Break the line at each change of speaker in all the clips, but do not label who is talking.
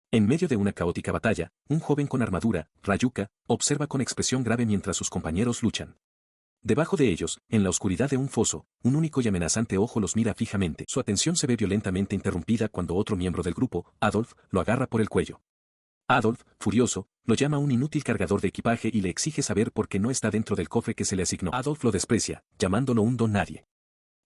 En medio de una caótica batalla, un joven con armadura, Rayuka, observa con expresión grave mientras sus compañeros luchan. Debajo de ellos, en la oscuridad de un foso, un único y amenazante ojo los mira fijamente. Su atención se ve violentamente interrumpida cuando otro miembro del grupo, Adolf, lo agarra por el cuello. Adolf, furioso, lo llama un inútil cargador de equipaje y le exige saber por qué no está dentro del cofre que se le asignó. Adolf lo desprecia, llamándolo un don nadie.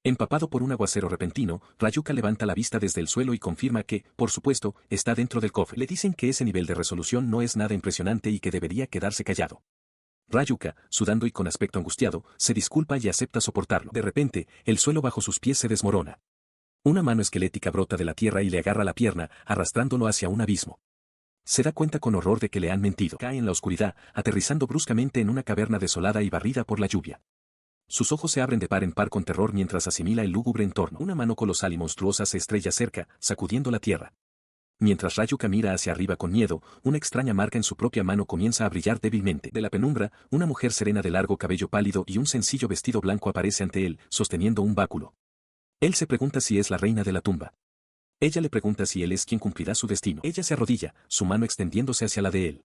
Empapado por un aguacero repentino, Rayuka levanta la vista desde el suelo y confirma que, por supuesto, está dentro del cofre. Le dicen que ese nivel de resolución no es nada impresionante y que debería quedarse callado. Rayuka, sudando y con aspecto angustiado, se disculpa y acepta soportarlo. De repente, el suelo bajo sus pies se desmorona. Una mano esquelética brota de la tierra y le agarra la pierna, arrastrándolo hacia un abismo. Se da cuenta con horror de que le han mentido. Cae en la oscuridad, aterrizando bruscamente en una caverna desolada y barrida por la lluvia. Sus ojos se abren de par en par con terror mientras asimila el lúgubre entorno. Una mano colosal y monstruosa se estrella cerca, sacudiendo la tierra. Mientras Rayuka mira hacia arriba con miedo, una extraña marca en su propia mano comienza a brillar débilmente. De la penumbra, una mujer serena de largo cabello pálido y un sencillo vestido blanco aparece ante él, sosteniendo un báculo. Él se pregunta si es la reina de la tumba. Ella le pregunta si él es quien cumplirá su destino. Ella se arrodilla, su mano extendiéndose hacia la de él.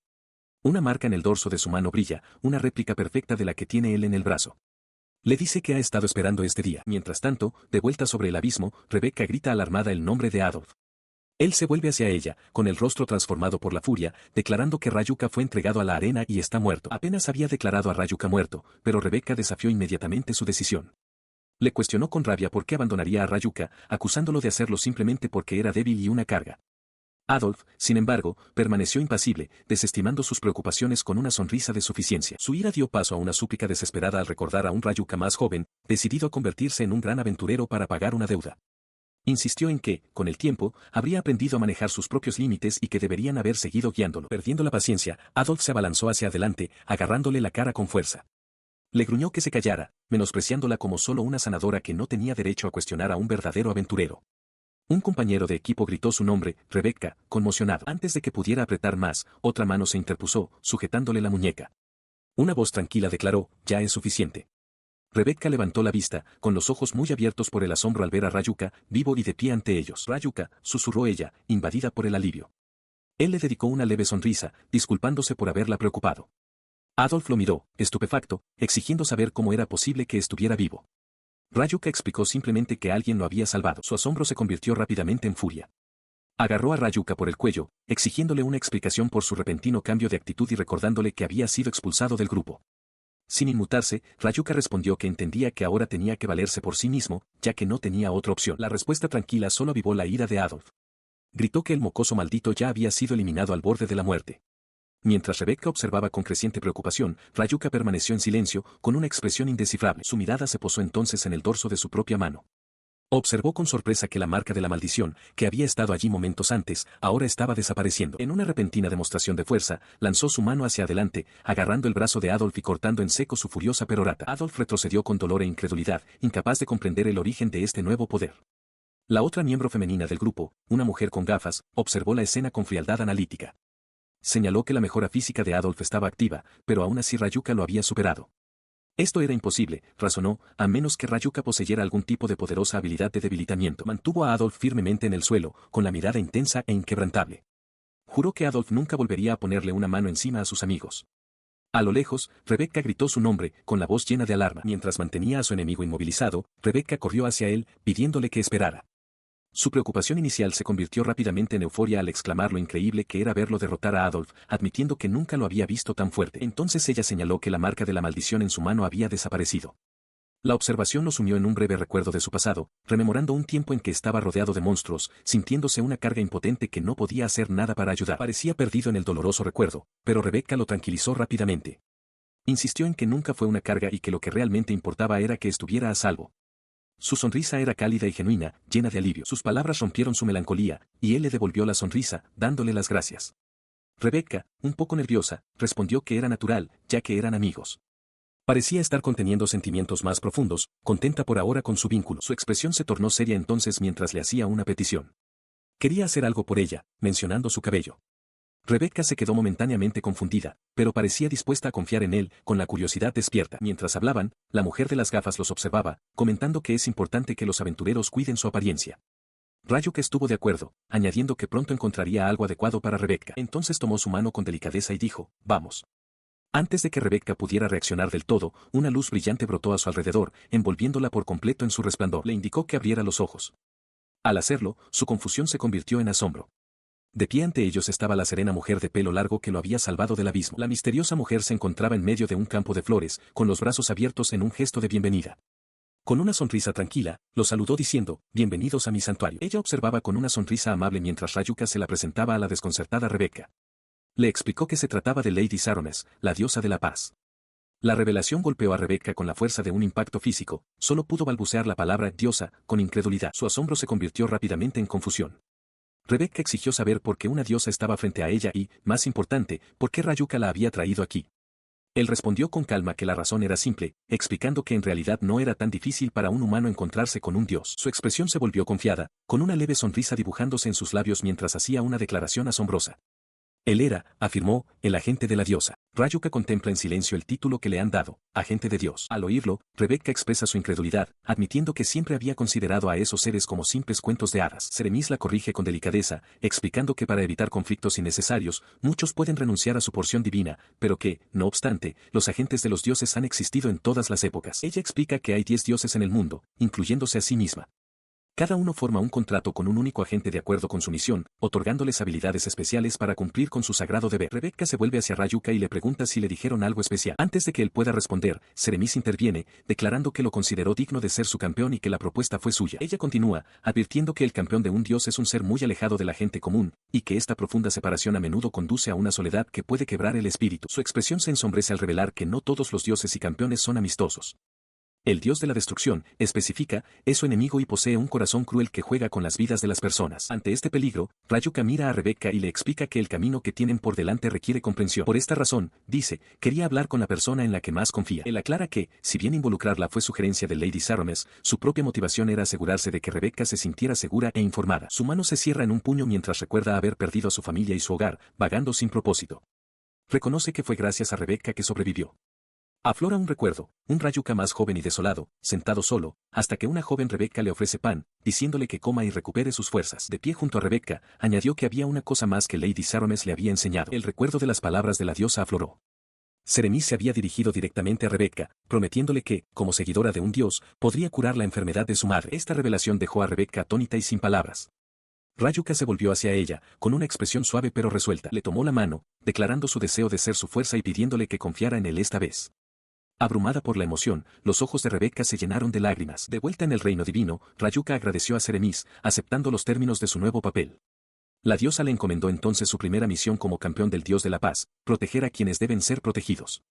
Una marca en el dorso de su mano brilla, una réplica perfecta de la que tiene él en el brazo. Le dice que ha estado esperando este día. Mientras tanto, de vuelta sobre el abismo, Rebecca grita alarmada el nombre de Adolf. Él se vuelve hacia ella, con el rostro transformado por la furia, declarando que Rayuka fue entregado a la arena y está muerto. Apenas había declarado a Rayuka muerto, pero Rebecca desafió inmediatamente su decisión. Le cuestionó con rabia por qué abandonaría a Rayuka, acusándolo de hacerlo simplemente porque era débil y una carga. Adolf, sin embargo, permaneció impasible, desestimando sus preocupaciones con una sonrisa de suficiencia. Su ira dio paso a una súplica desesperada al recordar a un Rayuka más joven, decidido a convertirse en un gran aventurero para pagar una deuda. Insistió en que, con el tiempo, habría aprendido a manejar sus propios límites y que deberían haber seguido guiándolo. Perdiendo la paciencia, Adolf se abalanzó hacia adelante, agarrándole la cara con fuerza. Le gruñó que se callara, menospreciándola como solo una sanadora que no tenía derecho a cuestionar a un verdadero aventurero. Un compañero de equipo gritó su nombre, Rebecca, conmocionado. Antes de que pudiera apretar más, otra mano se interpuso, sujetándole la muñeca. Una voz tranquila declaró, ya es suficiente. Rebecca levantó la vista, con los ojos muy abiertos por el asombro al ver a Rayuka, vivo y de pie ante ellos. Rayuka, susurró ella, invadida por el alivio. Él le dedicó una leve sonrisa, disculpándose por haberla preocupado. Adolf lo miró, estupefacto, exigiendo saber cómo era posible que estuviera vivo. Rayuka explicó simplemente que alguien lo había salvado. Su asombro se convirtió rápidamente en furia. Agarró a Rayuka por el cuello, exigiéndole una explicación por su repentino cambio de actitud y recordándole que había sido expulsado del grupo. Sin inmutarse, Rayuka respondió que entendía que ahora tenía que valerse por sí mismo, ya que no tenía otra opción. La respuesta tranquila solo avivó la ira de Adolf. Gritó que el mocoso maldito ya había sido eliminado al borde de la muerte. Mientras Rebecca observaba con creciente preocupación, Rayuka permaneció en silencio, con una expresión indescifrable. Su mirada se posó entonces en el dorso de su propia mano. Observó con sorpresa que la marca de la maldición, que había estado allí momentos antes, ahora estaba desapareciendo. En una repentina demostración de fuerza, lanzó su mano hacia adelante, agarrando el brazo de Adolf y cortando en seco su furiosa perorata. Adolf retrocedió con dolor e incredulidad, incapaz de comprender el origen de este nuevo poder. La otra miembro femenina del grupo, una mujer con gafas, observó la escena con frialdad analítica. Señaló que la mejora física de Adolf estaba activa, pero aún así Rayuka lo había superado. Esto era imposible, razonó, a menos que Rayuka poseyera algún tipo de poderosa habilidad de debilitamiento. Mantuvo a Adolf firmemente en el suelo, con la mirada intensa e inquebrantable. Juró que Adolf nunca volvería a ponerle una mano encima a sus amigos. A lo lejos, Rebecca gritó su nombre, con la voz llena de alarma. Mientras mantenía a su enemigo inmovilizado, Rebecca corrió hacia él, pidiéndole que esperara. Su preocupación inicial se convirtió rápidamente en euforia al exclamar lo increíble que era verlo derrotar a Adolf, admitiendo que nunca lo había visto tan fuerte. Entonces ella señaló que la marca de la maldición en su mano había desaparecido. La observación lo sumió en un breve recuerdo de su pasado, rememorando un tiempo en que estaba rodeado de monstruos, sintiéndose una carga impotente que no podía hacer nada para ayudar. Parecía perdido en el doloroso recuerdo, pero Rebecca lo tranquilizó rápidamente. Insistió en que nunca fue una carga y que lo que realmente importaba era que estuviera a salvo. Su sonrisa era cálida y genuina, llena de alivio. Sus palabras rompieron su melancolía, y él le devolvió la sonrisa, dándole las gracias. Rebecca, un poco nerviosa, respondió que era natural, ya que eran amigos. Parecía estar conteniendo sentimientos más profundos, contenta por ahora con su vínculo. Su expresión se tornó seria entonces mientras le hacía una petición. Quería hacer algo por ella, mencionando su cabello. Rebecca se quedó momentáneamente confundida, pero parecía dispuesta a confiar en él, con la curiosidad despierta. Mientras hablaban, la mujer de las gafas los observaba, comentando que es importante que los aventureros cuiden su apariencia. Rayuka estuvo de acuerdo, añadiendo que pronto encontraría algo adecuado para Rebecca. Entonces tomó su mano con delicadeza y dijo, vamos. Antes de que Rebecca pudiera reaccionar del todo, una luz brillante brotó a su alrededor, envolviéndola por completo en su resplandor. Le indicó que abriera los ojos. Al hacerlo, su confusión se convirtió en asombro. De pie ante ellos estaba la serena mujer de pelo largo que lo había salvado del abismo. La misteriosa mujer se encontraba en medio de un campo de flores, con los brazos abiertos en un gesto de bienvenida. Con una sonrisa tranquila, lo saludó diciendo, bienvenidos a mi santuario. Ella observaba con una sonrisa amable mientras Rayuka se la presentaba a la desconcertada Rebecca. Le explicó que se trataba de Lady Sarones, la diosa de la paz. La revelación golpeó a Rebecca con la fuerza de un impacto físico, solo pudo balbucear la palabra diosa, con incredulidad. Su asombro se convirtió rápidamente en confusión. Rebecca exigió saber por qué una diosa estaba frente a ella y, más importante, por qué Rayuka la había traído aquí. Él respondió con calma que la razón era simple, explicando que en realidad no era tan difícil para un humano encontrarse con un dios. Su expresión se volvió confiada, con una leve sonrisa dibujándose en sus labios mientras hacía una declaración asombrosa. Él era, afirmó, el agente de la diosa. Rayuka contempla en silencio el título que le han dado, agente de Dios. Al oírlo, Rebecca expresa su incredulidad, admitiendo que siempre había considerado a esos seres como simples cuentos de hadas. Seremis la corrige con delicadeza, explicando que para evitar conflictos innecesarios, muchos pueden renunciar a su porción divina, pero que, no obstante, los agentes de los dioses han existido en todas las épocas. Ella explica que hay 10 dioses en el mundo, incluyéndose a sí misma. Cada uno forma un contrato con un único agente de acuerdo con su misión, otorgándoles habilidades especiales para cumplir con su sagrado deber. Rebecca se vuelve hacia Rayuka y le pregunta si le dijeron algo especial. Antes de que él pueda responder, Seremis interviene, declarando que lo consideró digno de ser su campeón y que la propuesta fue suya. Ella continúa, advirtiendo que el campeón de un dios es un ser muy alejado de la gente común, y que esta profunda separación a menudo conduce a una soledad que puede quebrar el espíritu. Su expresión se ensombrece al revelar que no todos los dioses y campeones son amistosos. El dios de la destrucción, especifica, es su enemigo y posee un corazón cruel que juega con las vidas de las personas. Ante este peligro, Rayuka mira a Rebecca y le explica que el camino que tienen por delante requiere comprensión. Por esta razón, dice, quería hablar con la persona en la que más confía. Él aclara que, si bien involucrarla fue sugerencia de Lady Sarones, su propia motivación era asegurarse de que Rebecca se sintiera segura e informada. Su mano se cierra en un puño mientras recuerda haber perdido a su familia y su hogar, vagando sin propósito. Reconoce que fue gracias a Rebecca que sobrevivió. Aflora un recuerdo, un Rayuka más joven y desolado, sentado solo, hasta que una joven Rebecca le ofrece pan, diciéndole que coma y recupere sus fuerzas. De pie junto a Rebecca, añadió que había una cosa más que Lady Sarones le había enseñado. El recuerdo de las palabras de la diosa afloró. Seremis se había dirigido directamente a Rebecca, prometiéndole que, como seguidora de un dios, podría curar la enfermedad de su madre. Esta revelación dejó a Rebecca atónita y sin palabras. Rayuka se volvió hacia ella, con una expresión suave pero resuelta. Le tomó la mano, declarando su deseo de ser su fuerza y pidiéndole que confiara en él esta vez. Abrumada por la emoción, los ojos de Rebecca se llenaron de lágrimas. De vuelta en el reino divino, Rayuka agradeció a Seremis, aceptando los términos de su nuevo papel. La diosa le encomendó entonces su primera misión como campeón del dios de la paz, proteger a quienes deben ser protegidos.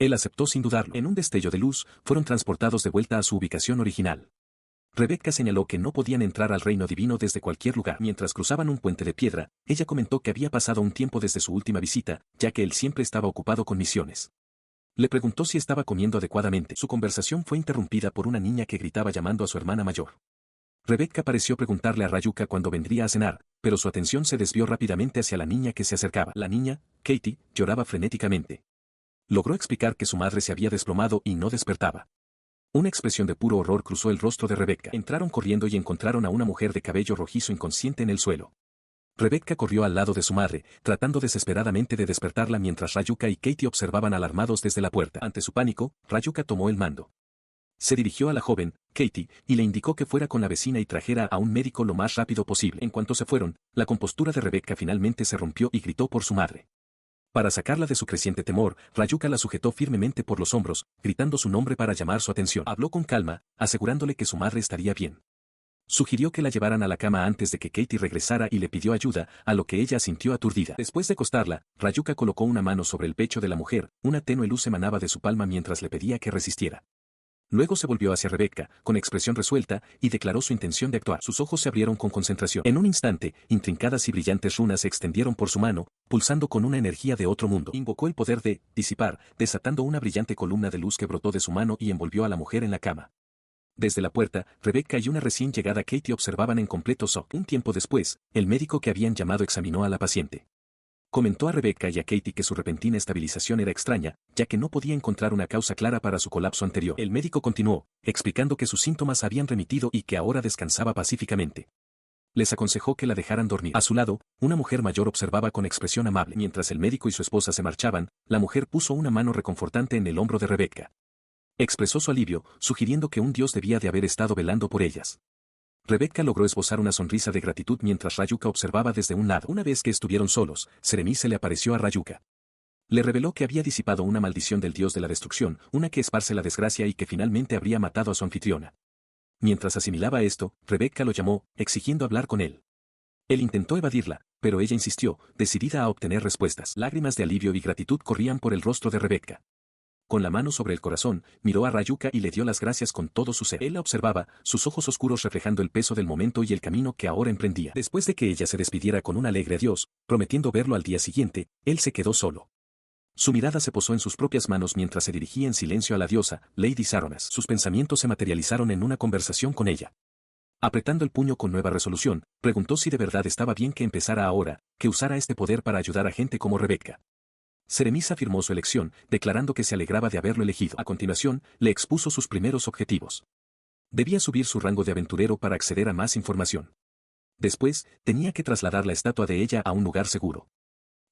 Él aceptó sin dudarlo. En un destello de luz, fueron transportados de vuelta a su ubicación original. Rebecca señaló que no podían entrar al reino divino desde cualquier lugar. Mientras cruzaban un puente de piedra, ella comentó que había pasado un tiempo desde su última visita, ya que él siempre estaba ocupado con misiones. Le preguntó si estaba comiendo adecuadamente. Su conversación fue interrumpida por una niña que gritaba llamando a su hermana mayor. Rebecca pareció preguntarle a Rayuka cuándo vendría a cenar, pero su atención se desvió rápidamente hacia la niña que se acercaba. La niña, Katie, lloraba frenéticamente. Logró explicar que su madre se había desplomado y no despertaba. Una expresión de puro horror cruzó el rostro de Rebecca. Entraron corriendo y encontraron a una mujer de cabello rojizo inconsciente en el suelo. Rebecca corrió al lado de su madre, tratando desesperadamente de despertarla mientras Rayuka y Katie observaban alarmados desde la puerta. Ante su pánico, Rayuka tomó el mando. Se dirigió a la joven, Katie, y le indicó que fuera con la vecina y trajera a un médico lo más rápido posible. En cuanto se fueron, la compostura de Rebecca finalmente se rompió y gritó por su madre. Para sacarla de su creciente temor, Rayuka la sujetó firmemente por los hombros, gritando su nombre para llamar su atención. Habló con calma, asegurándole que su madre estaría bien. Sugirió que la llevaran a la cama antes de que Katie regresara y le pidió ayuda, a lo que ella asintió aturdida. Después de acostarla, Rayuka colocó una mano sobre el pecho de la mujer, una tenue luz emanaba de su palma mientras le pedía que resistiera. Luego se volvió hacia Rebecca, con expresión resuelta, y declaró su intención de actuar. Sus ojos se abrieron con concentración. En un instante, intrincadas y brillantes runas se extendieron por su mano, pulsando con una energía de otro mundo. Invocó el poder de disipar, desatando una brillante columna de luz que brotó de su mano y envolvió a la mujer en la cama. Desde la puerta, Rebecca y una recién llegada Katie observaban en completo shock. Un tiempo después, el médico que habían llamado examinó a la paciente. Comentó a Rebecca y a Katie que su repentina estabilización era extraña, ya que no podía encontrar una causa clara para su colapso anterior. El médico continuó, explicando que sus síntomas habían remitido y que ahora descansaba pacíficamente. Les aconsejó que la dejaran dormir. A su lado, una mujer mayor observaba con expresión amable. Mientras el médico y su esposa se marchaban, la mujer puso una mano reconfortante en el hombro de Rebecca. Expresó su alivio, sugiriendo que un Dios debía de haber estado velando por ellas. Rebecca logró esbozar una sonrisa de gratitud mientras Rayuka observaba desde un lado. Una vez que estuvieron solos, Seremis se le apareció a Rayuka. Le reveló que había disipado una maldición del dios de la destrucción, una que esparce la desgracia y que finalmente habría matado a su anfitriona. Mientras asimilaba esto, Rebecca lo llamó, exigiendo hablar con él. Él intentó evadirla, pero ella insistió, decidida a obtener respuestas. Lágrimas de alivio y gratitud corrían por el rostro de Rebecca. Con la mano sobre el corazón, miró a Rayuka y le dio las gracias con todo su ser. Él la observaba, sus ojos oscuros reflejando el peso del momento y el camino que ahora emprendía. Después de que ella se despidiera con un alegre adiós, prometiendo verlo al día siguiente, él se quedó solo. Su mirada se posó en sus propias manos mientras se dirigía en silencio a la diosa, Lady Saronas. Sus pensamientos se materializaron en una conversación con ella. Apretando el puño con nueva resolución, preguntó si de verdad estaba bien que empezara ahora, que usara este poder para ayudar a gente como Rebecca. Seremis afirmó su elección, declarando que se alegraba de haberlo elegido. A continuación, le expuso sus primeros objetivos. Debía subir su rango de aventurero para acceder a más información. Después, tenía que trasladar la estatua de ella a un lugar seguro.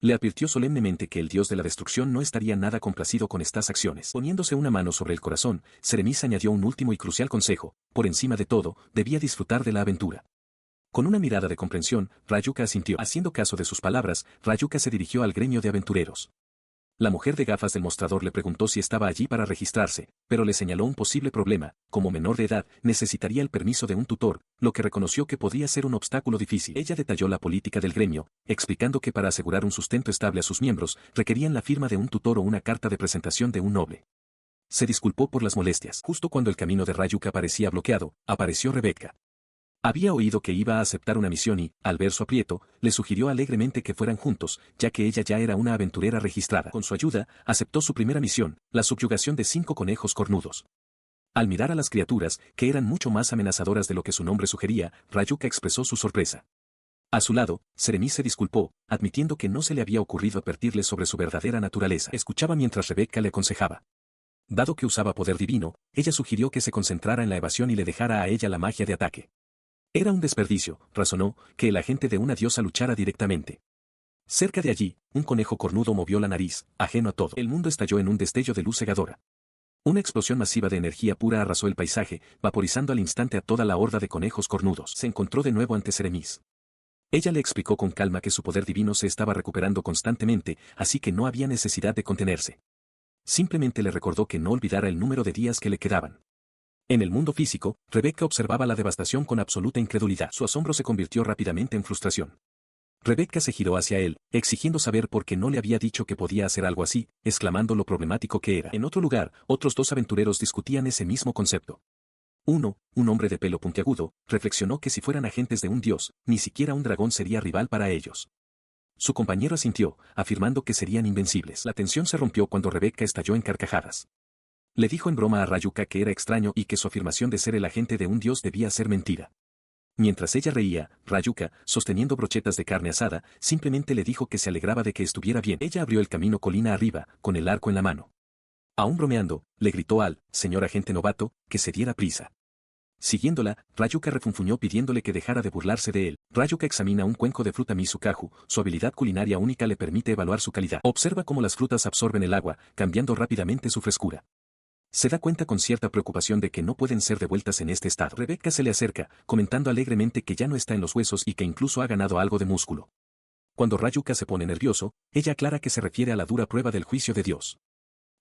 Le advirtió solemnemente que el dios de la destrucción no estaría nada complacido con estas acciones. Poniéndose una mano sobre el corazón, Seremis añadió un último y crucial consejo: por encima de todo, debía disfrutar de la aventura. Con una mirada de comprensión, Rayuka asintió. Haciendo caso de sus palabras, Rayuka se dirigió al gremio de aventureros. La mujer de gafas del mostrador le preguntó si estaba allí para registrarse, pero le señaló un posible problema: como menor de edad, necesitaría el permiso de un tutor, lo que reconoció que podía ser un obstáculo difícil. Ella detalló la política del gremio, explicando que para asegurar un sustento estable a sus miembros, requerían la firma de un tutor o una carta de presentación de un noble. Se disculpó por las molestias. Justo cuando el camino de Rayuka parecía bloqueado, apareció Rebecca. Había oído que iba a aceptar una misión y, al ver su aprieto, le sugirió alegremente que fueran juntos, ya que ella ya era una aventurera registrada. Con su ayuda, aceptó su primera misión, la subyugación de 5 conejos cornudos. Al mirar a las criaturas, que eran mucho más amenazadoras de lo que su nombre sugería, Rayuka expresó su sorpresa. A su lado, Seremis se disculpó, admitiendo que no se le había ocurrido advertirle sobre su verdadera naturaleza. Escuchaba mientras Rebecca le aconsejaba. Dado que usaba poder divino, ella sugirió que se concentrara en la evasión y le dejara a ella la magia de ataque. Era un desperdicio, razonó, que el agente de una diosa luchara directamente. Cerca de allí, un conejo cornudo movió la nariz, ajeno a todo. El mundo estalló en un destello de luz cegadora. Una explosión masiva de energía pura arrasó el paisaje, vaporizando al instante a toda la horda de conejos cornudos. Se encontró de nuevo ante Seremis. Ella le explicó con calma que su poder divino se estaba recuperando constantemente, así que no había necesidad de contenerse. Simplemente le recordó que no olvidara el número de días que le quedaban. En el mundo físico, Rebecca observaba la devastación con absoluta incredulidad. Su asombro se convirtió rápidamente en frustración. Rebecca se giró hacia él, exigiendo saber por qué no le había dicho que podía hacer algo así, exclamando lo problemático que era. En otro lugar, otros 2 aventureros discutían ese mismo concepto. Uno, un hombre de pelo puntiagudo, reflexionó que si fueran agentes de un dios, ni siquiera un dragón sería rival para ellos. Su compañero asintió, afirmando que serían invencibles. La tensión se rompió cuando Rebecca estalló en carcajadas. Le dijo en broma a Rayuka que era extraño y que su afirmación de ser el agente de un dios debía ser mentira. Mientras ella reía, Rayuka, sosteniendo brochetas de carne asada, simplemente le dijo que se alegraba de que estuviera bien. Ella abrió el camino colina arriba, con el arco en la mano. Aún bromeando, le gritó al señor agente novato que se diera prisa. Siguiéndola, Rayuka refunfuñó pidiéndole que dejara de burlarse de él. Rayuka examina un cuenco de fruta Mizukaju, su habilidad culinaria única le permite evaluar su calidad. Observa cómo las frutas absorben el agua, cambiando rápidamente su frescura. Se da cuenta con cierta preocupación de que no pueden ser devueltas en este estado. Rebecca se le acerca, comentando alegremente que ya no está en los huesos y que incluso ha ganado algo de músculo. Cuando Rayuka se pone nervioso, ella aclara que se refiere a la dura prueba del juicio de Dios.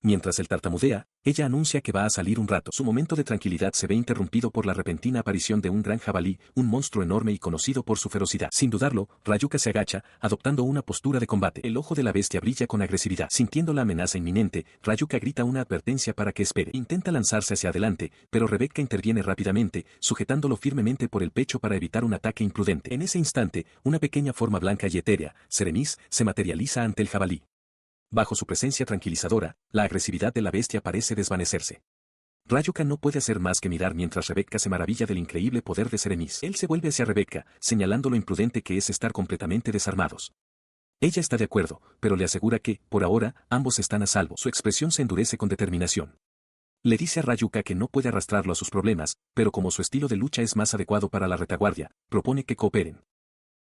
Mientras él tartamudea, ella anuncia que va a salir un rato. Su momento de tranquilidad se ve interrumpido por la repentina aparición de un gran jabalí, un monstruo enorme y conocido por su ferocidad. Sin dudarlo, Rayuka se agacha, adoptando una postura de combate. El ojo de la bestia brilla con agresividad. Sintiendo la amenaza inminente, Rayuka grita una advertencia para que espere. Intenta lanzarse hacia adelante, pero Rebecca interviene rápidamente, sujetándolo firmemente por el pecho para evitar un ataque imprudente. En ese instante, una pequeña forma blanca y etérea, Seremis, se materializa ante el jabalí. Bajo su presencia tranquilizadora, la agresividad de la bestia parece desvanecerse. Rayuka no puede hacer más que mirar mientras Rebecca se maravilla del increíble poder de Seremis. Él se vuelve hacia Rebecca, señalando lo imprudente que es estar completamente desarmados. Ella está de acuerdo, pero le asegura que, por ahora, ambos están a salvo. Su expresión se endurece con determinación. Le dice a Rayuka que no puede arrastrarlo a sus problemas, pero como su estilo de lucha es más adecuado para la retaguardia, propone que cooperen.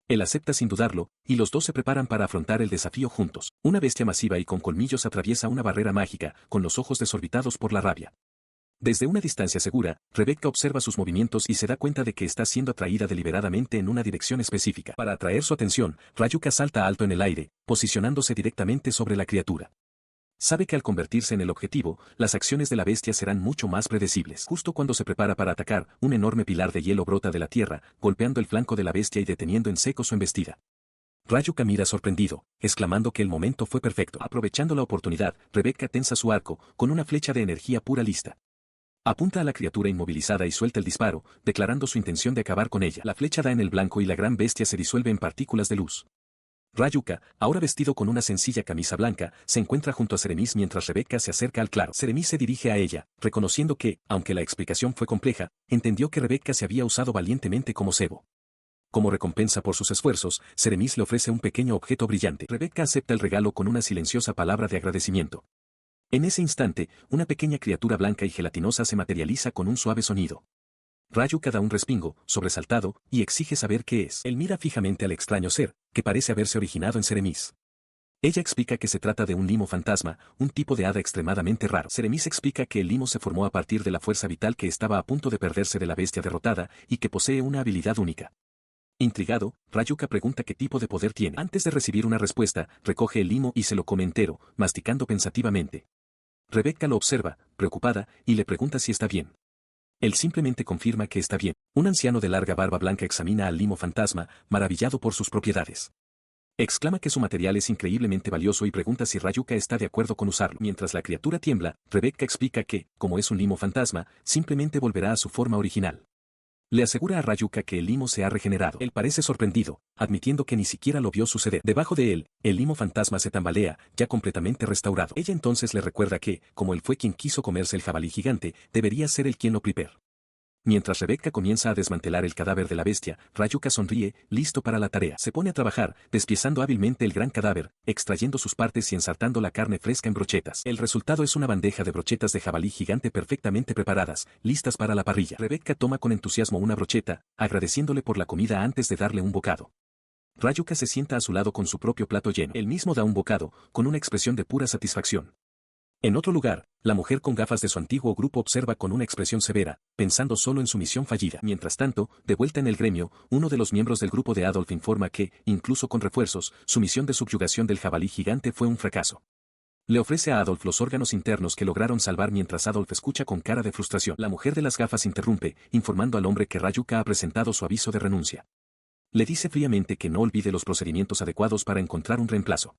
Él acepta sin dudarlo, y los dos se preparan para afrontar el desafío juntos. Una bestia masiva y con colmillos atraviesa una barrera mágica, con los ojos desorbitados por la rabia. Desde una distancia segura, Rebecca observa sus movimientos y se da cuenta de que está siendo atraída deliberadamente en una dirección específica. Para atraer su atención, Rayuka salta alto en el aire, posicionándose directamente sobre la criatura. Sabe que al convertirse en el objetivo, las acciones de la bestia serán mucho más predecibles. Justo cuando se prepara para atacar, un enorme pilar de hielo brota de la tierra, golpeando el flanco de la bestia y deteniendo en seco su embestida. Rayuka mira sorprendido, exclamando que el momento fue perfecto. Aprovechando la oportunidad, Rebecca tensa su arco, con una flecha de energía pura lista. Apunta a la criatura inmovilizada y suelta el disparo, declarando su intención de acabar con ella. La flecha da en el blanco y la gran bestia se disuelve en partículas de luz. Rayuka, ahora vestido con una sencilla camisa blanca, se encuentra junto a Seremis mientras Rebecca se acerca al claro. Seremis se dirige a ella, reconociendo que, aunque la explicación fue compleja, entendió que Rebecca se había usado valientemente como cebo. Como recompensa por sus esfuerzos, Seremis le ofrece un pequeño objeto brillante. Rebecca acepta el regalo con una silenciosa palabra de agradecimiento. En ese instante, una pequeña criatura blanca y gelatinosa se materializa con un suave sonido. Rayuka da un respingo, sobresaltado, y exige saber qué es. Él mira fijamente al extraño ser, que parece haberse originado en Seremis. Ella explica que se trata de un limo fantasma, un tipo de hada extremadamente raro. Seremis explica que el limo se formó a partir de la fuerza vital que estaba a punto de perderse de la bestia derrotada, y que posee una habilidad única. Intrigado, Rayuka pregunta qué tipo de poder tiene. Antes de recibir una respuesta, recoge el limo y se lo come entero, masticando pensativamente. Rebecca lo observa, preocupada, y le pregunta si está bien. Él simplemente confirma que está bien. Un anciano de larga barba blanca examina al limo fantasma, maravillado por sus propiedades. Exclama que su material es increíblemente valioso y pregunta si Rayuka está de acuerdo con usarlo. Mientras la criatura tiembla, Rebecca explica que, como es un limo fantasma, simplemente volverá a su forma original. Le asegura a Rayuka que el limo se ha regenerado. Él parece sorprendido, admitiendo que ni siquiera lo vio suceder. Debajo de él, el limo fantasma se tambalea, ya completamente restaurado. Ella entonces le recuerda que, como él fue quien quiso comerse el jabalí gigante, debería ser él quien lo prepare. Mientras Rebecca comienza a desmantelar el cadáver de la bestia, Rayuka sonríe, listo para la tarea. Se pone a trabajar, despiezando hábilmente el gran cadáver, extrayendo sus partes y ensartando la carne fresca en brochetas. El resultado es una bandeja de brochetas de jabalí gigante perfectamente preparadas, listas para la parrilla. Rebecca toma con entusiasmo una brocheta, agradeciéndole por la comida antes de darle un bocado. Rayuka se sienta a su lado con su propio plato lleno. Él mismo da un bocado, con una expresión de pura satisfacción. En otro lugar, la mujer con gafas de su antiguo grupo observa con una expresión severa, pensando solo en su misión fallida. Mientras tanto, de vuelta en el gremio, uno de los miembros del grupo de Adolf informa que, incluso con refuerzos, su misión de subyugación del jabalí gigante fue un fracaso. Le ofrece a Adolf los órganos internos que lograron salvar mientras Adolf escucha con cara de frustración. La mujer de las gafas interrumpe, informando al hombre que Rayuka ha presentado su aviso de renuncia. Le dice fríamente que no olvide los procedimientos adecuados para encontrar un reemplazo.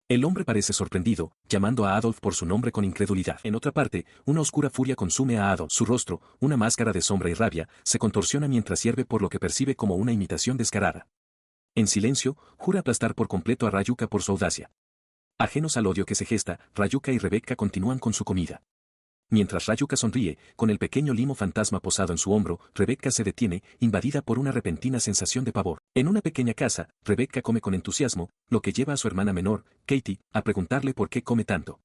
El hombre parece sorprendido, llamando a Adolf por su nombre con incredulidad. En otra parte, una oscura furia consume a Adolf. Su rostro, una máscara de sombra y rabia, se contorsiona mientras hierve por lo que percibe como una imitación descarada. En silencio, jura aplastar por completo a Rayuka por su audacia. Ajenos al odio que se gesta, Rayuka y Rebecca continúan con su comida. Mientras Rayuka sonríe, con el pequeño limo fantasma posado en su hombro, Rebecca se detiene, invadida por una repentina sensación de pavor. En una pequeña casa, Rebecca come con entusiasmo, lo que lleva a su hermana menor, Katie, a preguntarle por qué come tanto.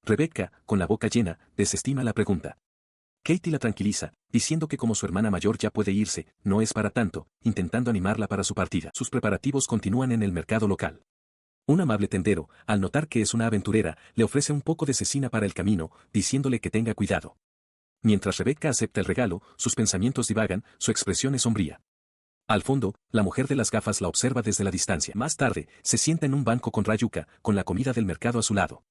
Rebecca, con la boca llena, desestima la pregunta. Katie la tranquiliza, diciendo que como su hermana mayor ya puede irse, no es para tanto, intentando animarla para su partida. Sus preparativos continúan en el mercado local. Un amable tendero, al notar que es una aventurera, le ofrece un poco de cecina para el camino, diciéndole que tenga cuidado. Mientras Rebecca acepta el regalo, sus pensamientos divagan, su expresión es sombría. Al fondo, la mujer de las gafas la observa desde la distancia. Más tarde, se sienta en un banco con Rayuka, con la comida del mercado a su lado.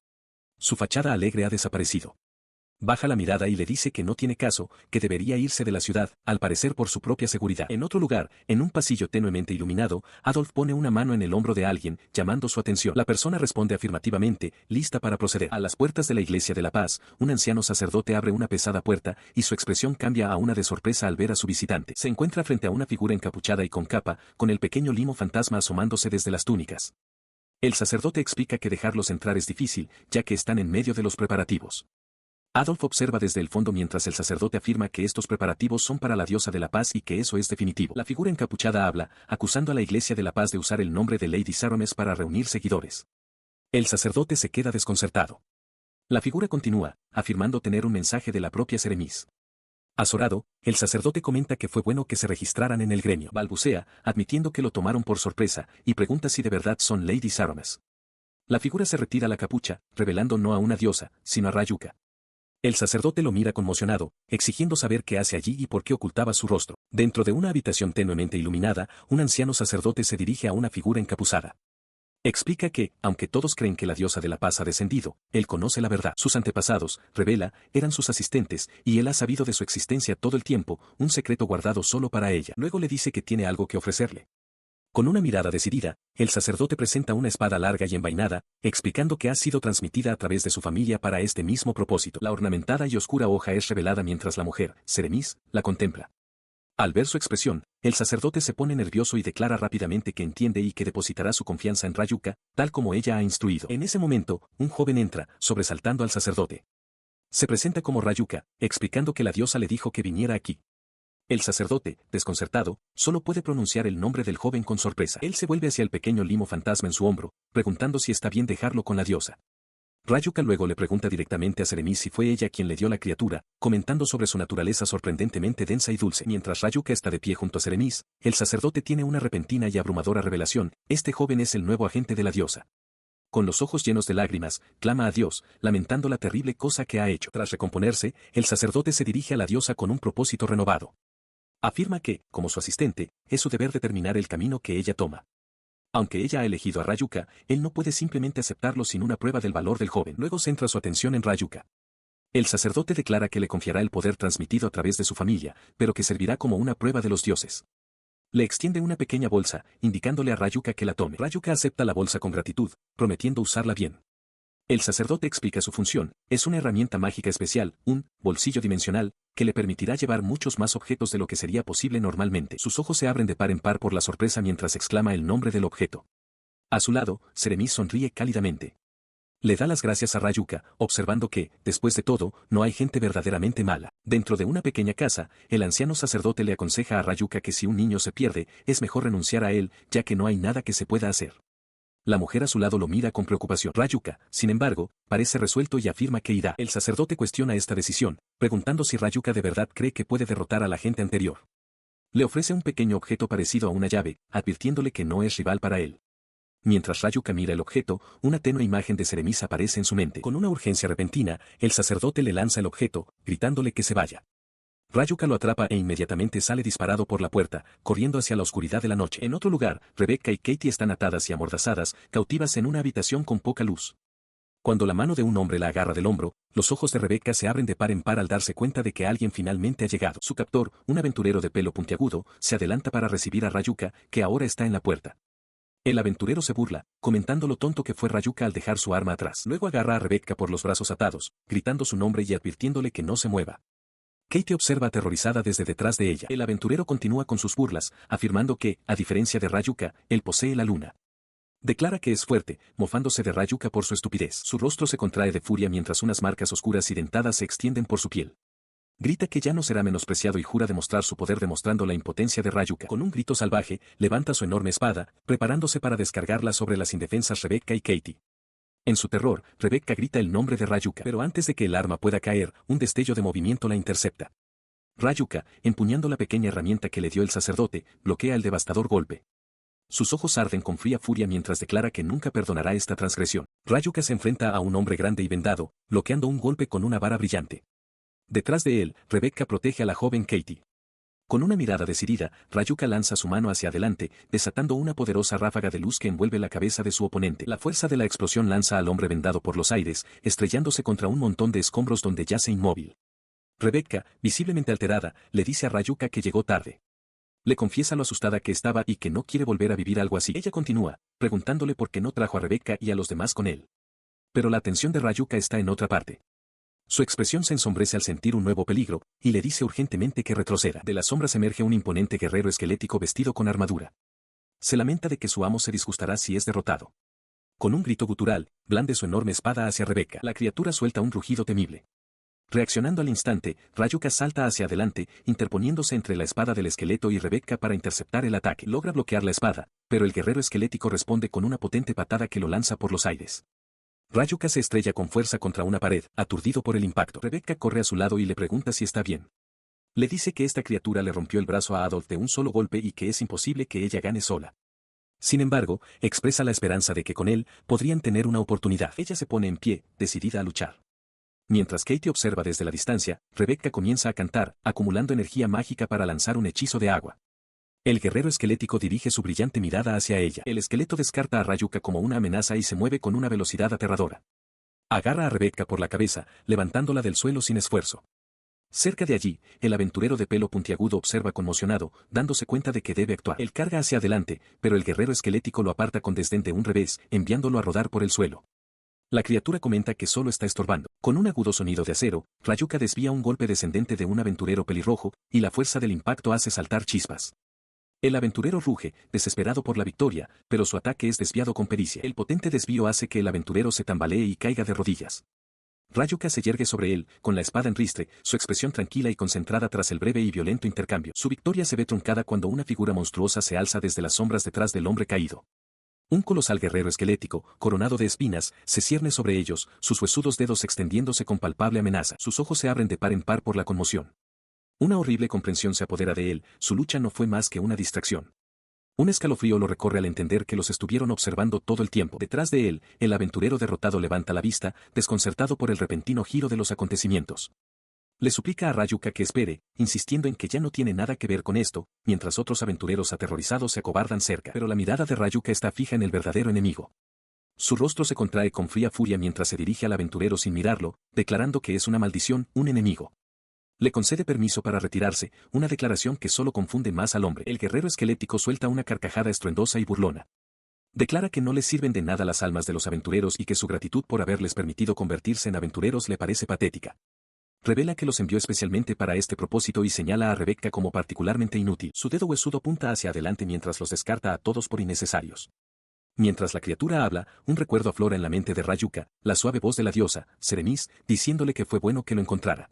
Su fachada alegre ha desaparecido. Baja la mirada y le dice que no tiene caso, que debería irse de la ciudad, al parecer por su propia seguridad. En otro lugar, en un pasillo tenuemente iluminado, Adolf pone una mano en el hombro de alguien, llamando su atención. La persona responde afirmativamente, lista para proceder. A las puertas de la Iglesia de la Paz, un anciano sacerdote abre una pesada puerta, y su expresión cambia a una de sorpresa al ver a su visitante. Se encuentra frente a una figura encapuchada y con capa, con el pequeño limo fantasma asomándose desde las túnicas. El sacerdote explica que dejarlos entrar es difícil, ya que están en medio de los preparativos. Adolf observa desde el fondo mientras el sacerdote afirma que estos preparativos son para la diosa de la paz y que eso es definitivo. La figura encapuchada habla, acusando a la Iglesia de la Paz de usar el nombre de Lady Saromes para reunir seguidores. El sacerdote se queda desconcertado. La figura continúa, afirmando tener un mensaje de la propia Seremis. Azorado, el sacerdote comenta que fue bueno que se registraran en el gremio. Balbucea, admitiendo que lo tomaron por sorpresa, y pregunta si de verdad son Lady Saramas. La figura se retira la capucha, revelando no a una diosa, sino a Rayuka. El sacerdote lo mira conmocionado, exigiendo saber qué hace allí y por qué ocultaba su rostro. Dentro de una habitación tenuemente iluminada, un anciano sacerdote se dirige a una figura encapuzada. Explica que, aunque todos creen que la diosa de la paz ha descendido, él conoce la verdad. Sus antepasados, revela, eran sus asistentes, y él ha sabido de su existencia todo el tiempo, un secreto guardado solo para ella. Luego le dice que tiene algo que ofrecerle. Con una mirada decidida, el sacerdote presenta una espada larga y envainada, explicando que ha sido transmitida a través de su familia para este mismo propósito. La ornamentada y oscura hoja es revelada mientras la mujer, Seremis, la contempla. Al ver su expresión, el sacerdote se pone nervioso y declara rápidamente que entiende y que depositará su confianza en Rayuka, tal como ella ha instruido. En ese momento, un joven entra, sobresaltando al sacerdote. Se presenta como Rayuka, explicando que la diosa le dijo que viniera aquí. El sacerdote, desconcertado, solo puede pronunciar el nombre del joven con sorpresa. Él se vuelve hacia el pequeño limo fantasma en su hombro, preguntando si está bien dejarlo con la diosa. Rayuka luego le pregunta directamente a Seremis si fue ella quien le dio la criatura, comentando sobre su naturaleza sorprendentemente densa y dulce. Mientras Rayuka está de pie junto a Seremis, el sacerdote tiene una repentina y abrumadora revelación: este joven es el nuevo agente de la diosa. Con los ojos llenos de lágrimas, clama a Dios, lamentando la terrible cosa que ha hecho. Tras recomponerse, el sacerdote se dirige a la diosa con un propósito renovado. Afirma que, como su asistente, es su deber determinar el camino que ella toma. Aunque ella ha elegido a Rayuka, él no puede simplemente aceptarlo sin una prueba del valor del joven. Luego centra su atención en Rayuka. El sacerdote declara que le confiará el poder transmitido a través de su familia, pero que servirá como una prueba de los dioses. Le extiende una pequeña bolsa, indicándole a Rayuka que la tome. Rayuka acepta la bolsa con gratitud, prometiendo usarla bien. El sacerdote explica su función: es una herramienta mágica especial, un bolsillo dimensional, que le permitirá llevar muchos más objetos de lo que sería posible normalmente. Sus ojos se abren de par en par por la sorpresa mientras exclama el nombre del objeto. A su lado, Seremis sonríe cálidamente. Le da las gracias a Rayuka, observando que, después de todo, no hay gente verdaderamente mala. Dentro de una pequeña casa, el anciano sacerdote le aconseja a Rayuka que si un niño se pierde, es mejor renunciar a él, ya que no hay nada que se pueda hacer. La mujer a su lado lo mira con preocupación. Rayuka, sin embargo, parece resuelto y afirma que irá. El sacerdote cuestiona esta decisión, preguntando si Rayuka de verdad cree que puede derrotar a la gente anterior. Le ofrece un pequeño objeto parecido a una llave, advirtiéndole que no es rival para él. Mientras Rayuka mira el objeto, una tenue imagen de Seremis aparece en su mente. Con una urgencia repentina, el sacerdote le lanza el objeto, gritándole que se vaya. Rayuka lo atrapa e inmediatamente sale disparado por la puerta, corriendo hacia la oscuridad de la noche. En otro lugar, Rebecca y Katie están atadas y amordazadas, cautivas en una habitación con poca luz. Cuando la mano de un hombre la agarra del hombro, los ojos de Rebecca se abren de par en par al darse cuenta de que alguien finalmente ha llegado. Su captor, un aventurero de pelo puntiagudo, se adelanta para recibir a Rayuka, que ahora está en la puerta. El aventurero se burla, comentando lo tonto que fue Rayuka al dejar su arma atrás. Luego agarra a Rebecca por los brazos atados, gritando su nombre y advirtiéndole que no se mueva. Katie observa aterrorizada desde detrás de ella. El aventurero continúa con sus burlas, afirmando que, a diferencia de Rayuka, él posee la luna. Declara que es fuerte, mofándose de Rayuka por su estupidez. Su rostro se contrae de furia mientras unas marcas oscuras y dentadas se extienden por su piel. Grita que ya no será menospreciado y jura demostrar su poder demostrando la impotencia de Rayuka. Con un grito salvaje, levanta su enorme espada, preparándose para descargarla sobre las indefensas Rebecca y Katie. En su terror, Rebecca grita el nombre de Rayuka, pero antes de que el arma pueda caer, un destello de movimiento la intercepta. Rayuka, empuñando la pequeña herramienta que le dio el sacerdote, bloquea el devastador golpe. Sus ojos arden con fría furia mientras declara que nunca perdonará esta transgresión. Rayuka se enfrenta a un hombre grande y vendado, bloqueando un golpe con una vara brillante. Detrás de él, Rebecca protege a la joven Katie. Con una mirada decidida, Rayuka lanza su mano hacia adelante, desatando una poderosa ráfaga de luz que envuelve la cabeza de su oponente. La fuerza de la explosión lanza al hombre vendado por los aires, estrellándose contra un montón de escombros donde yace inmóvil. Rebecca, visiblemente alterada, le dice a Rayuka que llegó tarde. Le confiesa lo asustada que estaba y que no quiere volver a vivir algo así. Ella continúa, preguntándole por qué no trajo a Rebecca y a los demás con él. Pero la atención de Rayuka está en otra parte. Su expresión se ensombrece al sentir un nuevo peligro, y le dice urgentemente que retroceda. De las sombras emerge un imponente guerrero esquelético vestido con armadura. Se lamenta de que su amo se disgustará si es derrotado. Con un grito gutural, blande su enorme espada hacia Rebecca. La criatura suelta un rugido temible. Reaccionando al instante, Rayuka salta hacia adelante, interponiéndose entre la espada del esqueleto y Rebecca para interceptar el ataque. Logra bloquear la espada, pero el guerrero esquelético responde con una potente patada que lo lanza por los aires. Rayuka se estrella con fuerza contra una pared, aturdido por el impacto. Rebecca corre a su lado y le pregunta si está bien. Le dice que esta criatura le rompió el brazo a Adolf de un solo golpe y que es imposible que ella gane sola. Sin embargo, expresa la esperanza de que con él podrían tener una oportunidad. Ella se pone en pie, decidida a luchar. Mientras Katie observa desde la distancia, Rebecca comienza a cantar, acumulando energía mágica para lanzar un hechizo de agua. El guerrero esquelético dirige su brillante mirada hacia ella. El esqueleto descarta a Rayuka como una amenaza y se mueve con una velocidad aterradora. Agarra a Rebecca por la cabeza, levantándola del suelo sin esfuerzo. Cerca de allí, el aventurero de pelo puntiagudo observa conmocionado, dándose cuenta de que debe actuar. Él carga hacia adelante, pero el guerrero esquelético lo aparta con desdén de un revés, enviándolo a rodar por el suelo. La criatura comenta que solo está estorbando. Con un agudo sonido de acero, Rayuka desvía un golpe descendente de un aventurero pelirrojo, y la fuerza del impacto hace saltar chispas. El aventurero ruge, desesperado por la victoria, pero su ataque es desviado con pericia. El potente desvío hace que el aventurero se tambalee y caiga de rodillas. Rayuka se yergue sobre él, con la espada en ristre, su expresión tranquila y concentrada tras el breve y violento intercambio. Su victoria se ve truncada cuando una figura monstruosa se alza desde las sombras detrás del hombre caído. Un colosal guerrero esquelético, coronado de espinas, se cierne sobre ellos, sus huesudos dedos extendiéndose con palpable amenaza. Sus ojos se abren de par en par por la conmoción. Una horrible comprensión se apodera de él, su lucha no fue más que una distracción. Un escalofrío lo recorre al entender que los estuvieron observando todo el tiempo. Detrás de él, el aventurero derrotado levanta la vista, desconcertado por el repentino giro de los acontecimientos. Le suplica a Rayuka que espere, insistiendo en que ya no tiene nada que ver con esto, mientras otros aventureros aterrorizados se acobardan cerca. Pero la mirada de Rayuka está fija en el verdadero enemigo. Su rostro se contrae con fría furia mientras se dirige al aventurero sin mirarlo, declarando que es una maldición, un enemigo. Le concede permiso para retirarse, una declaración que solo confunde más al hombre. El guerrero esquelético suelta una carcajada estruendosa y burlona. Declara que no les sirven de nada las almas de los aventureros y que su gratitud por haberles permitido convertirse en aventureros le parece patética. Revela que los envió especialmente para este propósito y señala a Rebecca como particularmente inútil. Su dedo huesudo apunta hacia adelante mientras los descarta a todos por innecesarios. Mientras la criatura habla, un recuerdo aflora en la mente de Rayuka, la suave voz de la diosa, Seremis, diciéndole que fue bueno que lo encontrara.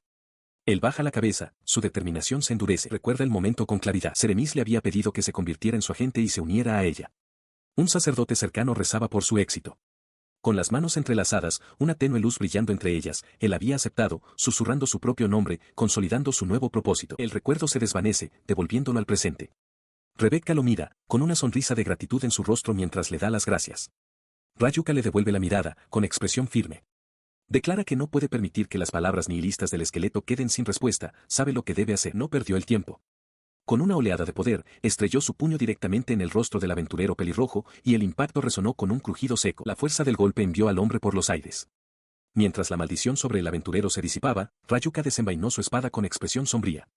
Él baja la cabeza, su determinación se endurece. Recuerda el momento con claridad. Seremis le había pedido que se convirtiera en su agente y se uniera a ella. Un sacerdote cercano rezaba por su éxito. Con las manos entrelazadas, una tenue luz brillando entre ellas, él había aceptado, susurrando su propio nombre, consolidando su nuevo propósito. El recuerdo se desvanece, devolviéndolo al presente. Rebecca lo mira, con una sonrisa de gratitud en su rostro mientras le da las gracias. Rayuka le devuelve la mirada, con expresión firme. Declara que no puede permitir que las palabras nihilistas del esqueleto queden sin respuesta, sabe lo que debe hacer, no perdió el tiempo. Con una oleada de poder, estrelló su puño directamente en el rostro del aventurero pelirrojo, y el impacto resonó con un crujido seco. La fuerza del golpe envió al hombre por los aires. Mientras la maldición sobre el aventurero se disipaba, Rayuka desenvainó su espada con expresión sombría.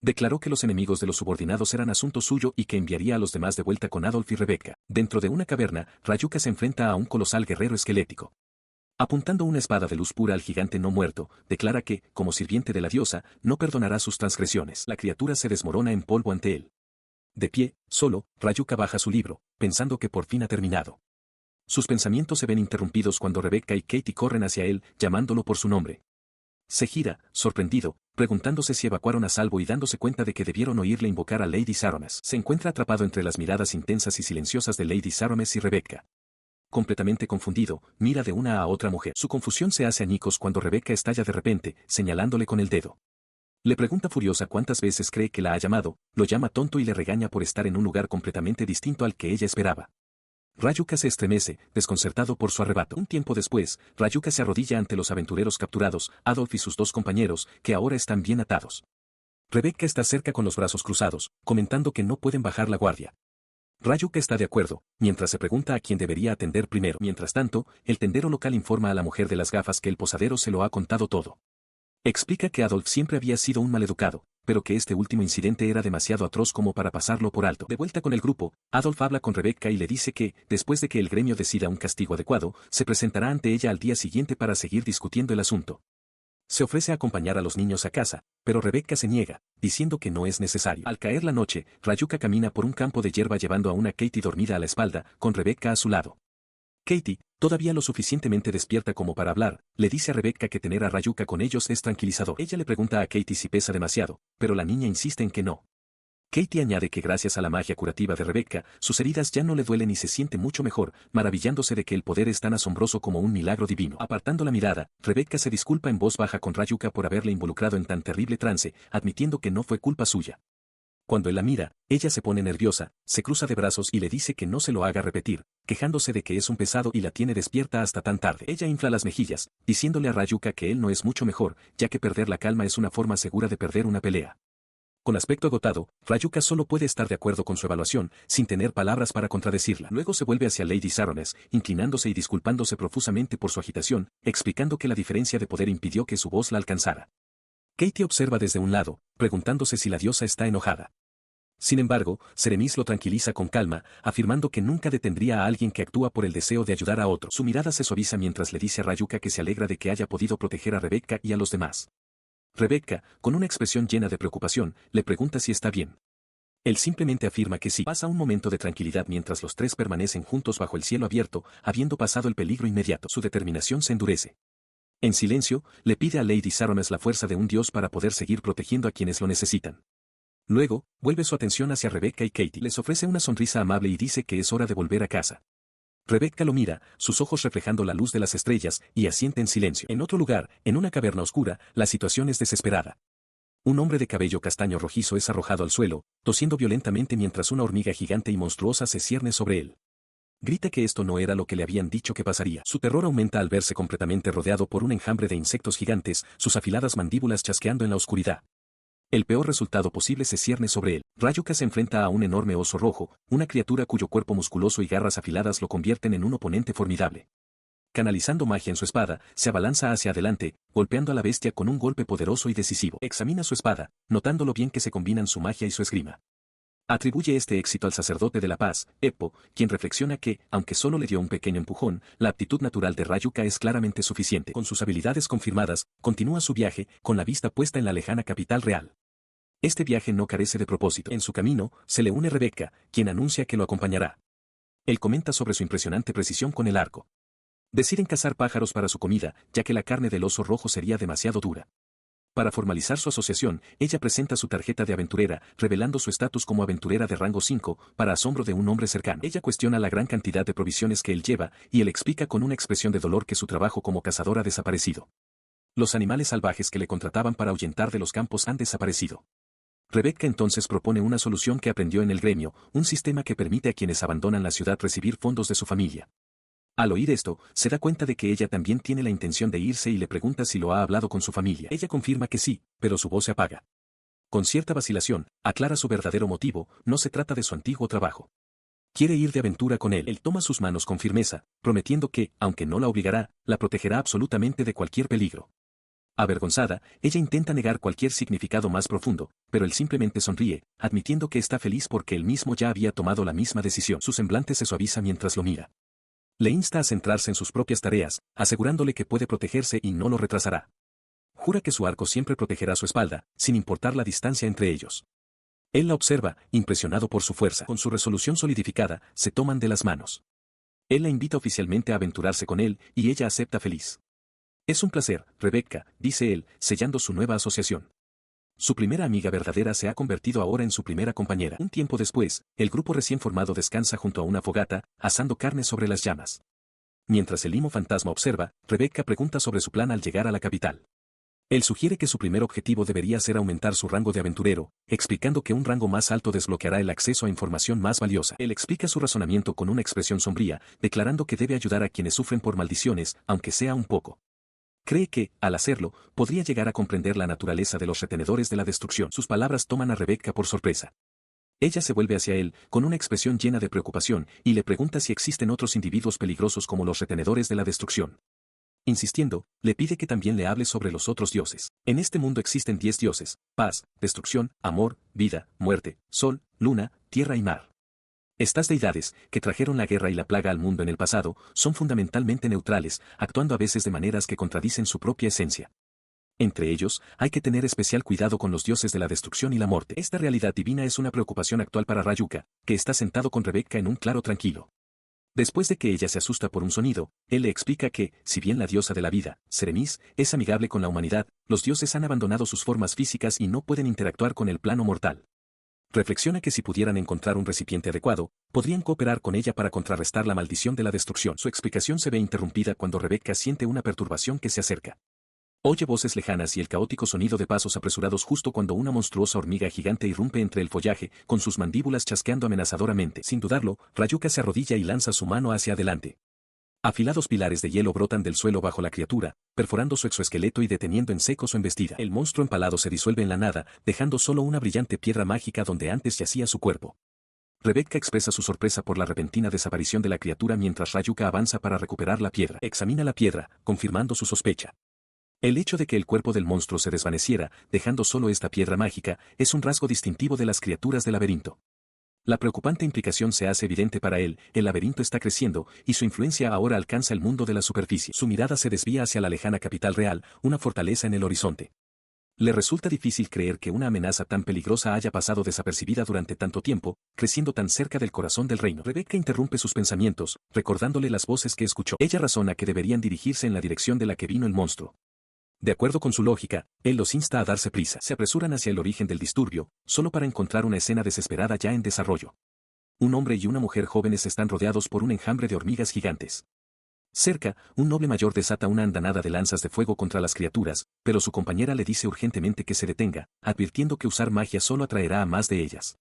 Declaró que los enemigos de los subordinados eran asunto suyo y que enviaría a los demás de vuelta con Adolf y Rebecca. Dentro de una caverna, Rayuka se enfrenta a un colosal guerrero esquelético. Apuntando una espada de luz pura al gigante no muerto, declara que, como sirviente de la diosa, no perdonará sus transgresiones. La criatura se desmorona en polvo ante él. De pie, solo, Rayuka baja su libro, pensando que por fin ha terminado. Sus pensamientos se ven interrumpidos cuando Rebecca y Katie corren hacia él, llamándolo por su nombre. Se gira, sorprendido, preguntándose si evacuaron a salvo y dándose cuenta de que debieron oírle invocar a Lady Saromes. Se encuentra atrapado entre las miradas intensas y silenciosas de Lady Saromes y Rebecca. Completamente confundido, mira de una a otra mujer. Su confusión se hace añicos cuando Rebecca estalla de repente, señalándole con el dedo. Le pregunta furiosa cuántas veces cree que la ha llamado, lo llama tonto y le regaña por estar en un lugar completamente distinto al que ella esperaba. Rayuka se estremece, desconcertado por su arrebato. Un tiempo después, Rayuka se arrodilla ante los aventureros capturados, Adolf y sus dos compañeros, que ahora están bien atados. Rebecca está cerca con los brazos cruzados, comentando que no pueden bajar la guardia. Rayuka está de acuerdo, mientras se pregunta a quién debería atender primero. Mientras tanto, el tendero local informa a la mujer de las gafas que el posadero se lo ha contado todo. Explica que Adolf siempre había sido un maleducado, pero que este último incidente era demasiado atroz como para pasarlo por alto. De vuelta con el grupo, Adolf habla con Rebecca y le dice que, después de que el gremio decida un castigo adecuado, se presentará ante ella al día siguiente para seguir discutiendo el asunto. Se ofrece a acompañar a los niños a casa, pero Rebecca se niega, diciendo que no es necesario. Al caer la noche, Rayuka camina por un campo de hierba llevando a una Katie dormida a la espalda, con Rebecca a su lado. Katie, todavía lo suficientemente despierta como para hablar, le dice a Rebecca que tener a Rayuka con ellos es tranquilizador. Ella le pregunta a Katie si pesa demasiado, pero la niña insiste en que no. Katie añade que gracias a la magia curativa de Rebecca, sus heridas ya no le duelen y se siente mucho mejor, maravillándose de que el poder es tan asombroso como un milagro divino. Apartando la mirada, Rebecca se disculpa en voz baja con Rayuka por haberle involucrado en tan terrible trance, admitiendo que no fue culpa suya. Cuando él la mira, ella se pone nerviosa, se cruza de brazos y le dice que no se lo haga repetir, quejándose de que es un pesado y la tiene despierta hasta tan tarde. Ella infla las mejillas, diciéndole a Rayuka que él no es mucho mejor, ya que perder la calma es una forma segura de perder una pelea. Con aspecto agotado, Rayuka solo puede estar de acuerdo con su evaluación, sin tener palabras para contradecirla. Luego se vuelve hacia Lady Sarones, inclinándose y disculpándose profusamente por su agitación, explicando que la diferencia de poder impidió que su voz la alcanzara. Katie observa desde un lado, preguntándose si la diosa está enojada. Sin embargo, Seremis lo tranquiliza con calma, afirmando que nunca detendría a alguien que actúa por el deseo de ayudar a otro. Su mirada se suaviza mientras le dice a Rayuka que se alegra de que haya podido proteger a Rebecca y a los demás. Rebecca, con una expresión llena de preocupación, le pregunta si está bien. Él simplemente afirma que sí. Pasa un momento de tranquilidad mientras los tres permanecen juntos bajo el cielo abierto, habiendo pasado el peligro inmediato. Su determinación se endurece. En silencio, le pide a Lady Sarones la fuerza de un dios para poder seguir protegiendo a quienes lo necesitan. Luego, vuelve su atención hacia Rebecca y Katie. Les ofrece una sonrisa amable y dice que es hora de volver a casa. Rebecca lo mira, sus ojos reflejando la luz de las estrellas, y asiente en silencio. En otro lugar, en una caverna oscura, la situación es desesperada. Un hombre de cabello castaño rojizo es arrojado al suelo, tosiendo violentamente mientras una hormiga gigante y monstruosa se cierne sobre él. Grita que esto no era lo que le habían dicho que pasaría. Su terror aumenta al verse completamente rodeado por un enjambre de insectos gigantes, sus afiladas mandíbulas chasqueando en la oscuridad. El peor resultado posible se cierne sobre él. Rayuka se enfrenta a un enorme oso rojo, una criatura cuyo cuerpo musculoso y garras afiladas lo convierten en un oponente formidable. Canalizando magia en su espada, se abalanza hacia adelante, golpeando a la bestia con un golpe poderoso y decisivo. Examina su espada, notando lo bien que se combinan su magia y su esgrima. Atribuye este éxito al sacerdote de la paz, Eppo, quien reflexiona que, aunque solo le dio un pequeño empujón, la aptitud natural de Rayuka es claramente suficiente. Con sus habilidades confirmadas, continúa su viaje, con la vista puesta en la lejana capital real. Este viaje no carece de propósito. En su camino, se le une Rebecca, quien anuncia que lo acompañará. Él comenta sobre su impresionante precisión con el arco. Deciden cazar pájaros para su comida, ya que la carne del oso rojo sería demasiado dura. Para formalizar su asociación, ella presenta su tarjeta de aventurera, revelando su estatus como aventurera de rango 5, para asombro de un hombre cercano. Ella cuestiona la gran cantidad de provisiones que él lleva, y él explica con una expresión de dolor que su trabajo como cazador ha desaparecido. Los animales salvajes que le contrataban para ahuyentar de los campos han desaparecido. Rebecca entonces propone una solución que aprendió en el gremio, un sistema que permite a quienes abandonan la ciudad recibir fondos de su familia. Al oír esto, se da cuenta de que ella también tiene la intención de irse y le pregunta si lo ha hablado con su familia. Ella confirma que sí, pero su voz se apaga. Con cierta vacilación, aclara su verdadero motivo, no se trata de su antiguo trabajo. Quiere ir de aventura con él. Él toma sus manos con firmeza, prometiendo que, aunque no la obligará, la protegerá absolutamente de cualquier peligro. Avergonzada, ella intenta negar cualquier significado más profundo, pero él simplemente sonríe, admitiendo que está feliz porque él mismo ya había tomado la misma decisión. Su semblante se suaviza mientras lo mira. Le insta a centrarse en sus propias tareas, asegurándole que puede protegerse y no lo retrasará. Jura que su arco siempre protegerá su espalda, sin importar la distancia entre ellos. Él la observa, impresionado por su fuerza. Con su resolución solidificada, se toman de las manos. Él la invita oficialmente a aventurarse con él, y ella acepta feliz. Es un placer, Rebecca, dice él, sellando su nueva asociación. Su primera amiga verdadera se ha convertido ahora en su primera compañera. Un tiempo después, el grupo recién formado descansa junto a una fogata, asando carne sobre las llamas. Mientras el limo fantasma observa, Rebecca pregunta sobre su plan al llegar a la capital. Él sugiere que su primer objetivo debería ser aumentar su rango de aventurero, explicando que un rango más alto desbloqueará el acceso a información más valiosa. Él explica su razonamiento con una expresión sombría, declarando que debe ayudar a quienes sufren por maldiciones, aunque sea un poco. Cree que, al hacerlo, podría llegar a comprender la naturaleza de los retenedores de la destrucción. Sus palabras toman a Rebecca por sorpresa. Ella se vuelve hacia él, con una expresión llena de preocupación, y le pregunta si existen otros individuos peligrosos como los retenedores de la destrucción. Insistiendo, le pide que también le hable sobre los otros dioses. En este mundo existen 10 dioses: paz, destrucción, amor, vida, muerte, sol, luna, tierra y mar. Estas deidades, que trajeron la guerra y la plaga al mundo en el pasado, son fundamentalmente neutrales, actuando a veces de maneras que contradicen su propia esencia. Entre ellos, hay que tener especial cuidado con los dioses de la destrucción y la muerte. Esta realidad divina es una preocupación actual para Rayuka, que está sentado con Rebecca en un claro tranquilo. Después de que ella se asusta por un sonido, él le explica que, si bien la diosa de la vida, Seremis, es amigable con la humanidad, los dioses han abandonado sus formas físicas y no pueden interactuar con el plano mortal. Reflexiona que si pudieran encontrar un recipiente adecuado, podrían cooperar con ella para contrarrestar la maldición de la destrucción. Su explicación se ve interrumpida cuando Rebecca siente una perturbación que se acerca. Oye voces lejanas y el caótico sonido de pasos apresurados justo cuando una monstruosa hormiga gigante irrumpe entre el follaje, con sus mandíbulas chasqueando amenazadoramente. Sin dudarlo, Rayuka se arrodilla y lanza su mano hacia adelante. Afilados pilares de hielo brotan del suelo bajo la criatura, perforando su exoesqueleto y deteniendo en seco su embestida. El monstruo empalado se disuelve en la nada, dejando solo una brillante piedra mágica donde antes yacía su cuerpo. Rebecca expresa su sorpresa por la repentina desaparición de la criatura mientras Rayuka avanza para recuperar la piedra. Examina la piedra, confirmando su sospecha. El hecho de que el cuerpo del monstruo se desvaneciera, dejando solo esta piedra mágica, es un rasgo distintivo de las criaturas del laberinto. La preocupante implicación se hace evidente para él, el laberinto está creciendo, y su influencia ahora alcanza el mundo de la superficie. Su mirada se desvía hacia la lejana capital real, una fortaleza en el horizonte. Le resulta difícil creer que una amenaza tan peligrosa haya pasado desapercibida durante tanto tiempo, creciendo tan cerca del corazón del reino. Rebecca interrumpe sus pensamientos, recordándole las voces que escuchó. Ella razona que deberían dirigirse en la dirección de la que vino el monstruo. De acuerdo con su lógica, él los insta a darse prisa. Se apresuran hacia el origen del disturbio, solo para encontrar una escena desesperada ya en desarrollo. Un hombre y una mujer jóvenes están rodeados por un enjambre de hormigas gigantes. Cerca, un noble mayor desata una andanada de lanzas de fuego contra las criaturas, pero su compañera le dice urgentemente que se detenga, advirtiendo que usar magia solo atraerá a más de ellas.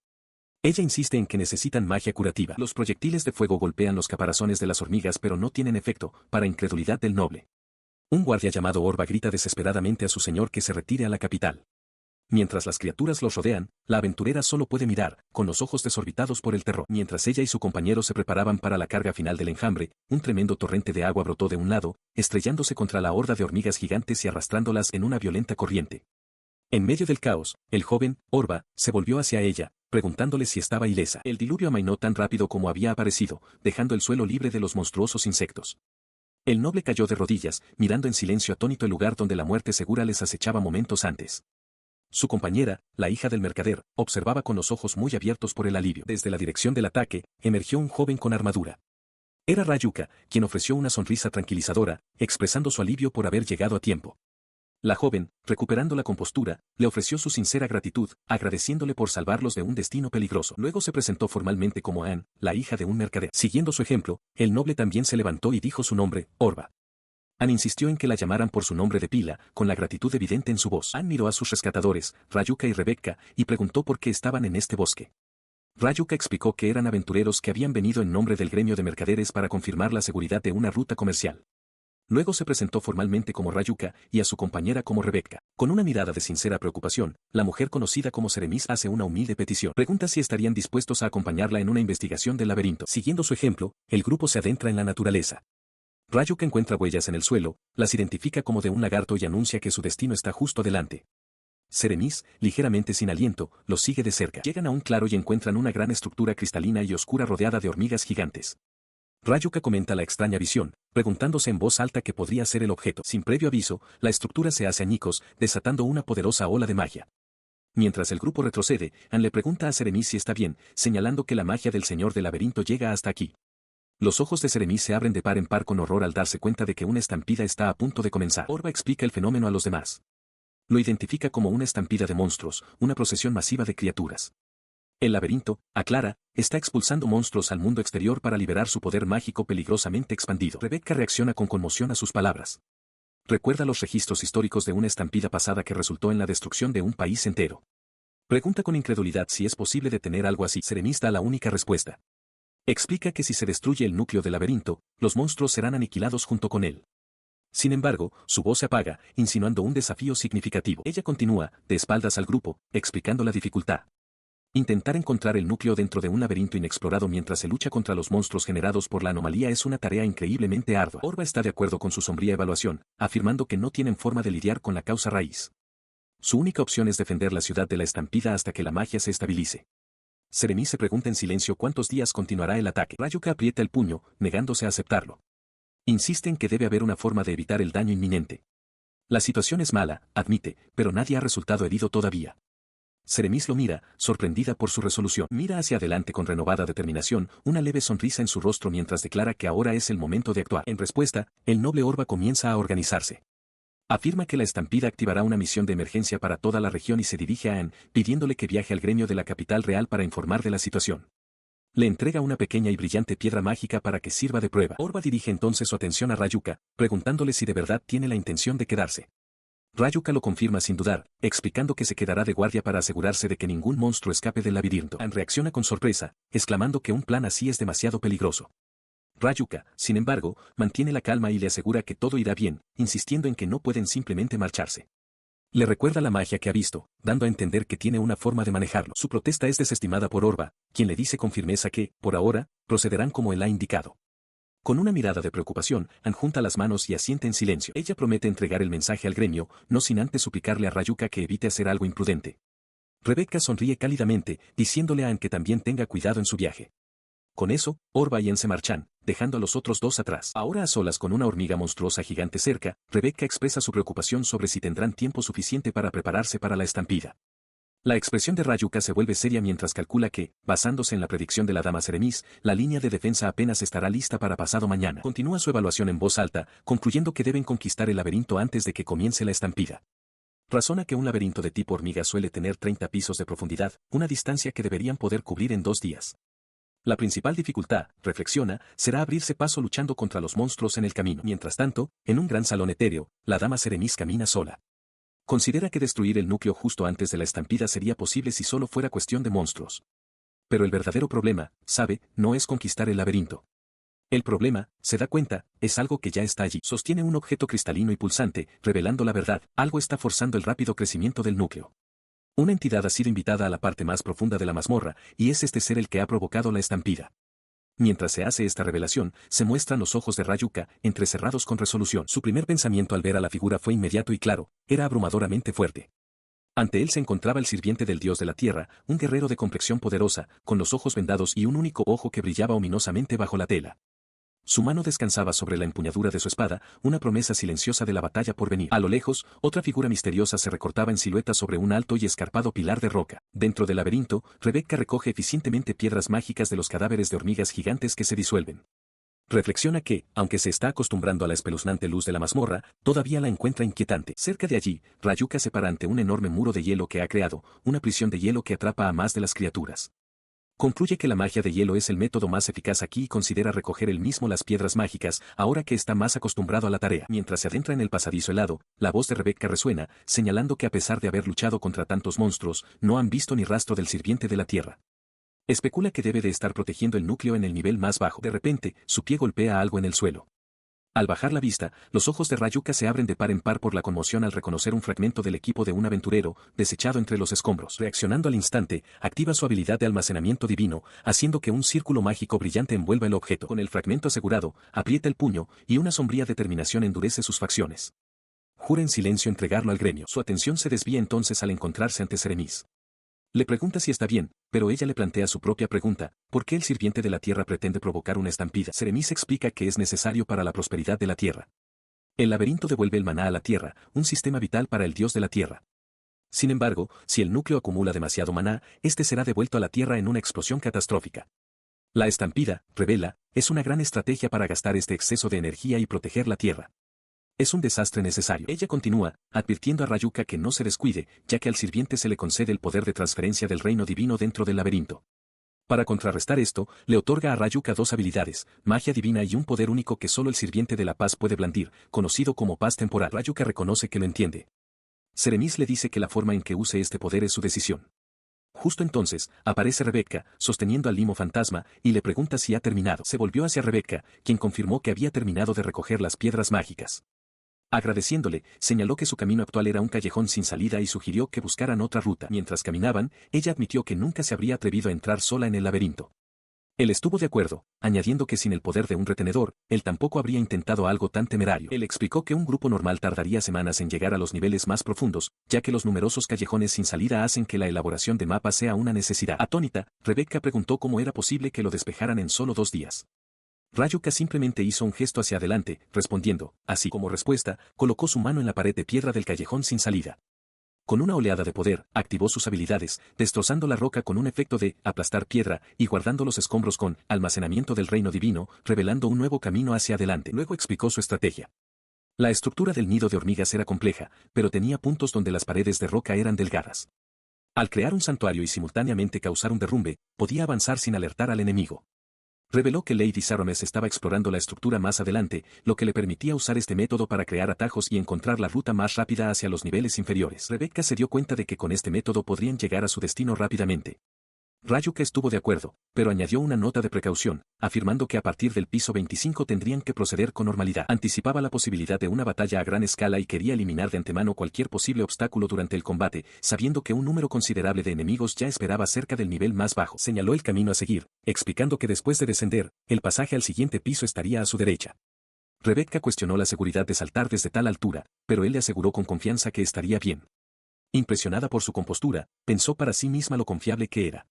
Ella insiste en que necesitan magia curativa. Los proyectiles de fuego golpean los caparazones de las hormigas pero no tienen efecto, para incredulidad del noble. Un guardia llamado Orba grita desesperadamente a su señor que se retire a la capital. Mientras las criaturas los rodean, la aventurera solo puede mirar, con los ojos desorbitados por el terror. Mientras ella y su compañero se preparaban para la carga final del enjambre, un tremendo torrente de agua brotó de un lado, estrellándose contra la horda de hormigas gigantes y arrastrándolas en una violenta corriente. En medio del caos, el joven, Orba, se volvió hacia ella, preguntándole si estaba ilesa. El diluvio amainó tan rápido como había aparecido, dejando el suelo libre de los monstruosos insectos. El noble cayó de rodillas, mirando en silencio atónito el lugar donde la muerte segura les acechaba momentos antes. Su compañera, la hija del mercader, observaba con los ojos muy abiertos por el alivio. Desde la dirección del ataque, emergió un joven con armadura. Era Rayuka, quien ofreció una sonrisa tranquilizadora, expresando su alivio por haber llegado a tiempo. La joven, recuperando la compostura, le ofreció su sincera gratitud, agradeciéndole por salvarlos de un destino peligroso. Luego se presentó formalmente como Anne, la hija de un mercader. Siguiendo su ejemplo, el noble también se levantó y dijo su nombre, Orba. Anne insistió en que la llamaran por su nombre de pila, con la gratitud evidente en su voz. Anne miró a sus rescatadores, Rayuka y Rebecca, y preguntó por qué estaban en este bosque. Rayuka explicó que eran aventureros que habían venido en nombre del gremio de mercaderes para confirmar la seguridad de una ruta comercial. Luego se presentó formalmente como Rayuka y a su compañera como Rebecca. Con una mirada de sincera preocupación, la mujer conocida como Seremis hace una humilde petición. Pregunta si estarían dispuestos a acompañarla en una investigación del laberinto. Siguiendo su ejemplo, el grupo se adentra en la naturaleza. Rayuka encuentra huellas en el suelo, las identifica como de un lagarto y anuncia que su destino está justo delante. Seremis, ligeramente sin aliento, los sigue de cerca. Llegan a un claro y encuentran una gran estructura cristalina y oscura rodeada de hormigas gigantes. Rayuka comenta la extraña visión, preguntándose en voz alta qué podría ser el objeto. Sin previo aviso, la estructura se hace añicos, desatando una poderosa ola de magia. Mientras el grupo retrocede, Anne le pregunta a Seremis si está bien, señalando que la magia del señor del laberinto llega hasta aquí. Los ojos de Seremis se abren de par en par con horror al darse cuenta de que una estampida está a punto de comenzar. Orba explica el fenómeno a los demás. Lo identifica como una estampida de monstruos, una procesión masiva de criaturas. El laberinto, aclara, está expulsando monstruos al mundo exterior para liberar su poder mágico peligrosamente expandido. Rebecca reacciona con conmoción a sus palabras. Recuerda los registros históricos de una estampida pasada que resultó en la destrucción de un país entero. Pregunta con incredulidad si es posible detener algo así. Seremis da la única respuesta. Explica que si se destruye el núcleo del laberinto, los monstruos serán aniquilados junto con él. Sin embargo, su voz se apaga, insinuando un desafío significativo. Ella continúa, de espaldas al grupo, explicando la dificultad. Intentar encontrar el núcleo dentro de un laberinto inexplorado mientras se lucha contra los monstruos generados por la anomalía es una tarea increíblemente ardua. Orba está de acuerdo con su sombría evaluación, afirmando que no tienen forma de lidiar con la causa raíz. Su única opción es defender la ciudad de la estampida hasta que la magia se estabilice. Seremis se pregunta en silencio cuántos días continuará el ataque. Rayuka aprieta el puño, negándose a aceptarlo. Insiste en que debe haber una forma de evitar el daño inminente. La situación es mala, admite, pero nadie ha resultado herido todavía. Seremis lo mira, sorprendida por su resolución. Mira hacia adelante con renovada determinación, una leve sonrisa en su rostro mientras declara que ahora es el momento de actuar. En respuesta, el noble Orba comienza a organizarse. Afirma que la estampida activará una misión de emergencia para toda la región y se dirige a Anne, pidiéndole que viaje al gremio de la capital real para informar de la situación. Le entrega una pequeña y brillante piedra mágica para que sirva de prueba. Orba dirige entonces su atención a Rayuka, preguntándole si de verdad tiene la intención de quedarse. Rayuka lo confirma sin dudar, explicando que se quedará de guardia para asegurarse de que ningún monstruo escape del laberinto. Anne reacciona con sorpresa, exclamando que un plan así es demasiado peligroso. Rayuka, sin embargo, mantiene la calma y le asegura que todo irá bien, insistiendo en que no pueden simplemente marcharse. Le recuerda la magia que ha visto, dando a entender que tiene una forma de manejarlo. Su protesta es desestimada por Orba, quien le dice con firmeza que, por ahora, procederán como él ha indicado. Con una mirada de preocupación, Anne junta las manos y asiente en silencio. Ella promete entregar el mensaje al gremio, no sin antes suplicarle a Rayuka que evite hacer algo imprudente. Rebecca sonríe cálidamente, diciéndole a Anne que también tenga cuidado en su viaje. Con eso, Orba y Anne se marchan, dejando a los otros dos atrás. Ahora a solas con una hormiga monstruosa gigante cerca, Rebecca expresa su preocupación sobre si tendrán tiempo suficiente para prepararse para la estampida. La expresión de Rayuka se vuelve seria mientras calcula que, basándose en la predicción de la dama Seremis, la línea de defensa apenas estará lista para pasado mañana. Continúa su evaluación en voz alta, concluyendo que deben conquistar el laberinto antes de que comience la estampida. Razona que un laberinto de tipo hormiga suele tener 30 pisos de profundidad, una distancia que deberían poder cubrir en 2 días. La principal dificultad, reflexiona, será abrirse paso luchando contra los monstruos en el camino. Mientras tanto, en un gran salón etéreo, la dama Seremis camina sola. Considera que destruir el núcleo justo antes de la estampida sería posible si solo fuera cuestión de monstruos. Pero el verdadero problema, sabe, no es conquistar el laberinto. El problema, se da cuenta, es algo que ya está allí. Sostiene un objeto cristalino y pulsante, revelando la verdad, algo está forzando el rápido crecimiento del núcleo. Una entidad ha sido invitada a la parte más profunda de la mazmorra, y es este ser el que ha provocado la estampida. Mientras se hace esta revelación, se muestran los ojos de Rayuka, entrecerrados con resolución. Su primer pensamiento al ver a la figura fue inmediato y claro, era abrumadoramente fuerte. Ante él se encontraba el sirviente del dios de la tierra, un guerrero de complexión poderosa, con los ojos vendados y un único ojo que brillaba ominosamente bajo la tela. Su mano descansaba sobre la empuñadura de su espada, una promesa silenciosa de la batalla por venir. A lo lejos, otra figura misteriosa se recortaba en silueta sobre un alto y escarpado pilar de roca. Dentro del laberinto, Rebecca recoge eficientemente piedras mágicas de los cadáveres de hormigas gigantes que se disuelven. Reflexiona que, aunque se está acostumbrando a la espeluznante luz de la mazmorra, todavía la encuentra inquietante. Cerca de allí, Rayuka se para ante un enorme muro de hielo que ha creado, una prisión de hielo que atrapa a más de las criaturas. Concluye que la magia de hielo es el método más eficaz aquí y considera recoger él mismo las piedras mágicas, ahora que está más acostumbrado a la tarea. Mientras se adentra en el pasadizo helado, la voz de Rebecca resuena, señalando que a pesar de haber luchado contra tantos monstruos, no han visto ni rastro del sirviente de la tierra. Especula que debe de estar protegiendo el núcleo en el nivel más bajo. De repente, su pie golpea algo en el suelo. Al bajar la vista, los ojos de Rayuka se abren de par en par por la conmoción al reconocer un fragmento del equipo de un aventurero, desechado entre los escombros. Reaccionando al instante, activa su habilidad de almacenamiento divino, haciendo que un círculo mágico brillante envuelva el objeto. Con el fragmento asegurado, aprieta el puño, y una sombría determinación endurece sus facciones. Jura en silencio entregarlo al gremio. Su atención se desvía entonces al encontrarse ante Seremis. Le pregunta si está bien, pero ella le plantea su propia pregunta, ¿por qué el sirviente de la tierra pretende provocar una estampida? Seremis explica que es necesario para la prosperidad de la tierra. El laberinto devuelve el maná a la tierra, un sistema vital para el dios de la tierra. Sin embargo, si el núcleo acumula demasiado maná, este será devuelto a la tierra en una explosión catastrófica. La estampida, revela, es una gran estrategia para gastar este exceso de energía y proteger la tierra. Es un desastre necesario. Ella continúa, advirtiendo a Rayuka que no se descuide, ya que al sirviente se le concede el poder de transferencia del reino divino dentro del laberinto. Para contrarrestar esto, le otorga a Rayuka 2 habilidades, magia divina y un poder único que solo el sirviente de la paz puede blandir, conocido como paz temporal. Rayuka reconoce que lo entiende. Seremis le dice que la forma en que use este poder es su decisión. Justo entonces, aparece Rebecca, sosteniendo al limo fantasma, y le pregunta si ha terminado. Se volvió hacia Rebecca, quien confirmó que había terminado de recoger las piedras mágicas. Agradeciéndole, señaló que su camino actual era un callejón sin salida y sugirió que buscaran otra ruta. Mientras caminaban, ella admitió que nunca se habría atrevido a entrar sola en el laberinto. Él estuvo de acuerdo, añadiendo que sin el poder de un retenedor, él tampoco habría intentado algo tan temerario. Él explicó que un grupo normal tardaría semanas en llegar a los niveles más profundos, ya que los numerosos callejones sin salida hacen que la elaboración de mapas sea una necesidad. Atónita, Rebecca preguntó cómo era posible que lo despejaran en solo 2 días. Rayuka simplemente hizo un gesto hacia adelante, respondiendo, así como respuesta, colocó su mano en la pared de piedra del callejón sin salida. Con una oleada de poder, activó sus habilidades, destrozando la roca con un efecto de aplastar piedra y guardando los escombros con almacenamiento del reino divino, revelando un nuevo camino hacia adelante. Luego explicó su estrategia. La estructura del nido de hormigas era compleja, pero tenía puntos donde las paredes de roca eran delgadas. Al crear un santuario y simultáneamente causar un derrumbe, podía avanzar sin alertar al enemigo. Reveló que Lady Sarames estaba explorando la estructura más adelante, lo que le permitía usar este método para crear atajos y encontrar la ruta más rápida hacia los niveles inferiores. Rebecca se dio cuenta de que con este método podrían llegar a su destino rápidamente. Rayuka estuvo de acuerdo, pero añadió una nota de precaución, afirmando que a partir del piso 25 tendrían que proceder con normalidad. Anticipaba la posibilidad de una batalla a gran escala y quería eliminar de antemano cualquier posible obstáculo durante el combate, sabiendo que un número considerable de enemigos ya esperaba cerca del nivel más bajo. Señaló el camino a seguir, explicando que después de descender, el pasaje al siguiente piso estaría a su derecha. Rebecca cuestionó la seguridad de saltar desde tal altura, pero él le aseguró con confianza que estaría bien. Impresionada por su compostura, pensó para sí misma lo confiable que era.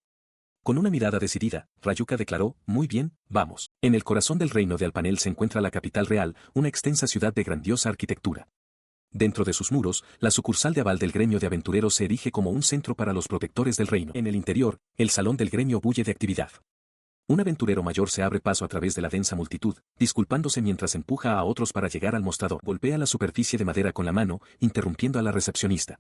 Con una mirada decidida, Rayuka declaró, muy bien, vamos. En el corazón del reino de Alpanel se encuentra la capital real, una extensa ciudad de grandiosa arquitectura. Dentro de sus muros, la sucursal de aval del gremio de aventureros se erige como un centro para los protectores del reino. En el interior, el salón del gremio bulle de actividad. Un aventurero mayor se abre paso a través de la densa multitud, disculpándose mientras empuja a otros para llegar al mostrador. Golpea la superficie de madera con la mano, interrumpiendo a la recepcionista.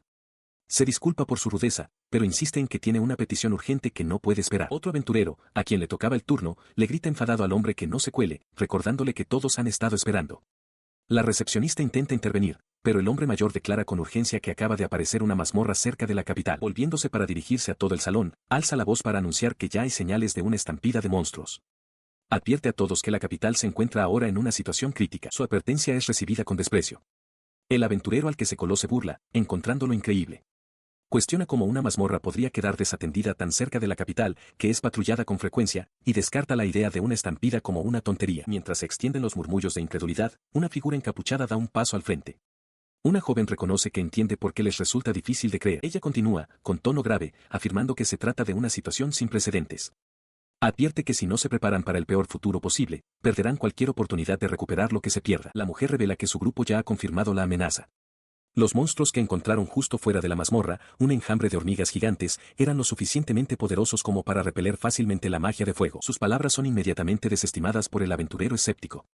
Se disculpa por su rudeza, pero insiste en que tiene una petición urgente que no puede esperar. Otro aventurero, a quien le tocaba el turno, le grita enfadado al hombre que no se cuele, recordándole que todos han estado esperando. La recepcionista intenta intervenir, pero el hombre mayor declara con urgencia que acaba de aparecer una mazmorra cerca de la capital. Volviéndose para dirigirse a todo el salón, alza la voz para anunciar que ya hay señales de una estampida de monstruos. Advierte a todos que la capital se encuentra ahora en una situación crítica. Su advertencia es recibida con desprecio. El aventurero al que se coló se burla, encontrándolo increíble. Cuestiona cómo una mazmorra podría quedar desatendida tan cerca de la capital, que es patrullada con frecuencia, y descarta la idea de una estampida como una tontería. Mientras se extienden los murmullos de incredulidad, una figura encapuchada da un paso al frente. Una joven reconoce que entiende por qué les resulta difícil de creer. Ella continúa, con tono grave, afirmando que se trata de una situación sin precedentes. Advierte que si no se preparan para el peor futuro posible, perderán cualquier oportunidad de recuperar lo que se pierda. La mujer revela que su grupo ya ha confirmado la amenaza. Los monstruos que encontraron justo fuera de la mazmorra, un enjambre de hormigas gigantes, eran lo suficientemente poderosos como para repeler fácilmente la magia de fuego. Sus palabras son inmediatamente desestimadas por el aventurero escéptico.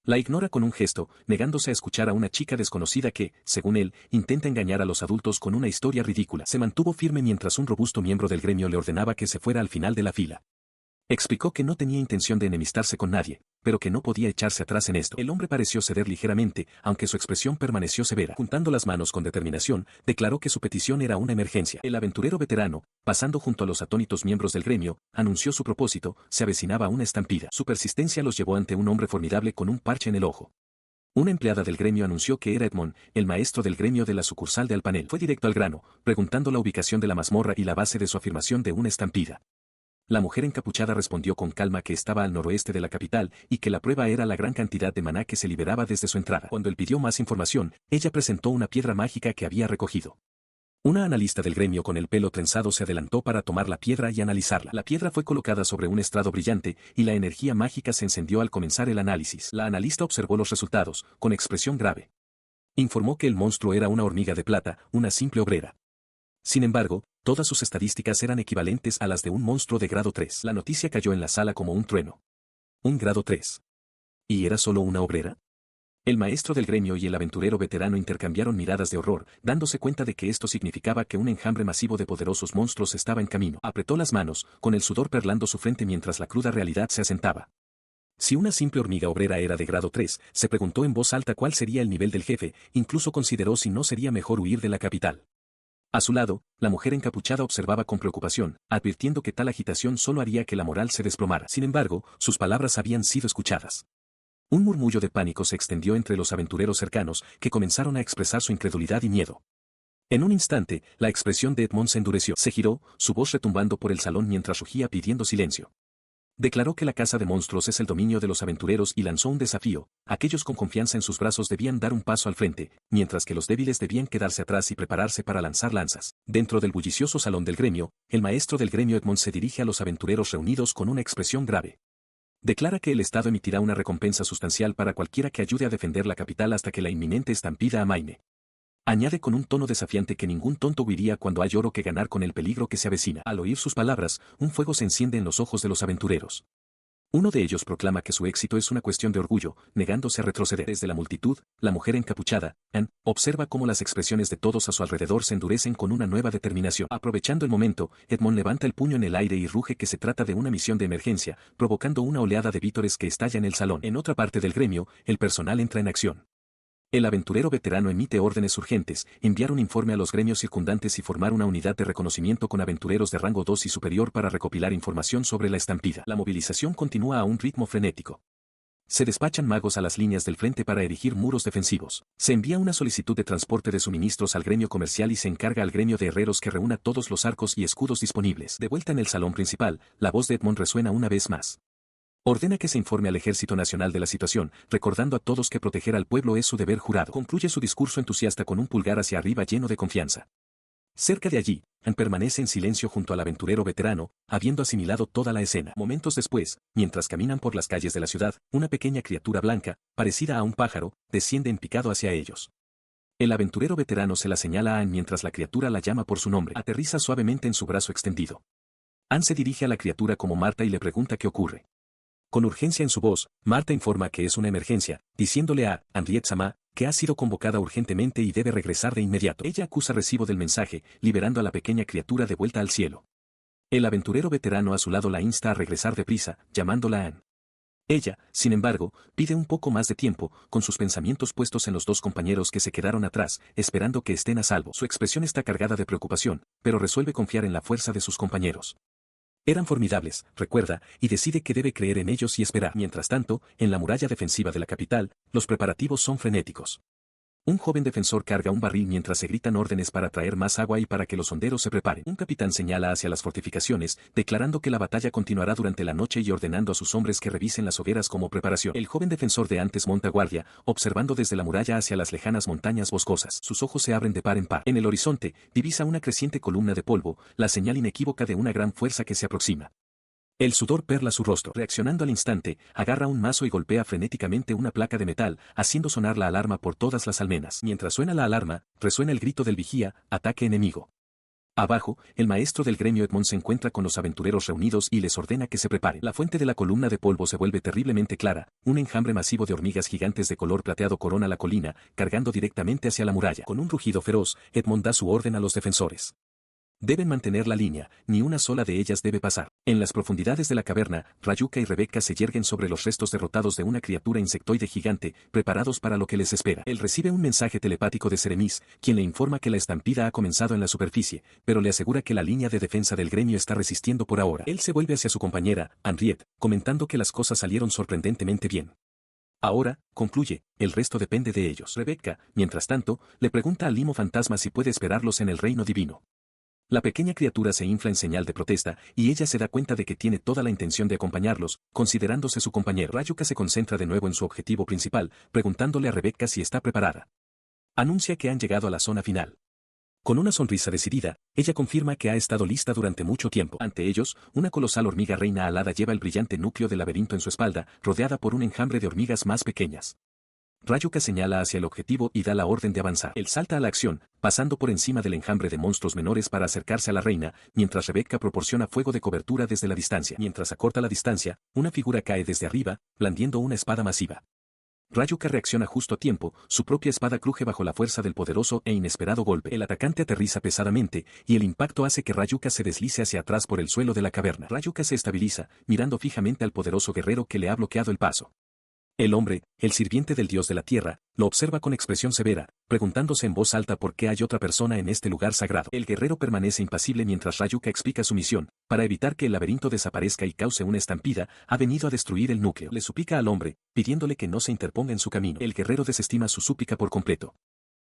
La ignora con un gesto, negándose a escuchar a una chica desconocida que, según él, intenta engañar a los adultos con una historia ridícula. Se mantuvo firme mientras un robusto miembro del gremio le ordenaba que se fuera al final de la fila. Explicó que no tenía intención de enemistarse con nadie, pero que no podía echarse atrás en esto. El hombre pareció ceder ligeramente, aunque su expresión permaneció severa. Juntando las manos con determinación, declaró que su petición era una emergencia. El aventurero veterano, pasando junto a los atónitos miembros del gremio, anunció su propósito: se avecinaba una estampida. Su persistencia los llevó ante un hombre formidable con un parche en el ojo. Una empleada del gremio anunció que era Edmond, el maestro del gremio de la sucursal de Alpanel. Fue directo al grano, preguntando la ubicación de la mazmorra y la base de su afirmación de una estampida. La mujer encapuchada respondió con calma que estaba al noroeste de la capital y que la prueba era la gran cantidad de maná que se liberaba desde su entrada. Cuando él pidió más información, ella presentó una piedra mágica que había recogido. Una analista del gremio con el pelo trenzado se adelantó para tomar la piedra y analizarla. La piedra fue colocada sobre un estrado brillante y la energía mágica se encendió al comenzar el análisis. La analista observó los resultados, con expresión grave. Informó que el monstruo era una hormiga de plata, una simple obrera. Sin embargo, todas sus estadísticas eran equivalentes a las de un monstruo de grado 3. La noticia cayó en la sala como un trueno. Un grado 3. ¿Y era solo una obrera? El maestro del gremio y el aventurero veterano intercambiaron miradas de horror, dándose cuenta de que esto significaba que un enjambre masivo de poderosos monstruos estaba en camino. Apretó las manos, con el sudor perlando su frente mientras la cruda realidad se asentaba. Si una simple hormiga obrera era de grado 3, se preguntó en voz alta cuál sería el nivel del jefe, incluso consideró si no sería mejor huir de la capital. A su lado, la mujer encapuchada observaba con preocupación, advirtiendo que tal agitación solo haría que la moral se desplomara. Sin embargo, sus palabras habían sido escuchadas. Un murmullo de pánico se extendió entre los aventureros cercanos, que comenzaron a expresar su incredulidad y miedo. En un instante, la expresión de Edmond se endureció. Se giró, su voz retumbando por el salón mientras rugía pidiendo silencio. Declaró que la caza de monstruos es el dominio de los aventureros y lanzó un desafío: aquellos con confianza en sus brazos debían dar un paso al frente, mientras que los débiles debían quedarse atrás y prepararse para lanzar lanzas. Dentro del bullicioso salón del gremio, el maestro del gremio Edmond se dirige a los aventureros reunidos con una expresión grave. Declara que el Estado emitirá una recompensa sustancial para cualquiera que ayude a defender la capital hasta que la inminente estampida amaine. Añade con un tono desafiante que ningún tonto huiría cuando hay oro que ganar con el peligro que se avecina. Al oír sus palabras, un fuego se enciende en los ojos de los aventureros. Uno de ellos proclama que su éxito es una cuestión de orgullo, negándose a retroceder. Desde la multitud, la mujer encapuchada, Anne, observa cómo las expresiones de todos a su alrededor se endurecen con una nueva determinación. Aprovechando el momento, Edmond levanta el puño en el aire y ruge que se trata de una misión de emergencia, provocando una oleada de vítores que estalla en el salón. En otra parte del gremio, el personal entra en acción. El aventurero veterano emite órdenes urgentes, enviar un informe a los gremios circundantes y formar una unidad de reconocimiento con aventureros de rango 2 y superior para recopilar información sobre la estampida. La movilización continúa a un ritmo frenético. Se despachan magos a las líneas del frente para erigir muros defensivos. Se envía una solicitud de transporte de suministros al gremio comercial y se encarga al gremio de herreros que reúna todos los arcos y escudos disponibles. De vuelta en el salón principal, la voz de Edmond resuena una vez más. Ordena que se informe al Ejército Nacional de la situación, recordando a todos que proteger al pueblo es su deber jurado. Concluye su discurso entusiasta con un pulgar hacia arriba lleno de confianza. Cerca de allí, Anne permanece en silencio junto al aventurero veterano, habiendo asimilado toda la escena. Momentos después, mientras caminan por las calles de la ciudad, una pequeña criatura blanca, parecida a un pájaro, desciende en picado hacia ellos. El aventurero veterano se la señala a Anne mientras la criatura la llama por su nombre. Aterriza suavemente en su brazo extendido. Anne se dirige a la criatura como Marta y le pregunta qué ocurre. Con urgencia en su voz, Marta informa que es una emergencia, diciéndole a Henriette Sama que ha sido convocada urgentemente y debe regresar de inmediato. Ella acusa recibo del mensaje, liberando a la pequeña criatura de vuelta al cielo. El aventurero veterano a su lado la insta a regresar deprisa, llamándola a Anne. Ella, sin embargo, pide un poco más de tiempo, con sus pensamientos puestos en los dos compañeros que se quedaron atrás, esperando que estén a salvo. Su expresión está cargada de preocupación, pero resuelve confiar en la fuerza de sus compañeros. Eran formidables, recuerda, y decide que debe creer en ellos y esperar. Mientras tanto, en la muralla defensiva de la capital, los preparativos son frenéticos. Un joven defensor carga un barril mientras se gritan órdenes para traer más agua y para que los honderos se preparen. Un capitán señala hacia las fortificaciones, declarando que la batalla continuará durante la noche y ordenando a sus hombres que revisen las hogueras como preparación. El joven defensor de antes monta guardia, observando desde la muralla hacia las lejanas montañas boscosas. Sus ojos se abren de par en par. En el horizonte, divisa una creciente columna de polvo, la señal inequívoca de una gran fuerza que se aproxima. El sudor perla su rostro. Reaccionando al instante, agarra un mazo y golpea frenéticamente una placa de metal, haciendo sonar la alarma por todas las almenas. Mientras suena la alarma, resuena el grito del vigía, ataque enemigo. Abajo, el maestro del gremio Edmond se encuentra con los aventureros reunidos y les ordena que se preparen. La fuente de la columna de polvo se vuelve terriblemente clara, un enjambre masivo de hormigas gigantes de color plateado corona la colina, cargando directamente hacia la muralla. Con un rugido feroz, Edmond da su orden a los defensores. Deben mantener la línea, ni una sola de ellas debe pasar. En las profundidades de la caverna, Rayuka y Rebecca se yerguen sobre los restos derrotados de una criatura insectoide gigante, preparados para lo que les espera. Él recibe un mensaje telepático de Seremis, quien le informa que la estampida ha comenzado en la superficie, pero le asegura que la línea de defensa del gremio está resistiendo por ahora. Él se vuelve hacia su compañera, Henriette, comentando que las cosas salieron sorprendentemente bien. Ahora, concluye, el resto depende de ellos. Rebecca, mientras tanto, le pregunta al limo fantasma si puede esperarlos en el reino divino. La pequeña criatura se infla en señal de protesta, y ella se da cuenta de que tiene toda la intención de acompañarlos, considerándose su compañero. Rayuka se concentra de nuevo en su objetivo principal, preguntándole a Rebecca si está preparada. Anuncia que han llegado a la zona final. Con una sonrisa decidida, ella confirma que ha estado lista durante mucho tiempo. Ante ellos, una colosal hormiga reina alada lleva el brillante núcleo del laberinto en su espalda, rodeada por un enjambre de hormigas más pequeñas. Rayuka señala hacia el objetivo y da la orden de avanzar. Él salta a la acción, pasando por encima del enjambre de monstruos menores para acercarse a la reina, mientras Rebecca proporciona fuego de cobertura desde la distancia. Mientras acorta la distancia, una figura cae desde arriba, blandiendo una espada masiva. Rayuka reacciona justo a tiempo, su propia espada cruje bajo la fuerza del poderoso e inesperado golpe. El atacante aterriza pesadamente, y el impacto hace que Rayuka se deslice hacia atrás por el suelo de la caverna. Rayuka se estabiliza, mirando fijamente al poderoso guerrero que le ha bloqueado el paso. El hombre, el sirviente del dios de la tierra, lo observa con expresión severa, preguntándose en voz alta por qué hay otra persona en este lugar sagrado. El guerrero permanece impasible mientras Rayuka explica su misión, para evitar que el laberinto desaparezca y cause una estampida, ha venido a destruir el núcleo. Le suplica al hombre, pidiéndole que no se interponga en su camino. El guerrero desestima su súplica por completo.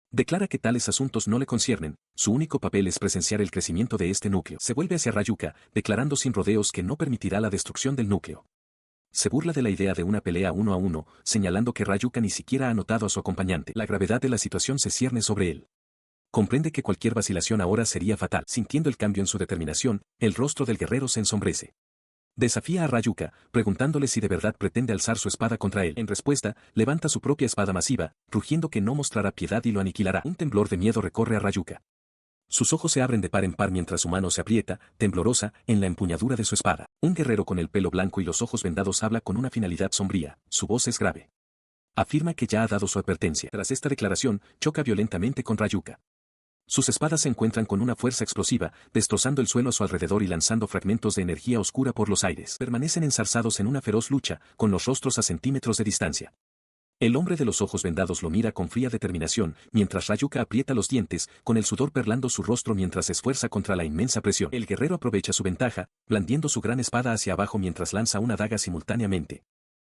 Declara que tales asuntos no le conciernen, su único papel es presenciar el crecimiento de este núcleo. Se vuelve hacia Rayuka, declarando sin rodeos que no permitirá la destrucción del núcleo. Se burla de la idea de una pelea 1 a 1, señalando que Rayuka ni siquiera ha notado a su acompañante. La gravedad de la situación se cierne sobre él. Comprende que cualquier vacilación ahora sería fatal. Sintiendo el cambio en su determinación, el rostro del guerrero se ensombrece. Desafía a Rayuka, preguntándole si de verdad pretende alzar su espada contra él. En respuesta, levanta su propia espada masiva, rugiendo que no mostrará piedad y lo aniquilará. Un temblor de miedo recorre a Rayuka. Sus ojos se abren de par en par mientras su mano se aprieta, temblorosa, en la empuñadura de su espada. Un guerrero con el pelo blanco y los ojos vendados habla con una finalidad sombría, su voz es grave. Afirma que ya ha dado su advertencia. Tras esta declaración, choca violentamente con Rayuka. Sus espadas se encuentran con una fuerza explosiva, destrozando el suelo a su alrededor y lanzando fragmentos de energía oscura por los aires. Permanecen enzarzados en una feroz lucha, con los rostros a centímetros de distancia. El hombre de los ojos vendados lo mira con fría determinación, mientras Rayuka aprieta los dientes, con el sudor perlando su rostro mientras se esfuerza contra la inmensa presión. El guerrero aprovecha su ventaja, blandiendo su gran espada hacia abajo mientras lanza una daga simultáneamente.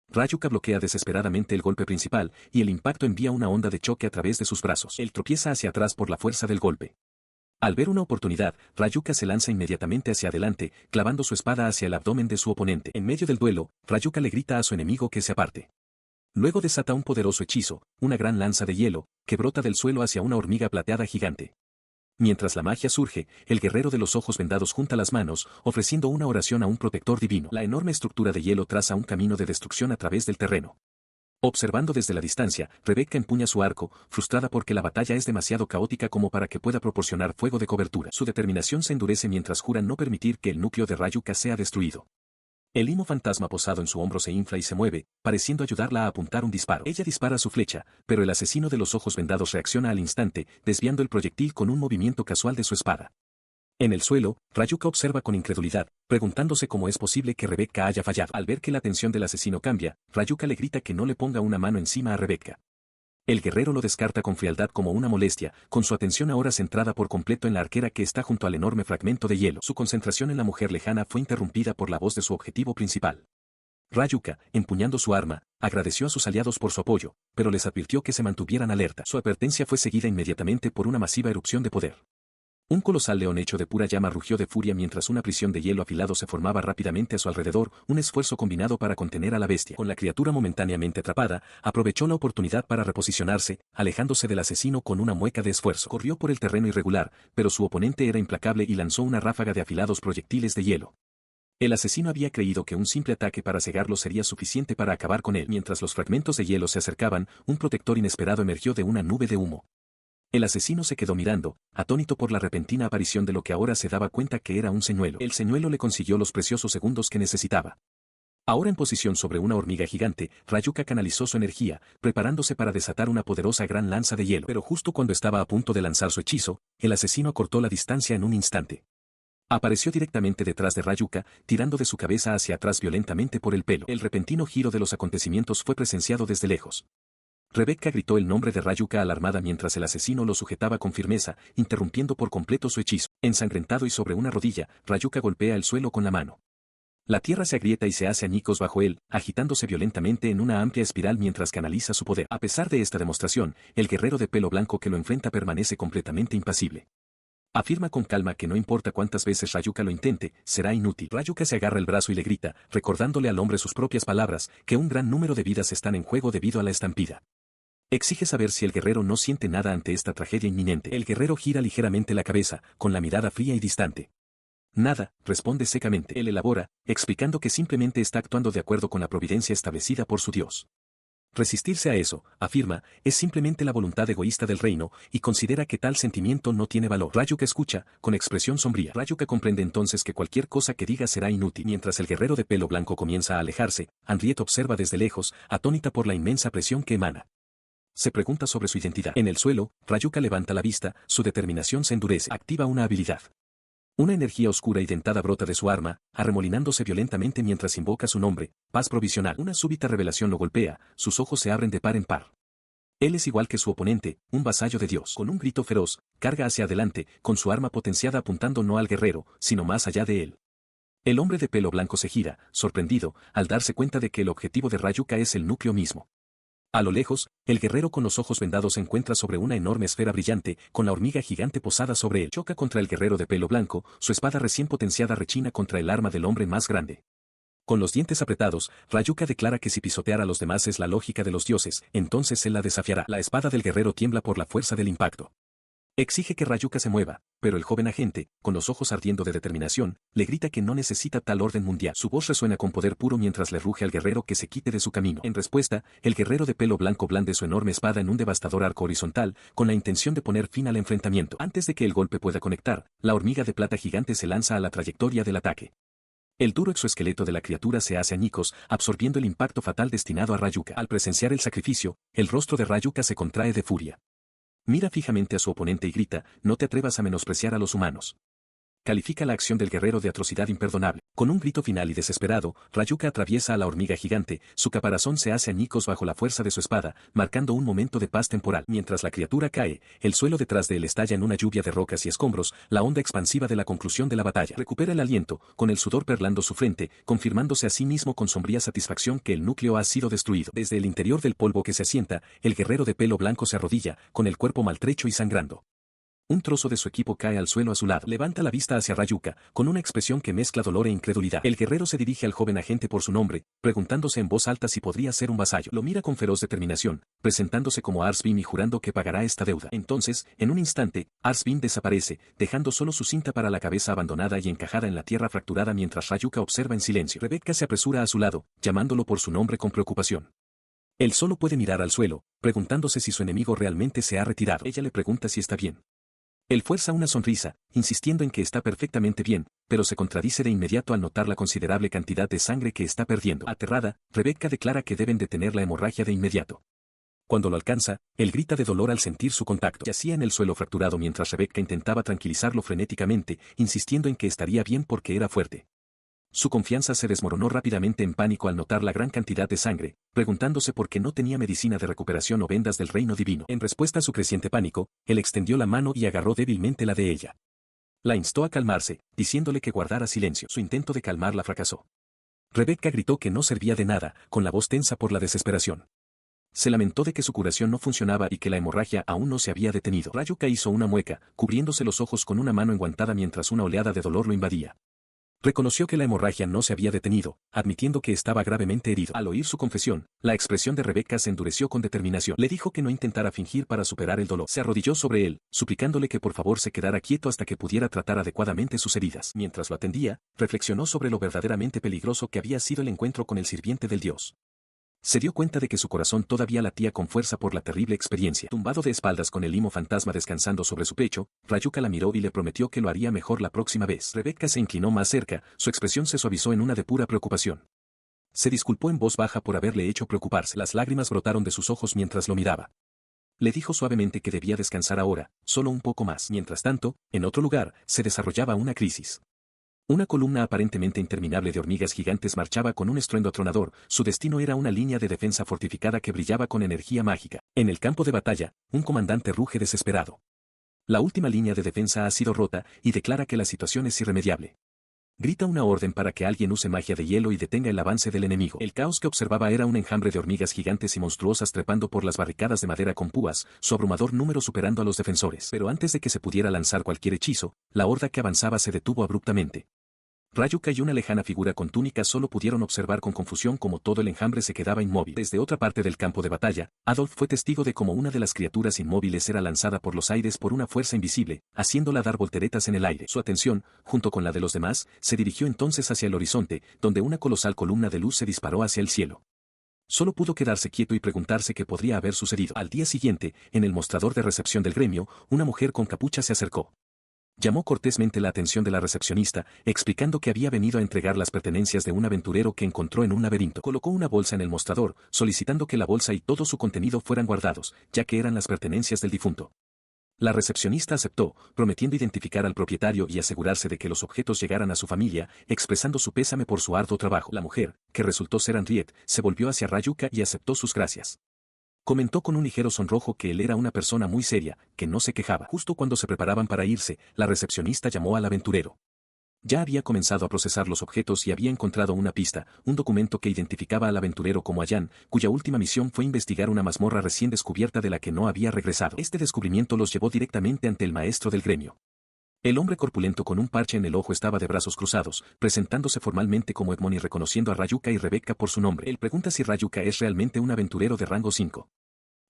Rayuka bloquea desesperadamente el golpe principal, y el impacto envía una onda de choque a través de sus brazos. Él tropieza hacia atrás por la fuerza del golpe. Al ver una oportunidad, Rayuka se lanza inmediatamente hacia adelante, clavando su espada hacia el abdomen de su oponente. En medio del duelo, Rayuka le grita a su enemigo que se aparte. Luego desata un poderoso hechizo, una gran lanza de hielo, que brota del suelo hacia una hormiga plateada gigante. Mientras la magia surge, el guerrero de los ojos vendados junta las manos, ofreciendo una oración a un protector divino. La enorme estructura de hielo traza un camino de destrucción a través del terreno. Observando desde la distancia, Rebecca empuña su arco, frustrada porque la batalla es demasiado caótica como para que pueda proporcionar fuego de cobertura. Su determinación se endurece mientras jura no permitir que el núcleo de Rayuka sea destruido. El limo fantasma posado en su hombro se infla y se mueve, pareciendo ayudarla a apuntar un disparo. Ella dispara su flecha, pero el asesino de los ojos vendados reacciona al instante, desviando el proyectil con un movimiento casual de su espada. En el suelo, Rayuka observa con incredulidad, preguntándose cómo es posible que Rebecca haya fallado. Al ver que la atención del asesino cambia, Rayuka le grita que no le ponga una mano encima a Rebecca. El guerrero lo descarta con frialdad como una molestia, con su atención ahora centrada por completo en la arquera que está junto al enorme fragmento de hielo. Su concentración en la mujer lejana fue interrumpida por la voz de su objetivo principal. Rayuka, empuñando su arma, agradeció a sus aliados por su apoyo, pero les advirtió que se mantuvieran alerta. Su advertencia fue seguida inmediatamente por una masiva erupción de poder. Un colosal león hecho de pura llama rugió de furia mientras una prisión de hielo afilado se formaba rápidamente a su alrededor, un esfuerzo combinado para contener a la bestia. Con la criatura momentáneamente atrapada, aprovechó la oportunidad para reposicionarse, alejándose del asesino con una mueca de esfuerzo. Corrió por el terreno irregular, pero su oponente era implacable y lanzó una ráfaga de afilados proyectiles de hielo. El asesino había creído que un simple ataque para cegarlo sería suficiente para acabar con él. Mientras los fragmentos de hielo se acercaban, un protector inesperado emergió de una nube de humo. El asesino se quedó mirando, atónito por la repentina aparición de lo que ahora se daba cuenta que era un señuelo. El señuelo le consiguió los preciosos segundos que necesitaba. Ahora en posición sobre una hormiga gigante, Rayuka canalizó su energía, preparándose para desatar una poderosa gran lanza de hielo. Pero justo cuando estaba a punto de lanzar su hechizo, el asesino acortó la distancia en un instante. Apareció directamente detrás de Rayuka, tirando de su cabeza hacia atrás violentamente por el pelo. El repentino giro de los acontecimientos fue presenciado desde lejos. Rebecca gritó el nombre de Rayuka alarmada mientras el asesino lo sujetaba con firmeza, interrumpiendo por completo su hechizo. Ensangrentado y sobre una rodilla, Rayuka golpea el suelo con la mano. La tierra se agrieta y se hace añicos bajo él, agitándose violentamente en una amplia espiral mientras canaliza su poder. A pesar de esta demostración, el guerrero de pelo blanco que lo enfrenta permanece completamente impasible. Afirma con calma que no importa cuántas veces Rayuka lo intente, será inútil. Rayuka se agarra el brazo y le grita, recordándole al hombre sus propias palabras, que un gran número de vidas están en juego debido a la estampida. Exige saber si el guerrero no siente nada ante esta tragedia inminente. El guerrero gira ligeramente la cabeza, con la mirada fría y distante. Nada, responde secamente. Él elabora, explicando que simplemente está actuando de acuerdo con la providencia establecida por su Dios. Resistirse a eso, afirma, es simplemente la voluntad egoísta del reino, y considera que tal sentimiento no tiene valor. Rayuka escucha, con expresión sombría. Rayuka comprende entonces que cualquier cosa que diga será inútil. Mientras el guerrero de pelo blanco comienza a alejarse, Henriette observa desde lejos, atónita por la inmensa presión que emana. Se pregunta sobre su identidad. En el suelo, Rayuka levanta la vista, su determinación se endurece. Activa una habilidad. Una energía oscura y dentada brota de su arma, arremolinándose violentamente mientras invoca su nombre, paz provisional. Una súbita revelación lo golpea, sus ojos se abren de par en par. Él es igual que su oponente, un vasallo de Dios. Con un grito feroz, carga hacia adelante, con su arma potenciada apuntando no al guerrero, sino más allá de él. El hombre de pelo blanco se gira, sorprendido, al darse cuenta de que el objetivo de Rayuka es el núcleo mismo. A lo lejos, el guerrero con los ojos vendados se encuentra sobre una enorme esfera brillante, con la hormiga gigante posada sobre él. Choca contra el guerrero de pelo blanco, su espada recién potenciada rechina contra el arma del hombre más grande. Con los dientes apretados, Rayuka declara que si pisotear a los demás es la lógica de los dioses, entonces él la desafiará. La espada del guerrero tiembla por la fuerza del impacto. Exige que Rayuka se mueva, Pero el joven agente, con los ojos ardiendo de determinación, le grita que no necesita tal orden mundial. Su voz resuena con poder puro mientras le ruge al guerrero que se quite de su camino. En respuesta, el guerrero de pelo blanco blande su enorme espada en un devastador arco horizontal, con la intención de poner fin al enfrentamiento. Antes de que el golpe pueda conectar, la hormiga de plata gigante se lanza a la trayectoria del ataque. El duro exoesqueleto de la criatura se hace añicos, absorbiendo el impacto fatal destinado a Rayuka. Al presenciar el sacrificio, el rostro de Rayuka se contrae de furia. Mira fijamente a su oponente y grita, no te atrevas a menospreciar a los humanos. Califica la acción del guerrero de atrocidad imperdonable. Con un grito final y desesperado, Rayuka atraviesa a la hormiga gigante, su caparazón se hace añicos bajo la fuerza de su espada, marcando un momento de paz temporal. Mientras la criatura cae, el suelo detrás de él estalla en una lluvia de rocas y escombros, la onda expansiva de la conclusión de la batalla. Recupera el aliento, con el sudor perlando su frente, confirmándose a sí mismo con sombría satisfacción que el núcleo ha sido destruido. Desde el interior del polvo que se asienta, el guerrero de pelo blanco se arrodilla, con el cuerpo maltrecho y sangrando. Un trozo de su equipo cae al suelo a su lado. Levanta la vista hacia Rayuka, con una expresión que mezcla dolor e incredulidad. El guerrero se dirige al joven agente por su nombre, preguntándose en voz alta si podría ser un vasallo. Lo mira con feroz determinación, presentándose como Arsvin y jurando que pagará esta deuda. Entonces, en un instante, Arsvin desaparece, dejando solo su cinta para la cabeza abandonada y encajada en la tierra fracturada mientras Rayuka observa en silencio. Rebecca se apresura a su lado, llamándolo por su nombre con preocupación. Él solo puede mirar al suelo, preguntándose si su enemigo realmente se ha retirado. Ella le pregunta si está bien. Él fuerza una sonrisa, insistiendo en que está perfectamente bien, pero se contradice de inmediato al notar la considerable cantidad de sangre que está perdiendo. Aterrada, Rebecca declara que deben detener la hemorragia de inmediato. Cuando lo alcanza, él grita de dolor al sentir su contacto. Yacía en el suelo fracturado mientras Rebecca intentaba tranquilizarlo frenéticamente, insistiendo en que estaría bien porque era fuerte. Su confianza se desmoronó rápidamente en pánico al notar la gran cantidad de sangre, preguntándose por qué no tenía medicina de recuperación o vendas del reino divino. En respuesta a su creciente pánico, él extendió la mano y agarró débilmente la de ella. La instó a calmarse, diciéndole que guardara silencio. Su intento de calmarla fracasó. Rebecca gritó que no servía de nada, con la voz tensa por la desesperación. Se lamentó de que su curación no funcionaba y que la hemorragia aún no se había detenido. Rayuka hizo una mueca, cubriéndose los ojos con una mano enguantada mientras una oleada de dolor lo invadía. Reconoció que la hemorragia no se había detenido, admitiendo que estaba gravemente herido. Al oír su confesión, la expresión de Rebecca se endureció con determinación. Le dijo que no intentara fingir para superar el dolor. Se arrodilló sobre él, suplicándole que por favor se quedara quieto hasta que pudiera tratar adecuadamente sus heridas. Mientras lo atendía, reflexionó sobre lo verdaderamente peligroso que había sido el encuentro con el sirviente del dios. Se dio cuenta de que su corazón todavía latía con fuerza por la terrible experiencia. Tumbado de espaldas con el limo fantasma descansando sobre su pecho, Rayuka la miró y le prometió que lo haría mejor la próxima vez. Rebecca se inclinó más cerca, su expresión se suavizó en una de pura preocupación. Se disculpó en voz baja por haberle hecho preocuparse. Las lágrimas brotaron de sus ojos mientras lo miraba. Le dijo suavemente que debía descansar ahora, solo un poco más. Mientras tanto, en otro lugar, se desarrollaba una crisis. Una columna aparentemente interminable de hormigas gigantes marchaba con un estruendo atronador, su destino era una línea de defensa fortificada que brillaba con energía mágica. En el campo de batalla, un comandante ruge desesperado. La última línea de defensa ha sido rota y declara que la situación es irremediable. Grita una orden para que alguien use magia de hielo y detenga el avance del enemigo. El caos que observaba era un enjambre de hormigas gigantes y monstruosas trepando por las barricadas de madera con púas, su abrumador número superando a los defensores. Pero antes de que se pudiera lanzar cualquier hechizo, la horda que avanzaba se detuvo abruptamente. Rayuka y una lejana figura con túnica solo pudieron observar con confusión cómo todo el enjambre se quedaba inmóvil. Desde otra parte del campo de batalla, Adolf fue testigo de cómo una de las criaturas inmóviles era lanzada por los aires por una fuerza invisible, haciéndola dar volteretas en el aire. Su atención, junto con la de los demás, se dirigió entonces hacia el horizonte, donde una colosal columna de luz se disparó hacia el cielo. Solo pudo quedarse quieto y preguntarse qué podría haber sucedido. Al día siguiente, en el mostrador de recepción del gremio, una mujer con capucha se acercó. Llamó cortésmente la atención de la recepcionista, explicando que había venido a entregar las pertenencias de un aventurero que encontró en un laberinto. Colocó una bolsa en el mostrador, solicitando que la bolsa y todo su contenido fueran guardados, ya que eran las pertenencias del difunto. La recepcionista aceptó, prometiendo identificar al propietario y asegurarse de que los objetos llegaran a su familia, expresando su pésame por su arduo trabajo. La mujer, que resultó ser Henriette, se volvió hacia Rayuka y aceptó sus gracias. Comentó con un ligero sonrojo que él era una persona muy seria, que no se quejaba. Justo cuando se preparaban para irse, la recepcionista llamó al aventurero. Ya había comenzado a procesar los objetos y había encontrado una pista, un documento que identificaba al aventurero como Allan, cuya última misión fue investigar una mazmorra recién descubierta de la que no había regresado. Este descubrimiento los llevó directamente ante el maestro del gremio. El hombre corpulento con un parche en el ojo estaba de brazos cruzados, presentándose formalmente como Edmond y reconociendo a Rayuka y Rebecca por su nombre. Él pregunta si Rayuka es realmente un aventurero de rango 5.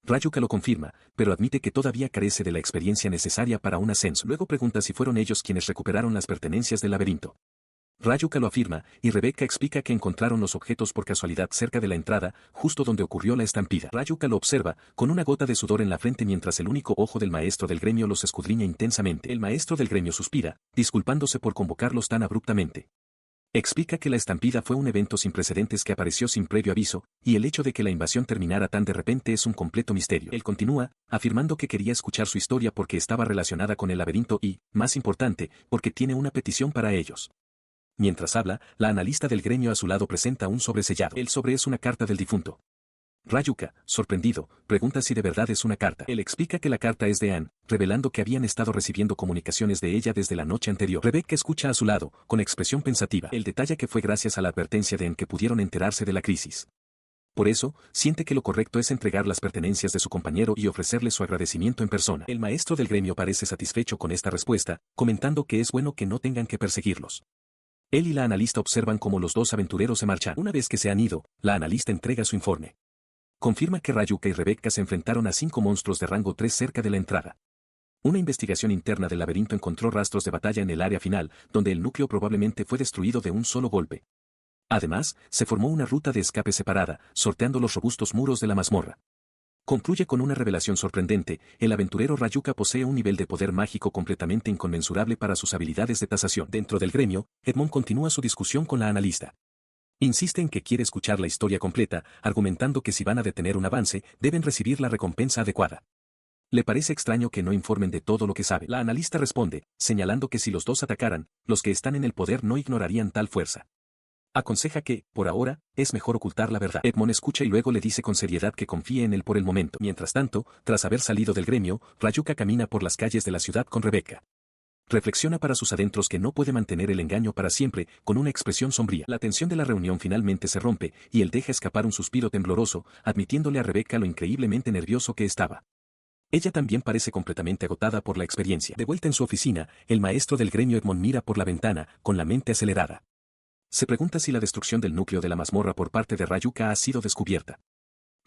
Rayuka lo confirma, pero admite que todavía carece de la experiencia necesaria para un ascenso. Luego pregunta si fueron ellos quienes recuperaron las pertenencias del laberinto. Rayuka lo afirma, y Rebecca explica que encontraron los objetos por casualidad cerca de la entrada, justo donde ocurrió la estampida. Rayuka lo observa, con una gota de sudor en la frente mientras el único ojo del maestro del gremio los escudriña intensamente. El maestro del gremio suspira, disculpándose por convocarlos tan abruptamente. Explica que la estampida fue un evento sin precedentes que apareció sin previo aviso, y el hecho de que la invasión terminara tan de repente es un completo misterio. Él continúa, afirmando que quería escuchar su historia porque estaba relacionada con el laberinto y, más importante, porque tiene una petición para ellos. Mientras habla, la analista del gremio a su lado presenta un sobre sellado. El sobre es una carta del difunto. Rayuka, sorprendido, pregunta si de verdad es una carta. Él explica que la carta es de Anne, revelando que habían estado recibiendo comunicaciones de ella desde la noche anterior. Rebecca escucha a su lado, con expresión pensativa. Él detalla que fue gracias a la advertencia de Anne que pudieron enterarse de la crisis. Por eso, siente que lo correcto es entregar las pertenencias de su compañero y ofrecerle su agradecimiento en persona. El maestro del gremio parece satisfecho con esta respuesta, comentando que es bueno que no tengan que perseguirlos. Él y la analista observan cómo los dos aventureros se marchan. Una vez que se han ido, la analista entrega su informe. Confirma que Rayuka y Rebecca se enfrentaron a 5 monstruos de rango 3 cerca de la entrada. Una investigación interna del laberinto encontró rastros de batalla en el área final, donde el núcleo probablemente fue destruido de un solo golpe. Además, se formó una ruta de escape separada, sorteando los robustos muros de la mazmorra. Concluye con una revelación sorprendente: el aventurero Rayuka posee un nivel de poder mágico completamente inconmensurable para sus habilidades de tasación. Dentro del gremio, Edmond continúa su discusión con la analista. Insiste en que quiere escuchar la historia completa, argumentando que si van a detener un avance, deben recibir la recompensa adecuada. Le parece extraño que no informen de todo lo que sabe. La analista responde, señalando que si los dos atacaran, los que están en el poder no ignorarían tal fuerza. Aconseja que, por ahora, es mejor ocultar la verdad. Edmond escucha y luego le dice con seriedad que confíe en él por el momento. Mientras tanto, tras haber salido del gremio, Rayuka camina por las calles de la ciudad con Rebecca. Reflexiona para sus adentros que no puede mantener el engaño para siempre, con una expresión sombría. La tensión de la reunión finalmente se rompe, y él deja escapar un suspiro tembloroso, admitiéndole a Rebecca lo increíblemente nervioso que estaba. Ella también parece completamente agotada por la experiencia. De vuelta en su oficina, el maestro del gremio Edmond mira por la ventana, con la mente acelerada. Se pregunta si la destrucción del núcleo de la mazmorra por parte de Rayuka ha sido descubierta.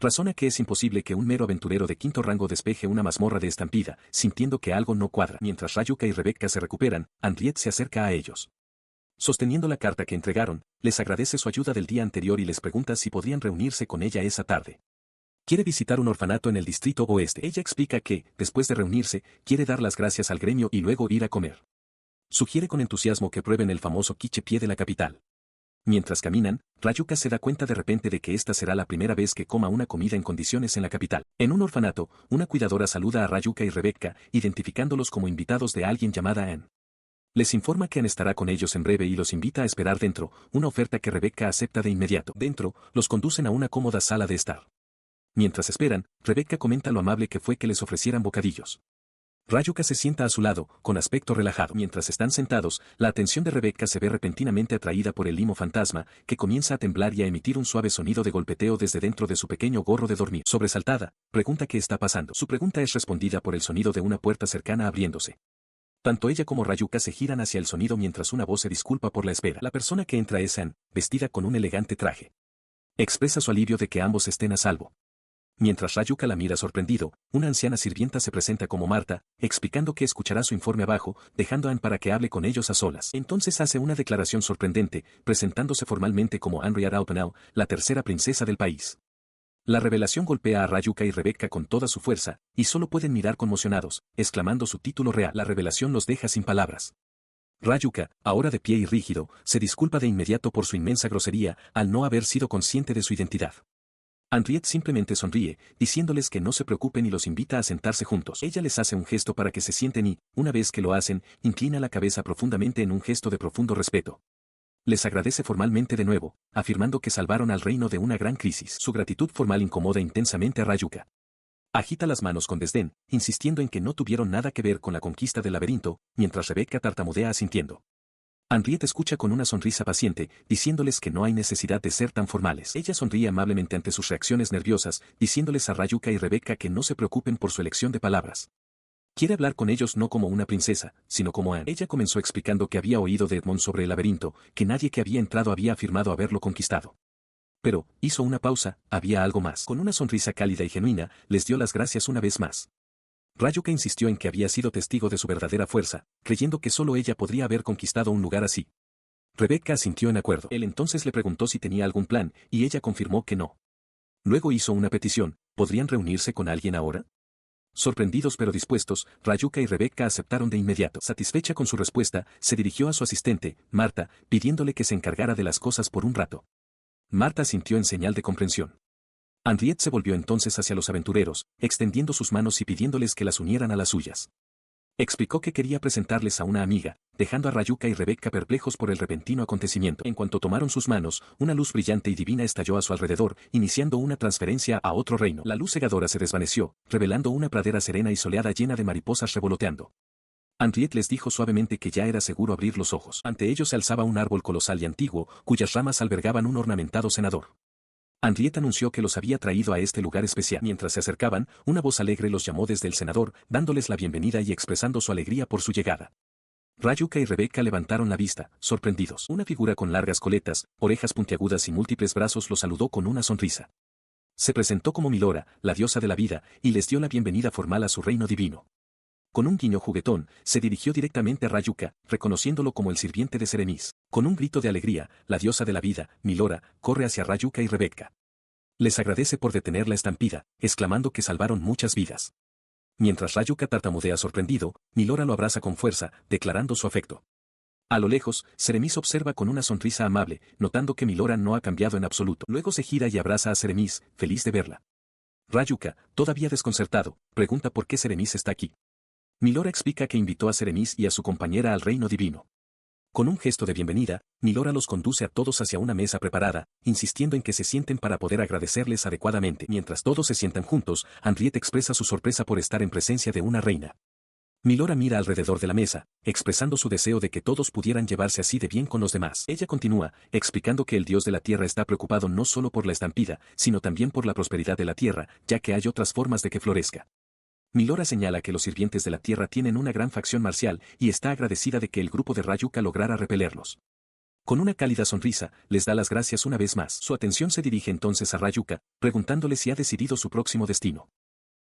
Razona que es imposible que un mero aventurero de 5º rango despeje una mazmorra de estampida, sintiendo que algo no cuadra. Mientras Rayuka y Rebecca se recuperan, Henriette se acerca a ellos. Sosteniendo la carta que entregaron, les agradece su ayuda del día anterior y les pregunta si podrían reunirse con ella esa tarde. Quiere visitar un orfanato en el distrito oeste. Ella explica que, después de reunirse, quiere dar las gracias al gremio y luego ir a comer. Sugiere con entusiasmo que prueben el famoso quiche pie de la capital. Mientras caminan, Rayuka se da cuenta de repente de que esta será la primera vez que coma una comida en condiciones en la capital. En un orfanato, una cuidadora saluda a Rayuka y Rebecca, identificándolos como invitados de alguien llamada Anne. Les informa que Anne estará con ellos en breve y los invita a esperar dentro, una oferta que Rebecca acepta de inmediato. Dentro, los conducen a una cómoda sala de estar. Mientras esperan, Rebecca comenta lo amable que fue que les ofrecieran bocadillos. Rayuka se sienta a su lado, con aspecto relajado. Mientras están sentados, la atención de Rebecca se ve repentinamente atraída por el limo fantasma, que comienza a temblar y a emitir un suave sonido de golpeteo desde dentro de su pequeño gorro de dormir. Sobresaltada, pregunta qué está pasando. Su pregunta es respondida por el sonido de una puerta cercana abriéndose. Tanto ella como Rayuka se giran hacia el sonido mientras una voz se disculpa por la espera. La persona que entra es Anne, vestida con un elegante traje. Expresa su alivio de que ambos estén a salvo. Mientras Rayuka la mira sorprendido, una anciana sirvienta se presenta como Marta, explicando que escuchará su informe abajo, dejando a Anne para que hable con ellos a solas. Entonces hace una declaración sorprendente, presentándose formalmente como Henriette Aupenau, la tercera princesa del país. La revelación golpea a Rayuka y Rebecca con toda su fuerza, y solo pueden mirar conmocionados, exclamando su título real. La revelación los deja sin palabras. Rayuka, ahora de pie y rígido, se disculpa de inmediato por su inmensa grosería, al no haber sido consciente de su identidad. Henriette simplemente sonríe, diciéndoles que no se preocupen y los invita a sentarse juntos. Ella les hace un gesto para que se sienten y, una vez que lo hacen, inclina la cabeza profundamente en un gesto de profundo respeto. Les agradece formalmente de nuevo, afirmando que salvaron al reino de una gran crisis. Su gratitud formal incomoda intensamente a Rayuka. Agita las manos con desdén, insistiendo en que no tuvieron nada que ver con la conquista del laberinto, mientras Rebecca tartamudea asintiendo. Henriette escucha con una sonrisa paciente, diciéndoles que no hay necesidad de ser tan formales. Ella sonríe amablemente ante sus reacciones nerviosas, diciéndoles a Rayuka y Rebecca que no se preocupen por su elección de palabras. Quiere hablar con ellos no como una princesa, sino como Anne. Ella comenzó explicando que había oído de Edmond sobre el laberinto, que nadie que había entrado había afirmado haberlo conquistado. Pero, hizo una pausa, había algo más. Con una sonrisa cálida y genuina, les dio las gracias una vez más. Rayuka insistió en que había sido testigo de su verdadera fuerza, creyendo que solo ella podría haber conquistado un lugar así. Rebecca asintió en acuerdo. Él entonces le preguntó si tenía algún plan, y ella confirmó que no. Luego hizo una petición, ¿podrían reunirse con alguien ahora? Sorprendidos pero dispuestos, Rayuka y Rebecca aceptaron de inmediato. Satisfecha con su respuesta, se dirigió a su asistente, Marta, pidiéndole que se encargara de las cosas por un rato. Marta asintió en señal de comprensión. Henriette se volvió entonces hacia los aventureros, extendiendo sus manos y pidiéndoles que las unieran a las suyas. Explicó que quería presentarles a una amiga, dejando a Rayuka y Rebecca perplejos por el repentino acontecimiento. En cuanto tomaron sus manos, una luz brillante y divina estalló a su alrededor, iniciando una transferencia a otro reino. La luz cegadora se desvaneció, revelando una pradera serena y soleada llena de mariposas revoloteando. Henriette les dijo suavemente que ya era seguro abrir los ojos. Ante ellos se alzaba un árbol colosal y antiguo, cuyas ramas albergaban un ornamentado cenador. Henriette anunció que los había traído a este lugar especial. Mientras se acercaban, una voz alegre los llamó desde el cenador, dándoles la bienvenida y expresando su alegría por su llegada. Rayuka y Rebecca levantaron la vista, sorprendidos. Una figura con largas coletas, orejas puntiagudas y múltiples brazos los saludó con una sonrisa. Se presentó como Milora, la diosa de la vida, y les dio la bienvenida formal a su reino divino. Con un guiño juguetón, se dirigió directamente a Rayuka, reconociéndolo como el sirviente de Seremis. Con un grito de alegría, la diosa de la vida, Milora, corre hacia Rayuka y Rebecca. Les agradece por detener la estampida, exclamando que salvaron muchas vidas. Mientras Rayuka tartamudea sorprendido, Milora lo abraza con fuerza, declarando su afecto. A lo lejos, Seremis observa con una sonrisa amable, notando que Milora no ha cambiado en absoluto. Luego se gira y abraza a Seremis, feliz de verla. Rayuka, todavía desconcertado, pregunta por qué Seremis está aquí. Milora explica que invitó a Seremis y a su compañera al reino divino. Con un gesto de bienvenida, Milora los conduce a todos hacia una mesa preparada, insistiendo en que se sienten para poder agradecerles adecuadamente. Mientras todos se sientan juntos, Henriette expresa su sorpresa por estar en presencia de una reina. Milora mira alrededor de la mesa, expresando su deseo de que todos pudieran llevarse así de bien con los demás. Ella continúa, explicando que el dios de la tierra está preocupado no solo por la estampida, sino también por la prosperidad de la tierra, ya que hay otras formas de que florezca. Milora señala que los sirvientes de la tierra tienen una gran facción marcial y está agradecida de que el grupo de Rayuka lograra repelerlos. Con una cálida sonrisa, les da las gracias una vez más. Su atención se dirige entonces a Rayuka, preguntándole si ha decidido su próximo destino.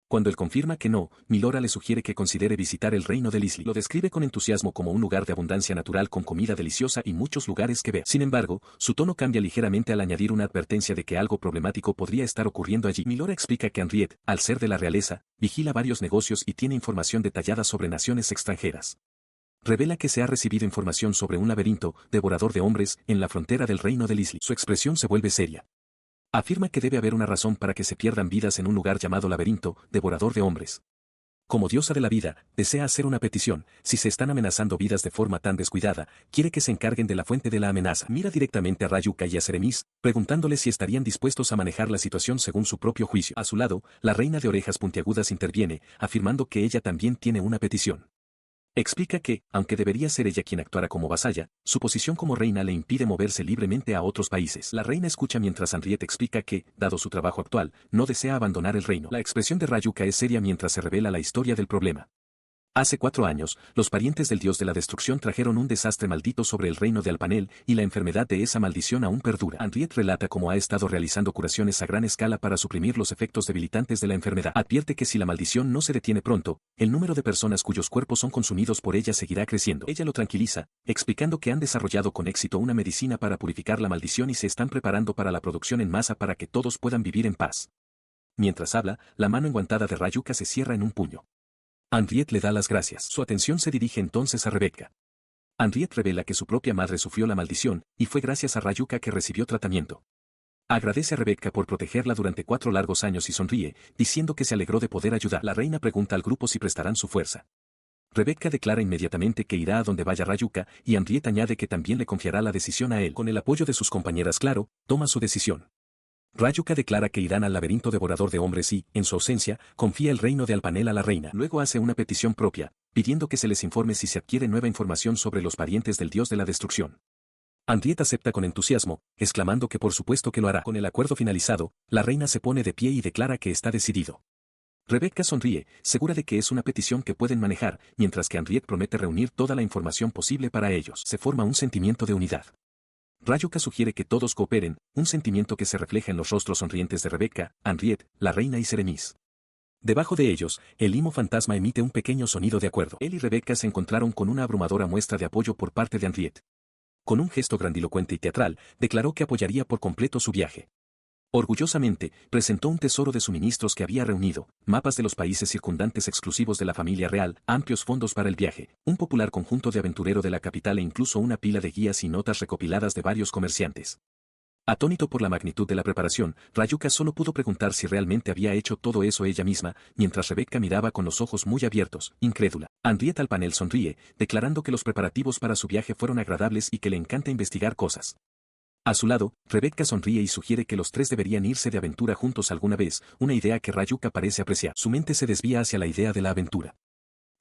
Cuando él confirma que no, Milora le sugiere que considere visitar el reino de Lisli. Lo describe con entusiasmo como un lugar de abundancia natural con comida deliciosa y muchos lugares que ver. Sin embargo, su tono cambia ligeramente al añadir una advertencia de que algo problemático podría estar ocurriendo allí. Milora explica que Henriette, al ser de la realeza, vigila varios negocios y tiene información detallada sobre naciones extranjeras. Revela que se ha recibido información sobre un laberinto, devorador de hombres, en la frontera del reino de Lisli. Su expresión se vuelve seria. Afirma que debe haber una razón para que se pierdan vidas en un lugar llamado laberinto, devorador de hombres. Como diosa de la vida, desea hacer una petición, si se están amenazando vidas de forma tan descuidada, quiere que se encarguen de la fuente de la amenaza. Mira directamente a Rayuka y a Seremis, preguntándole si estarían dispuestos a manejar la situación según su propio juicio. A su lado, la reina de orejas puntiagudas interviene, afirmando que ella también tiene una petición. Explica que, aunque debería ser ella quien actuara como vasalla, su posición como reina le impide moverse libremente a otros países. La reina escucha mientras Henriette explica que, dado su trabajo actual, no desea abandonar el reino. La expresión de Rayuka es seria mientras se revela la historia del problema. Hace 4 años, los parientes del dios de la destrucción trajeron un desastre maldito sobre el reino de Alpanel, y la enfermedad de esa maldición aún perdura. Henriette relata cómo ha estado realizando curaciones a gran escala para suprimir los efectos debilitantes de la enfermedad. Advierte que si la maldición no se detiene pronto, el número de personas cuyos cuerpos son consumidos por ella seguirá creciendo. Ella lo tranquiliza, explicando que han desarrollado con éxito una medicina para purificar la maldición y se están preparando para la producción en masa para que todos puedan vivir en paz. Mientras habla, la mano enguantada de Rayuka se cierra en un puño. Henriette le da las gracias. Su atención se dirige entonces a Rebecca. Henriette revela que su propia madre sufrió la maldición, y fue gracias a Rayuka que recibió tratamiento. Agradece a Rebecca por protegerla durante 4 largos años y sonríe, diciendo que se alegró de poder ayudar. La reina pregunta al grupo si prestarán su fuerza. Rebecca declara inmediatamente que irá a donde vaya Rayuka, y Henriette añade que también le confiará la decisión a él. Con el apoyo de sus compañeras claro, toma su decisión. Rayuka declara que irán al laberinto devorador de hombres y, en su ausencia, confía el reino de Alpanel a la reina. Luego hace una petición propia, pidiendo que se les informe si se adquiere nueva información sobre los parientes del dios de la destrucción. Henriette acepta con entusiasmo, exclamando que por supuesto que lo hará. Con el acuerdo finalizado, la reina se pone de pie y declara que está decidido. Rebecca sonríe, segura de que es una petición que pueden manejar, mientras que Henriette promete reunir toda la información posible para ellos. Se forma un sentimiento de unidad. Rayuka sugiere que todos cooperen, un sentimiento que se refleja en los rostros sonrientes de Rebecca, Henriette, la reina y Seremis. Debajo de ellos, el limo fantasma emite un pequeño sonido de acuerdo. Él y Rebecca se encontraron con una abrumadora muestra de apoyo por parte de Henriette. Con un gesto grandilocuente y teatral, declaró que apoyaría por completo su viaje. Orgullosamente, presentó un tesoro de suministros que había reunido, mapas de los países circundantes exclusivos de la familia real, amplios fondos para el viaje, un popular conjunto de aventurero de la capital e incluso una pila de guías y notas recopiladas de varios comerciantes. Atónito por la magnitud de la preparación, Rayuka solo pudo preguntar si realmente había hecho todo eso ella misma, mientras Rebecca miraba con los ojos muy abiertos, incrédula. Henriette al panel sonríe, declarando que los preparativos para su viaje fueron agradables y que le encanta investigar cosas. A su lado, Rebecca sonríe y sugiere que los tres deberían irse de aventura juntos alguna vez, una idea que Rayuka parece apreciar. Su mente se desvía hacia la idea de la aventura.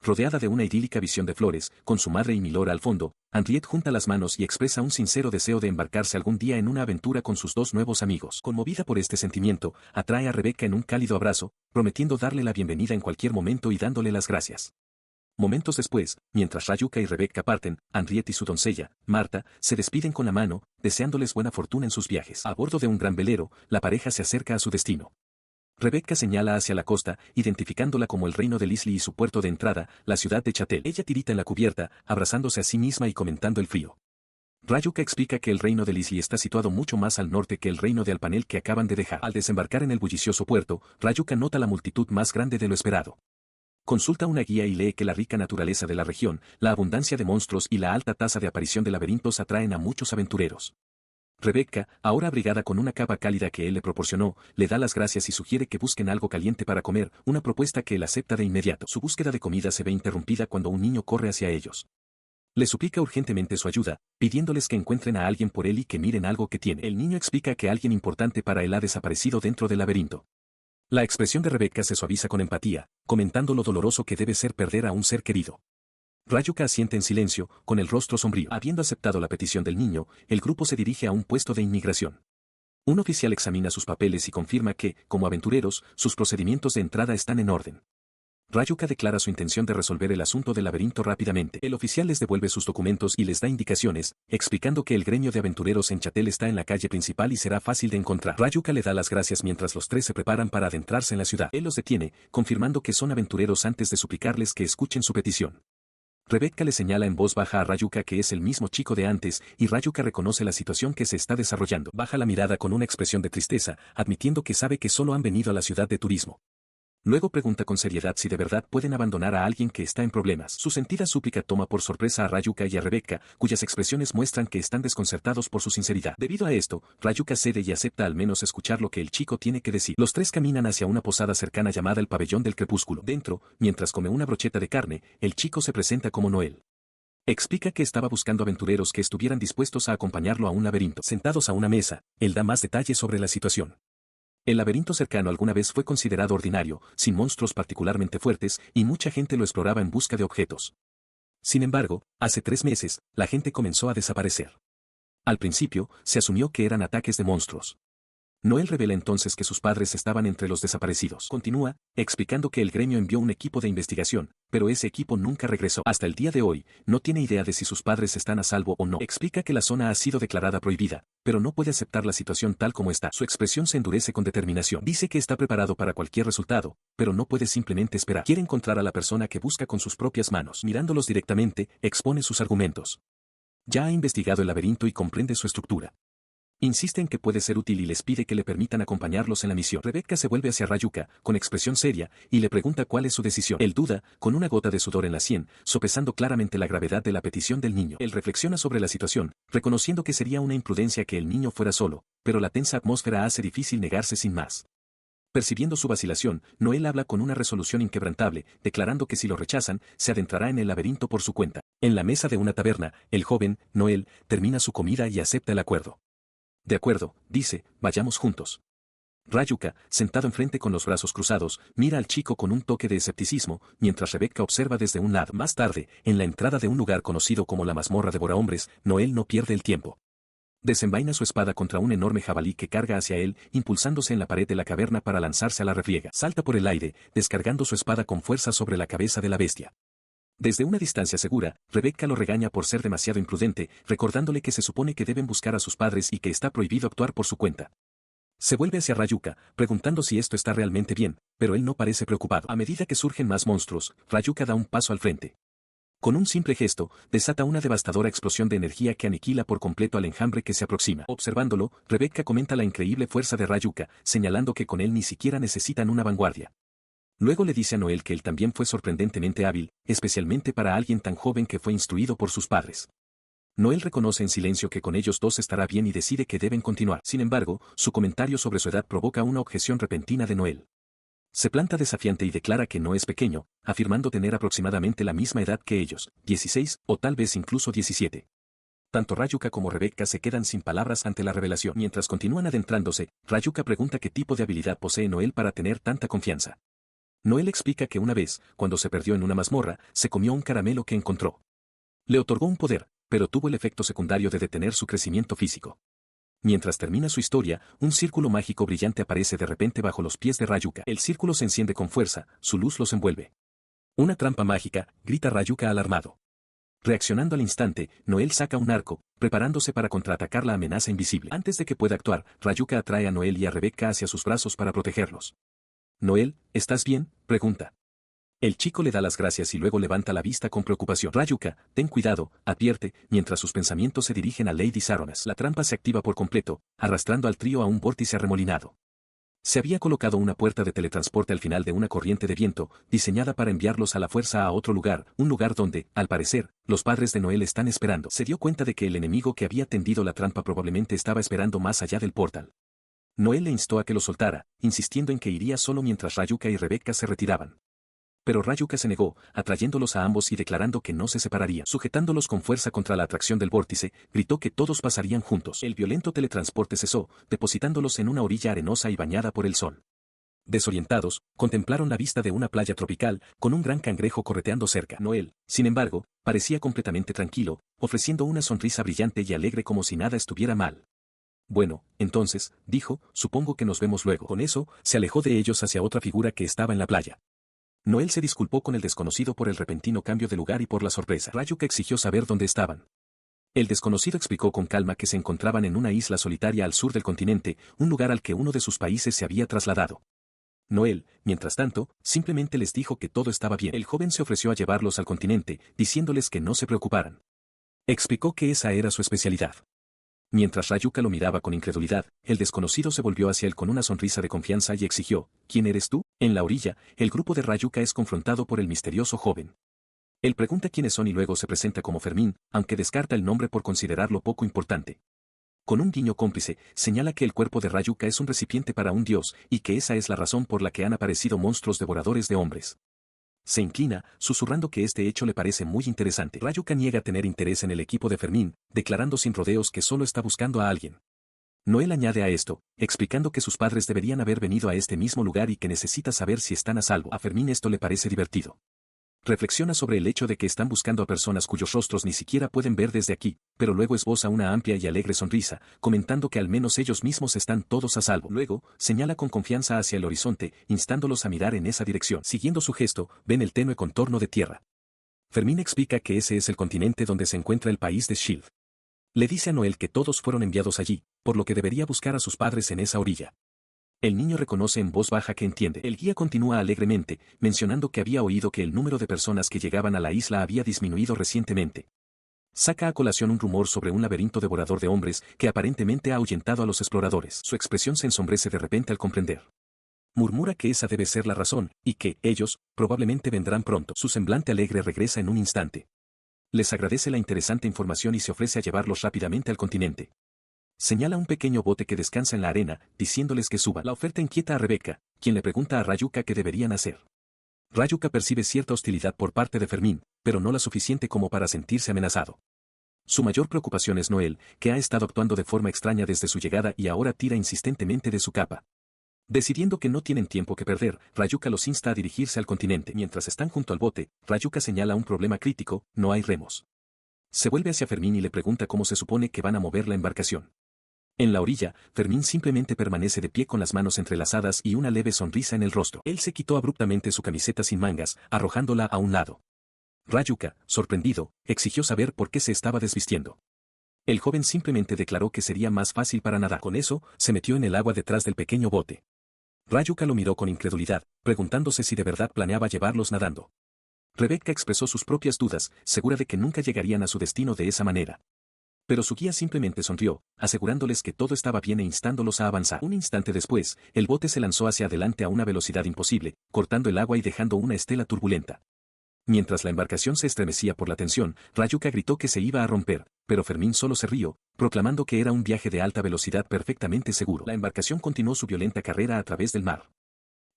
Rodeada de una idílica visión de flores, con su madre y Milora al fondo, Henriette junta las manos y expresa un sincero deseo de embarcarse algún día en una aventura con sus dos nuevos amigos. Conmovida por este sentimiento, atrae a Rebecca en un cálido abrazo, prometiendo darle la bienvenida en cualquier momento y dándole las gracias. Momentos después, mientras Rayuka y Rebecca parten, Henriette y su doncella, Marta, se despiden con la mano, deseándoles buena fortuna en sus viajes. A bordo de un gran velero, la pareja se acerca a su destino. Rebecca señala hacia la costa, identificándola como el reino de Lisli y su puerto de entrada, la ciudad de Chatel. Ella tirita en la cubierta, abrazándose a sí misma y comentando el frío. Rayuka explica que el reino de Lisli está situado mucho más al norte que el reino de Alpanel que acaban de dejar. Al desembarcar en el bullicioso puerto, Rayuka nota la multitud más grande de lo esperado. Consulta una guía y lee que la rica naturaleza de la región, la abundancia de monstruos y la alta tasa de aparición de laberintos atraen a muchos aventureros. Rebecca, ahora abrigada con una capa cálida que él le proporcionó, le da las gracias y sugiere que busquen algo caliente para comer, una propuesta que él acepta de inmediato. Su búsqueda de comida se ve interrumpida cuando un niño corre hacia ellos. Le suplica urgentemente su ayuda, pidiéndoles que encuentren a alguien por él y que miren algo que tiene. El niño explica que alguien importante para él ha desaparecido dentro del laberinto. La expresión de Rebecca se suaviza con empatía, comentando lo doloroso que debe ser perder a un ser querido. Rayuka asiente en silencio, con el rostro sombrío. Habiendo aceptado la petición del niño, el grupo se dirige a un puesto de inmigración. Un oficial examina sus papeles y confirma que, como aventureros, sus procedimientos de entrada están en orden. Rayuka declara su intención de resolver el asunto del laberinto rápidamente. El oficial les devuelve sus documentos y les da indicaciones, explicando que el gremio de aventureros en Chatel está en la calle principal y será fácil de encontrar. Rayuka le da las gracias mientras los tres se preparan para adentrarse en la ciudad. Él los detiene, confirmando que son aventureros antes de suplicarles que escuchen su petición. Rebecca le señala en voz baja a Rayuka que es el mismo chico de antes, y Rayuka reconoce la situación que se está desarrollando. Baja la mirada con una expresión de tristeza, admitiendo que sabe que solo han venido a la ciudad de turismo. Luego pregunta con seriedad si de verdad pueden abandonar a alguien que está en problemas. Su sentida súplica toma por sorpresa a Rayuka y a Rebecca, cuyas expresiones muestran que están desconcertados por su sinceridad. Debido a esto, Rayuka cede y acepta al menos escuchar lo que el chico tiene que decir. Los tres caminan hacia una posada cercana llamada el Pabellón del Crepúsculo. Dentro, mientras come una brocheta de carne, el chico se presenta como Noel. Explica que estaba buscando aventureros que estuvieran dispuestos a acompañarlo a un laberinto. Sentados a una mesa, él da más detalles sobre la situación. El laberinto cercano alguna vez fue considerado ordinario, sin monstruos particularmente fuertes, y mucha gente lo exploraba en busca de objetos. Sin embargo, hace 3 meses, la gente comenzó a desaparecer. Al principio, se asumió que eran ataques de monstruos. Noel revela entonces que sus padres estaban entre los desaparecidos. Continúa, explicando que el gremio envió un equipo de investigación, pero ese equipo nunca regresó. Hasta el día de hoy, no tiene idea de si sus padres están a salvo o no. Explica que la zona ha sido declarada prohibida, pero no puede aceptar la situación tal como está. Su expresión se endurece con determinación. Dice que está preparado para cualquier resultado, pero no puede simplemente esperar. Quiere encontrar a la persona que busca con sus propias manos. Mirándolos directamente, expone sus argumentos. Ya ha investigado el laberinto y comprende su estructura. Insiste en que puede ser útil y les pide que le permitan acompañarlos en la misión. Rebecca se vuelve hacia Rayuka, con expresión seria, y le pregunta cuál es su decisión. Él duda, con una gota de sudor en la sien, sopesando claramente la gravedad de la petición del niño. Él reflexiona sobre la situación, reconociendo que sería una imprudencia que el niño fuera solo, pero la tensa atmósfera hace difícil negarse sin más. Percibiendo su vacilación, Noel habla con una resolución inquebrantable, declarando que si lo rechazan, se adentrará en el laberinto por su cuenta. En la mesa de una taberna, el joven, Noel, termina su comida y acepta el acuerdo. De acuerdo, dice, vayamos juntos. Rayuka, sentado enfrente con los brazos cruzados, mira al chico con un toque de escepticismo, mientras Rebecca observa desde un lado. Más tarde, en la entrada de un lugar conocido como la mazmorra devorahombres, Noel no pierde el tiempo. Desenvaina su espada contra un enorme jabalí que carga hacia él, impulsándose en la pared de la caverna para lanzarse a la refriega. Salta por el aire, descargando su espada con fuerza sobre la cabeza de la bestia. Desde una distancia segura, Rebecca lo regaña por ser demasiado imprudente, recordándole que se supone que deben buscar a sus padres y que está prohibido actuar por su cuenta. Se vuelve hacia Rayuka, preguntando si esto está realmente bien, pero él no parece preocupado. A medida que surgen más monstruos, Rayuka da un paso al frente. Con un simple gesto, desata una devastadora explosión de energía que aniquila por completo al enjambre que se aproxima. Observándolo, Rebecca comenta la increíble fuerza de Rayuka, señalando que con él ni siquiera necesitan una vanguardia. Luego le dice a Noel que él también fue sorprendentemente hábil, especialmente para alguien tan joven que fue instruido por sus padres. Noel reconoce en silencio que con ellos dos estará bien y decide que deben continuar. Sin embargo, su comentario sobre su edad provoca una objeción repentina de Noel. Se planta desafiante y declara que no es pequeño, afirmando tener aproximadamente la misma edad que ellos, 16, o tal vez incluso 17. Tanto Rayuka como Rebecca se quedan sin palabras ante la revelación. Mientras continúan adentrándose, Rayuka pregunta qué tipo de habilidad posee Noel para tener tanta confianza. Noel explica que una vez, cuando se perdió en una mazmorra, se comió un caramelo que encontró. Le otorgó un poder, pero tuvo el efecto secundario de detener su crecimiento físico. Mientras termina su historia, un círculo mágico brillante aparece de repente bajo los pies de Rayuka. El círculo se enciende con fuerza, su luz los envuelve. Una trampa mágica, grita Rayuka alarmado. Reaccionando al instante, Noel saca un arco, preparándose para contraatacar la amenaza invisible. Antes de que pueda actuar, Rayuka atrae a Noel y a Rebecca hacia sus brazos para protegerlos. Noel, ¿estás bien?, pregunta. El chico le da las gracias y luego levanta la vista con preocupación. Rayuka, ten cuidado, advierte, mientras sus pensamientos se dirigen a Lady Saronas. La trampa se activa por completo, arrastrando al trío a un vórtice arremolinado. Se había colocado una puerta de teletransporte al final de una corriente de viento, diseñada para enviarlos a la fuerza a otro lugar, un lugar donde, al parecer, los padres de Noel están esperando. Se dio cuenta de que el enemigo que había tendido la trampa probablemente estaba esperando más allá del portal. Noel le instó a que lo soltara, insistiendo en que iría solo mientras Rayuka y Rebecca se retiraban. Pero Rayuka se negó, atrayéndolos a ambos y declarando que no se separarían. Sujetándolos con fuerza contra la atracción del vórtice, gritó que todos pasarían juntos. El violento teletransporte cesó, depositándolos en una orilla arenosa y bañada por el sol. Desorientados, contemplaron la vista de una playa tropical, con un gran cangrejo correteando cerca. Noel, sin embargo, parecía completamente tranquilo, ofreciendo una sonrisa brillante y alegre como si nada estuviera mal. Bueno, entonces, dijo, supongo que nos vemos luego. Con eso, se alejó de ellos hacia otra figura que estaba en la playa. Noel se disculpó con el desconocido por el repentino cambio de lugar y por la sorpresa. Rayuka exigió saber dónde estaban. El desconocido explicó con calma que se encontraban en una isla solitaria al sur del continente, un lugar al que uno de sus países se había trasladado. Noel, mientras tanto, simplemente les dijo que todo estaba bien. El joven se ofreció a llevarlos al continente, diciéndoles que no se preocuparan. Explicó que esa era su especialidad. Mientras Rayuka lo miraba con incredulidad, el desconocido se volvió hacia él con una sonrisa de confianza y exigió, ¿quién eres tú? En la orilla, el grupo de Rayuka es confrontado por el misterioso joven. Él pregunta quiénes son y luego se presenta como Fermín, aunque descarta el nombre por considerarlo poco importante. Con un guiño cómplice, señala que el cuerpo de Rayuka es un recipiente para un dios, y que esa es la razón por la que han aparecido monstruos devoradores de hombres. Se inclina, susurrando que este hecho le parece muy interesante. Rayuka niega tener interés en el equipo de Fermín, declarando sin rodeos que solo está buscando a alguien. Noel añade a esto, explicando que sus padres deberían haber venido a este mismo lugar y que necesita saber si están a salvo. A Fermín esto le parece divertido. Reflexiona sobre el hecho de que están buscando a personas cuyos rostros ni siquiera pueden ver desde aquí, pero luego esboza una amplia y alegre sonrisa, comentando que al menos ellos mismos están todos a salvo. Luego, señala con confianza hacia el horizonte, instándolos a mirar en esa dirección. Siguiendo su gesto, ven el tenue contorno de tierra. Fermín explica que ese es el continente donde se encuentra el país de Shield. Le dice a Noel que todos fueron enviados allí, por lo que debería buscar a sus padres en esa orilla. El niño reconoce en voz baja que entiende. El guía continúa alegremente, mencionando que había oído que el número de personas que llegaban a la isla había disminuido recientemente. Saca a colación un rumor sobre un laberinto devorador de hombres que aparentemente ha ahuyentado a los exploradores. Su expresión se ensombrece de repente al comprender. Murmura que esa debe ser la razón, y que, ellos, probablemente vendrán pronto. Su semblante alegre regresa en un instante. Les agradece la interesante información y se ofrece a llevarlos rápidamente al continente. Señala un pequeño bote que descansa en la arena, diciéndoles que suban. La oferta inquieta a Rebecca, quien le pregunta a Rayuka qué deberían hacer. Rayuka percibe cierta hostilidad por parte de Fermín, pero no la suficiente como para sentirse amenazado. Su mayor preocupación es Noel, que ha estado actuando de forma extraña desde su llegada y ahora tira insistentemente de su capa. Decidiendo que no tienen tiempo que perder, Rayuka los insta a dirigirse al continente. Mientras están junto al bote, Rayuka señala un problema crítico: no hay remos. Se vuelve hacia Fermín y le pregunta cómo se supone que van a mover la embarcación. En la orilla, Fermín simplemente permanece de pie con las manos entrelazadas y una leve sonrisa en el rostro. Él se quitó abruptamente su camiseta sin mangas, arrojándola a un lado. Rayuka, sorprendido, exigió saber por qué se estaba desvistiendo. El joven simplemente declaró que sería más fácil para nadar. Con eso, se metió en el agua detrás del pequeño bote. Rayuka lo miró con incredulidad, preguntándose si de verdad planeaba llevarlos nadando. Rebecca expresó sus propias dudas, segura de que nunca llegarían a su destino de esa manera. Pero su guía simplemente sonrió, asegurándoles que todo estaba bien e instándolos a avanzar. Un instante después, el bote se lanzó hacia adelante a una velocidad imposible, cortando el agua y dejando una estela turbulenta. Mientras la embarcación se estremecía por la tensión, Rayuka gritó que se iba a romper, pero Fermín solo se rió, proclamando que era un viaje de alta velocidad perfectamente seguro. La embarcación continuó su violenta carrera a través del mar.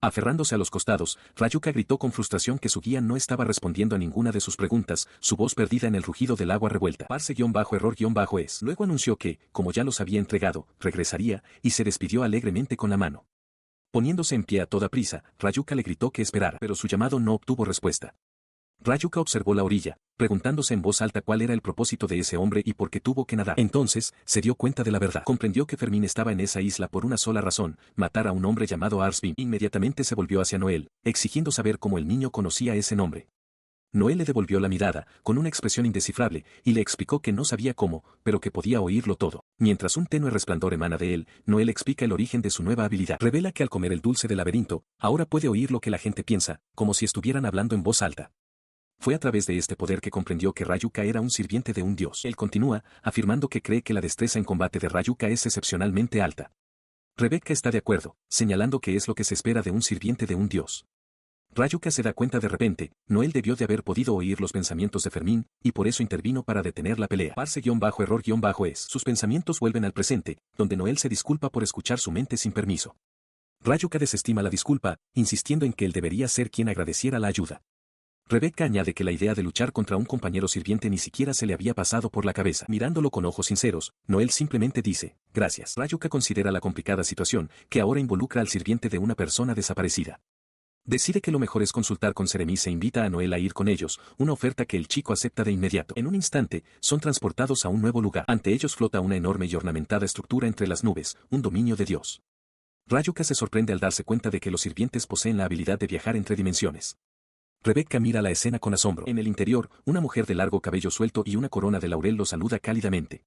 Aferrándose a los costados, Rayuka gritó con frustración que su guía no estaba respondiendo a ninguna de sus preguntas, su voz perdida en el rugido del agua revuelta. Parse-error-es. Luego anunció que, como ya los había entregado, regresaría, y se despidió alegremente con la mano. Poniéndose en pie a toda prisa, Rayuka le gritó que esperara, pero su llamado no obtuvo respuesta. Rayuka observó la orilla, preguntándose en voz alta cuál era el propósito de ese hombre y por qué tuvo que nadar. Entonces, se dio cuenta de la verdad. Comprendió que Fermín estaba en esa isla por una sola razón, matar a un hombre llamado Arsvin. Inmediatamente se volvió hacia Noel, exigiendo saber cómo el niño conocía ese nombre. Noel le devolvió la mirada, con una expresión indescifrable, y le explicó que no sabía cómo, pero que podía oírlo todo. Mientras un tenue resplandor emana de él, Noel explica el origen de su nueva habilidad. Revela que al comer el dulce del laberinto, ahora puede oír lo que la gente piensa, como si estuvieran hablando en voz alta. Fue a través de este poder que comprendió que Rayuka era un sirviente de un dios. Él continúa, afirmando que cree que la destreza en combate de Rayuka es excepcionalmente alta. Rebecca está de acuerdo, señalando que es lo que se espera de un sirviente de un dios. Rayuka se da cuenta de repente, Noel debió de haber podido oír los pensamientos de Fermín, y por eso intervino para detener la pelea. Parse-error-es. Sus pensamientos vuelven al presente, donde Noel se disculpa por escuchar su mente sin permiso. Rayuka desestima la disculpa, insistiendo en que él debería ser quien agradeciera la ayuda. Rebecca añade que la idea de luchar contra un compañero sirviente ni siquiera se le había pasado por la cabeza. Mirándolo con ojos sinceros, Noel simplemente dice, gracias. Rayuka considera la complicada situación, que ahora involucra al sirviente de una persona desaparecida. Decide que lo mejor es consultar con Seremis e invita a Noel a ir con ellos, una oferta que el chico acepta de inmediato. En un instante, son transportados a un nuevo lugar. Ante ellos flota una enorme y ornamentada estructura entre las nubes, un dominio de Dios. Rayuka se sorprende al darse cuenta de que los sirvientes poseen la habilidad de viajar entre dimensiones. Rebecca mira la escena con asombro. En el interior, una mujer de largo cabello suelto y una corona de laurel lo saluda cálidamente.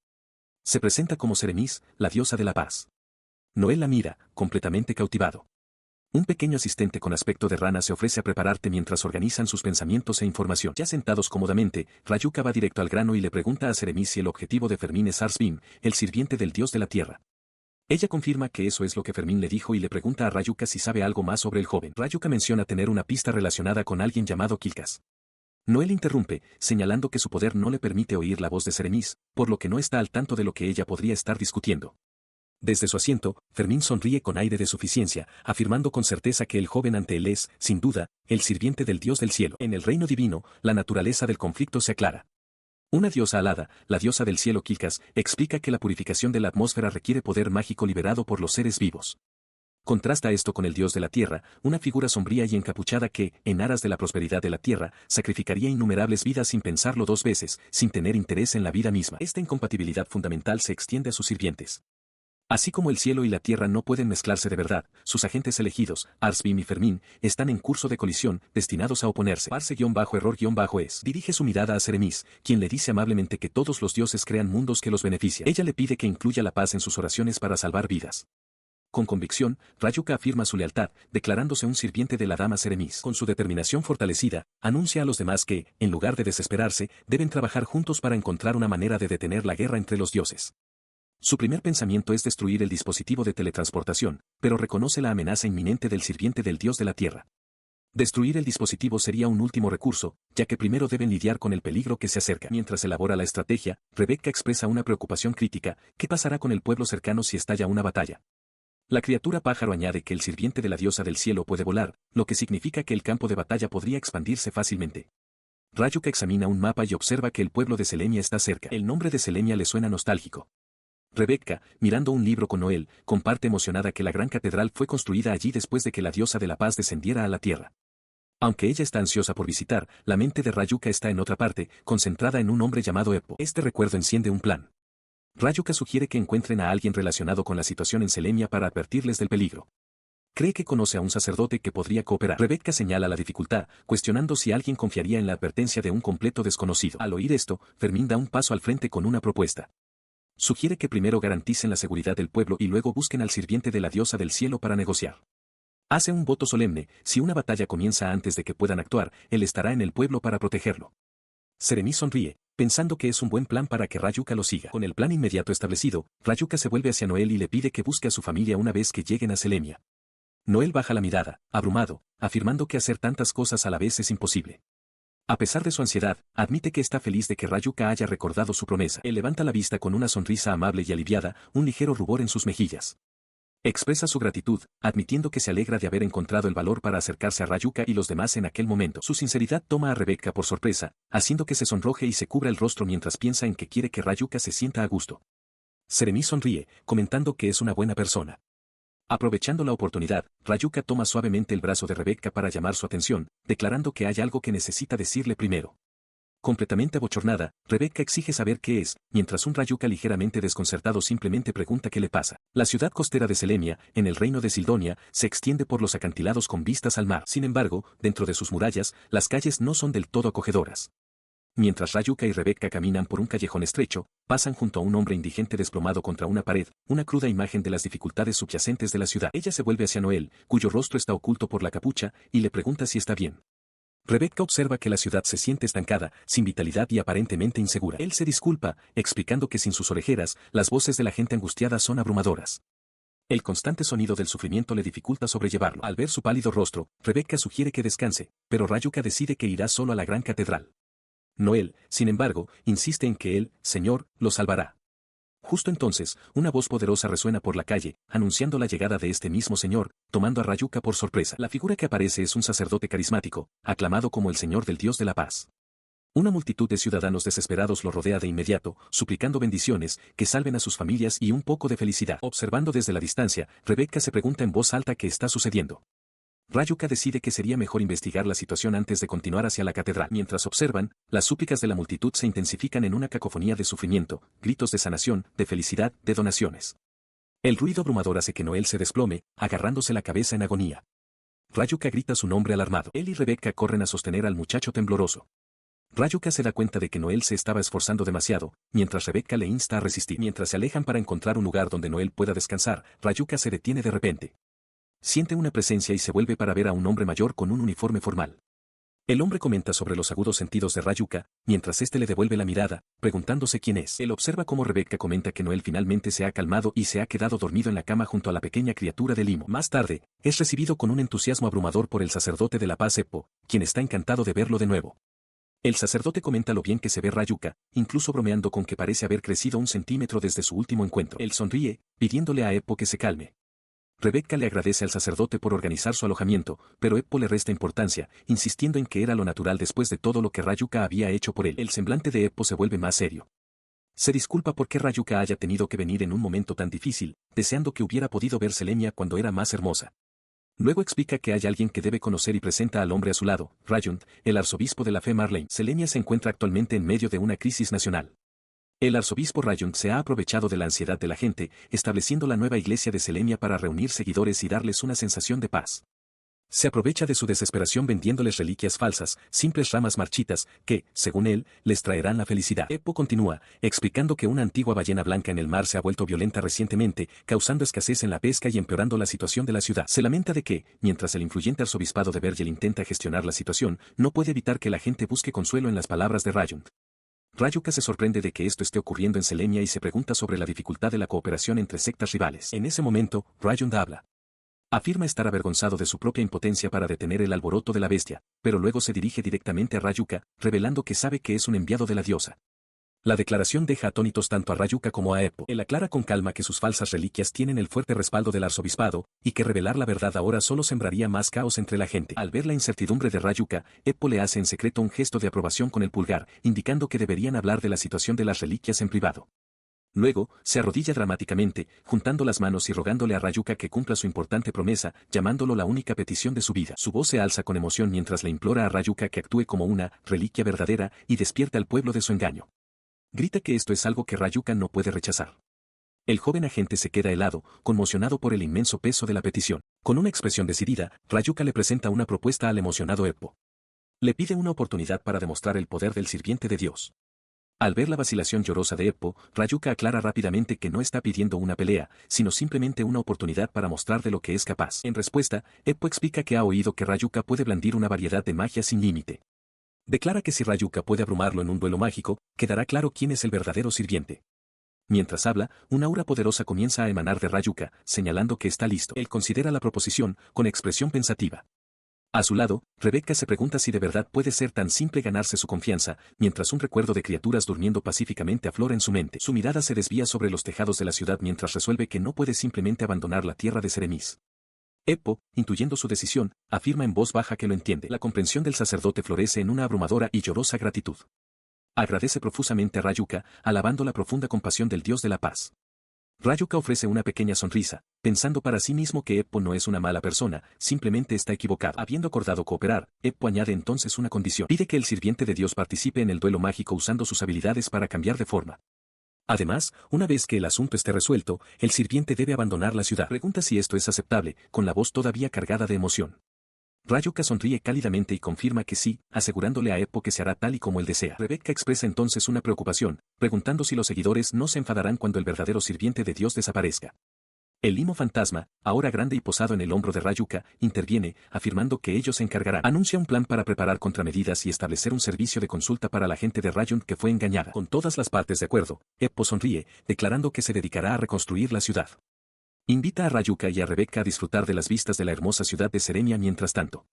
Se presenta como Seremis, la diosa de la paz. Noel la mira, completamente cautivado. Un pequeño asistente con aspecto de rana se ofrece a prepararte mientras organizan sus pensamientos e información. Ya sentados cómodamente, Rayuka va directo al grano y le pregunta a Seremis si el objetivo de Fermín es Arsvin, el sirviente del dios de la tierra. Ella confirma que eso es lo que Fermín le dijo y le pregunta a Rayuka si sabe algo más sobre el joven. Rayuka menciona tener una pista relacionada con alguien llamado Kilkas. Noel interrumpe, señalando que su poder no le permite oír la voz de Seremis, por lo que no está al tanto de lo que ella podría estar discutiendo. Desde su asiento, Fermín sonríe con aire de suficiencia, afirmando con certeza que el joven ante él es, sin duda, el sirviente del dios del cielo. En el reino divino, la naturaleza del conflicto se aclara. Una diosa alada, la diosa del cielo Kilkas, explica que la purificación de la atmósfera requiere poder mágico liberado por los seres vivos. Contrasta esto con el dios de la tierra, una figura sombría y encapuchada que, en aras de la prosperidad de la tierra, sacrificaría innumerables vidas sin pensarlo dos veces, sin tener interés en la vida misma. Esta incompatibilidad fundamental se extiende a sus sirvientes. Así como el cielo y la tierra no pueden mezclarse de verdad, sus agentes elegidos, Arsvin y Fermín, están en curso de colisión, destinados a oponerse. Parse-error-es. Dirige su mirada a Seremis, quien le dice amablemente que todos los dioses crean mundos que los benefician. Ella le pide que incluya la paz en sus oraciones para salvar vidas. Con convicción, Rayuka afirma su lealtad, declarándose un sirviente de la dama Seremis. Con su determinación fortalecida, anuncia a los demás que, en lugar de desesperarse, deben trabajar juntos para encontrar una manera de detener la guerra entre los dioses. Su primer pensamiento es destruir el dispositivo de teletransportación, pero reconoce la amenaza inminente del sirviente del dios de la tierra. Destruir el dispositivo sería un último recurso, ya que primero deben lidiar con el peligro que se acerca. Mientras elabora la estrategia, Rebecca expresa una preocupación crítica: ¿qué pasará con el pueblo cercano si estalla una batalla? La criatura pájaro añade que el sirviente de la diosa del cielo puede volar, lo que significa que el campo de batalla podría expandirse fácilmente. Rayuka examina un mapa y observa que el pueblo de Selemia está cerca. El nombre de Selemia le suena nostálgico. Rebecca, mirando un libro con Noel, comparte emocionada que la gran catedral fue construida allí después de que la diosa de la paz descendiera a la tierra. Aunque ella está ansiosa por visitar, la mente de Rayuka está en otra parte, concentrada en un hombre llamado Eppo. Este recuerdo enciende un plan. Rayuka sugiere que encuentren a alguien relacionado con la situación en Selemia para advertirles del peligro. Cree que conoce a un sacerdote que podría cooperar. Rebecca señala la dificultad, cuestionando si alguien confiaría en la advertencia de un completo desconocido. Al oír esto, Fermín da un paso al frente con una propuesta. Sugiere que primero garanticen la seguridad del pueblo y luego busquen al sirviente de la diosa del cielo para negociar. Hace un voto solemne: si una batalla comienza antes de que puedan actuar, él estará en el pueblo para protegerlo. Serení sonríe, pensando que es un buen plan para que Rayuka lo siga. Con el plan inmediato establecido, Rayuka se vuelve hacia Noel y le pide que busque a su familia una vez que lleguen a Selemia. Noel baja la mirada, abrumado, afirmando que hacer tantas cosas a la vez es imposible. A pesar de su ansiedad, admite que está feliz de que Rayuka haya recordado su promesa. Él levanta la vista con una sonrisa amable y aliviada, un ligero rubor en sus mejillas. Expresa su gratitud, admitiendo que se alegra de haber encontrado el valor para acercarse a Rayuka y los demás en aquel momento. Su sinceridad toma a Rebecca por sorpresa, haciendo que se sonroje y se cubra el rostro mientras piensa en que quiere que Rayuka se sienta a gusto. Serení sonríe, comentando que es una buena persona. Aprovechando la oportunidad, Rayuka toma suavemente el brazo de Rebecca para llamar su atención, declarando que hay algo que necesita decirle primero. Completamente abochornada, Rebecca exige saber qué es, mientras un Rayuka ligeramente desconcertado simplemente pregunta qué le pasa. La ciudad costera de Selemia, en el reino de Sildonia, se extiende por los acantilados con vistas al mar. Sin embargo, dentro de sus murallas, las calles no son del todo acogedoras. Mientras Rayuka y Rebecca caminan por un callejón estrecho, pasan junto a un hombre indigente desplomado contra una pared, una cruda imagen de las dificultades subyacentes de la ciudad. Ella se vuelve hacia Noel, cuyo rostro está oculto por la capucha, y le pregunta si está bien. Rebecca observa que la ciudad se siente estancada, sin vitalidad y aparentemente insegura. Él se disculpa, explicando que sin sus orejeras, las voces de la gente angustiada son abrumadoras. El constante sonido del sufrimiento le dificulta sobrellevarlo. Al ver su pálido rostro, Rebecca sugiere que descanse, pero Rayuka decide que irá solo a la gran catedral. Noel, sin embargo, insiste en que él, Señor, lo salvará. Justo entonces, una voz poderosa resuena por la calle, anunciando la llegada de este mismo Señor, tomando a Rayuka por sorpresa. La figura que aparece es un sacerdote carismático, aclamado como el Señor del Dios de la Paz. Una multitud de ciudadanos desesperados lo rodea de inmediato, suplicando bendiciones, que salven a sus familias y un poco de felicidad. Observando desde la distancia, Rebecca se pregunta en voz alta qué está sucediendo. Rayuka decide que sería mejor investigar la situación antes de continuar hacia la catedral. Mientras observan, las súplicas de la multitud se intensifican en una cacofonía de sufrimiento, gritos de sanación, de felicidad, de donaciones. El ruido abrumador hace que Noel se desplome, agarrándose la cabeza en agonía. Rayuka grita su nombre alarmado. Él y Rebecca corren a sostener al muchacho tembloroso. Rayuka se da cuenta de que Noel se estaba esforzando demasiado, mientras Rebecca le insta a resistir. Mientras se alejan para encontrar un lugar donde Noel pueda descansar, Rayuka se detiene de repente. Siente una presencia y se vuelve para ver a un hombre mayor con un uniforme formal. El hombre comenta sobre los agudos sentidos de Rayuka, mientras éste le devuelve la mirada, preguntándose quién es. Él observa cómo Rebecca comenta que Noel finalmente se ha calmado y se ha quedado dormido en la cama junto a la pequeña criatura de limo. Más tarde, es recibido con un entusiasmo abrumador por el sacerdote de la paz Eppo, quien está encantado de verlo de nuevo. El sacerdote comenta lo bien que se ve Rayuka, incluso bromeando con que parece haber crecido 1 centímetro desde su último encuentro. Él sonríe, pidiéndole a Eppo que se calme. Rebecca le agradece al sacerdote por organizar su alojamiento, pero Eppo le resta importancia, insistiendo en que era lo natural después de todo lo que Rayuka había hecho por él. El semblante de Eppo se vuelve más serio. Se disculpa porque Rayuka haya tenido que venir en un momento tan difícil, deseando que hubiera podido ver Selemia cuando era más hermosa. Luego explica que hay alguien que debe conocer y presenta al hombre a su lado, Rayund, el arzobispo de la fe Marlane. Selemia se encuentra actualmente en medio de una crisis nacional. El arzobispo Rayund se ha aprovechado de la ansiedad de la gente, estableciendo la nueva iglesia de Selemia para reunir seguidores y darles una sensación de paz. Se aprovecha de su desesperación vendiéndoles reliquias falsas, simples ramas marchitas, que, según él, les traerán la felicidad. Eppo continúa, explicando que una antigua ballena blanca en el mar se ha vuelto violenta recientemente, causando escasez en la pesca y empeorando la situación de la ciudad. Se lamenta de que, mientras el influyente arzobispado de Vergel intenta gestionar la situación, no puede evitar que la gente busque consuelo en las palabras de Rayund. Rayuka se sorprende de que esto esté ocurriendo en Selemia y se pregunta sobre la dificultad de la cooperación entre sectas rivales. En ese momento, Rayund habla. Afirma estar avergonzado de su propia impotencia para detener el alboroto de la bestia, pero luego se dirige directamente a Rayuka, revelando que sabe que es un enviado de la diosa. La declaración deja atónitos tanto a Rayuka como a Eppo. Él aclara con calma que sus falsas reliquias tienen el fuerte respaldo del arzobispado, y que revelar la verdad ahora solo sembraría más caos entre la gente. Al ver la incertidumbre de Rayuka, Eppo le hace en secreto un gesto de aprobación con el pulgar, indicando que deberían hablar de la situación de las reliquias en privado. Luego, se arrodilla dramáticamente, juntando las manos y rogándole a Rayuka que cumpla su importante promesa, llamándolo la única petición de su vida. Su voz se alza con emoción mientras le implora a Rayuka que actúe como una reliquia verdadera y despierte al pueblo de su engaño. Grita que esto es algo que Rayuka no puede rechazar. El joven agente se queda helado, conmocionado por el inmenso peso de la petición. Con una expresión decidida, Rayuka le presenta una propuesta al emocionado Eppo. Le pide una oportunidad para demostrar el poder del sirviente de Dios. Al ver la vacilación llorosa de Eppo, Rayuka aclara rápidamente que no está pidiendo una pelea, sino simplemente una oportunidad para mostrar de lo que es capaz. En respuesta, Eppo explica que ha oído que Rayuka puede blandir una variedad de magia sin límite. Declara que si Rayuka puede abrumarlo en un duelo mágico, quedará claro quién es el verdadero sirviente. Mientras habla, una aura poderosa comienza a emanar de Rayuka, señalando que está listo. Él considera la proposición, con expresión pensativa. A su lado, Rebecca se pregunta si de verdad puede ser tan simple ganarse su confianza, mientras un recuerdo de criaturas durmiendo pacíficamente aflora en su mente. Su mirada se desvía sobre los tejados de la ciudad mientras resuelve que no puede simplemente abandonar la tierra de Seremis. Eppo, intuyendo su decisión, afirma en voz baja que lo entiende. La comprensión del sacerdote florece en una abrumadora y llorosa gratitud. Agradece profusamente a Rayuka, alabando la profunda compasión del dios de la paz. Rayuka ofrece una pequeña sonrisa, pensando para sí mismo que Eppo no es una mala persona, simplemente está equivocado. Habiendo acordado cooperar, Eppo añade entonces una condición. Pide que el sirviente de Dios participe en el duelo mágico usando sus habilidades para cambiar de forma. Además, una vez que el asunto esté resuelto, el sirviente debe abandonar la ciudad. Pregunta si esto es aceptable, con la voz todavía cargada de emoción. Rayuka sonríe cálidamente y confirma que sí, asegurándole a Eppo que se hará tal y como él desea. Rebecca expresa entonces una preocupación, preguntando si los seguidores no se enfadarán cuando el verdadero sirviente de Dios desaparezca. El limo fantasma, ahora grande y posado en el hombro de Rayuka, interviene, afirmando que ellos se encargarán. Anuncia un plan para preparar contramedidas y establecer un servicio de consulta para la gente de Rayunt que fue engañada. Con todas las partes de acuerdo, Eppo sonríe, declarando que se dedicará a reconstruir la ciudad. Invita a Rayuka y a Rebecca a disfrutar de las vistas de la hermosa ciudad de Serenia mientras tanto.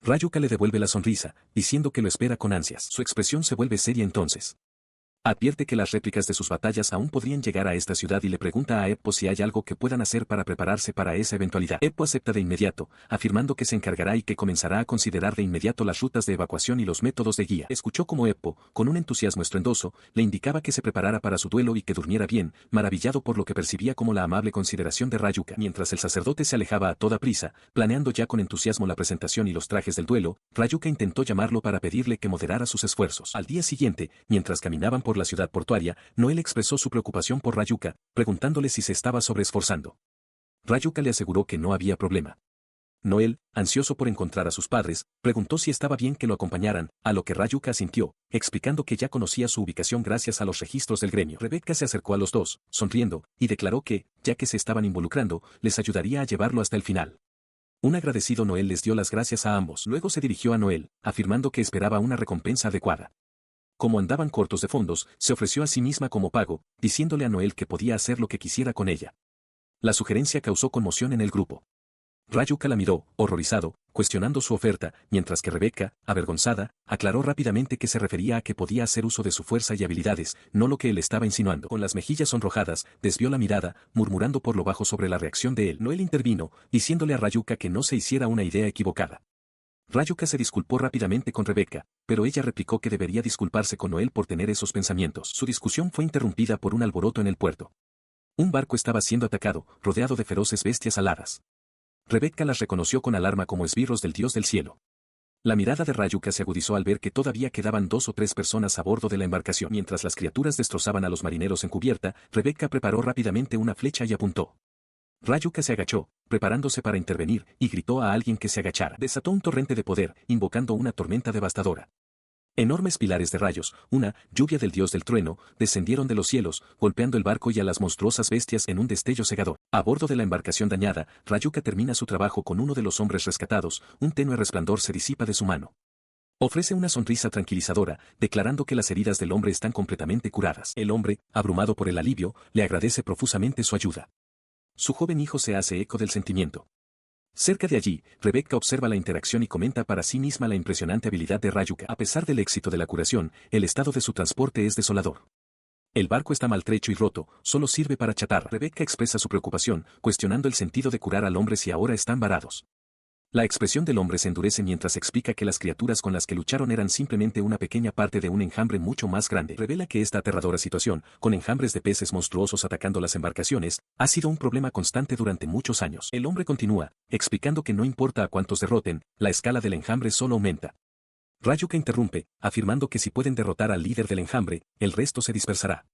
Rayuka le devuelve la sonrisa, diciendo que lo espera con ansias. Su expresión se vuelve seria entonces. Advierte que las réplicas de sus batallas aún podrían llegar a esta ciudad y le pregunta a Eppo si hay algo que puedan hacer para prepararse para esa eventualidad. Eppo acepta de inmediato, afirmando que se encargará y que comenzará a considerar de inmediato las rutas de evacuación y los métodos de guía. Escuchó como Eppo, con un entusiasmo estruendoso, le indicaba que se preparara para su duelo y que durmiera bien, maravillado por lo que percibía como la amable consideración de Rayuka. Mientras el sacerdote se alejaba a toda prisa, planeando ya con entusiasmo la presentación y los trajes del duelo, Rayuka intentó llamarlo para pedirle que moderara sus esfuerzos. Al día siguiente, mientras caminaban por la ciudad portuaria, Noel expresó su preocupación por Rayuka, preguntándole si se estaba sobreesforzando. Rayuka le aseguró que no había problema. Noel, ansioso por encontrar a sus padres, preguntó si estaba bien que lo acompañaran, a lo que Rayuka asintió, explicando que ya conocía su ubicación gracias a los registros del gremio. Rebecca se acercó a los dos, sonriendo, y declaró que, ya que se estaban involucrando, les ayudaría a llevarlo hasta el final. Un agradecido Noel les dio las gracias a ambos. Luego se dirigió a Noel, afirmando que esperaba una recompensa adecuada. Como andaban cortos de fondos, se ofreció a sí misma como pago, diciéndole a Noel que podía hacer lo que quisiera con ella. La sugerencia causó conmoción en el grupo. Rayuka la miró, horrorizado, cuestionando su oferta, mientras que Rebecca, avergonzada, aclaró rápidamente que se refería a que podía hacer uso de su fuerza y habilidades, no lo que él estaba insinuando. Con las mejillas sonrojadas, desvió la mirada, murmurando por lo bajo sobre la reacción de él. Noel intervino, diciéndole a Rayuka que no se hiciera una idea equivocada. Rayuka se disculpó rápidamente con Rebecca, pero ella replicó que debería disculparse con Noel por tener esos pensamientos. Su discusión fue interrumpida por un alboroto en el puerto. Un barco estaba siendo atacado, rodeado de feroces bestias aladas. Rebecca las reconoció con alarma como esbirros del dios del cielo. La mirada de Rayuka se agudizó al ver que todavía quedaban 2 o 3 personas a bordo de la embarcación. Mientras las criaturas destrozaban a los marineros en cubierta, Rebecca preparó rápidamente una flecha y apuntó. Rayuka se agachó, preparándose para intervenir, y gritó a alguien que se agachara. Desató un torrente de poder, invocando una tormenta devastadora. Enormes pilares de rayos, una lluvia del dios del trueno, descendieron de los cielos, golpeando el barco y a las monstruosas bestias en un destello cegador. A bordo de la embarcación dañada, Rayuka termina su trabajo con uno de los hombres rescatados, un tenue resplandor se disipa de su mano. Ofrece una sonrisa tranquilizadora, declarando que las heridas del hombre están completamente curadas. El hombre, abrumado por el alivio, le agradece profusamente su ayuda. Su joven hijo se hace eco del sentimiento. Cerca de allí, Rebecca observa la interacción y comenta para sí misma la impresionante habilidad de Rayuka. A pesar del éxito de la curación, el estado de su transporte es desolador. El barco está maltrecho y roto, solo sirve para chatarra. Rebecca expresa su preocupación, cuestionando el sentido de curar al hombre si ahora están varados. La expresión del hombre se endurece mientras explica que las criaturas con las que lucharon eran simplemente una pequeña parte de un enjambre mucho más grande. Revela que esta aterradora situación, con enjambres de peces monstruosos atacando las embarcaciones, ha sido un problema constante durante muchos años. El hombre continúa, explicando que no importa a cuántos derroten, la escala del enjambre solo aumenta. Rayuka interrumpe, afirmando que si pueden derrotar al líder del enjambre, el resto se dispersará.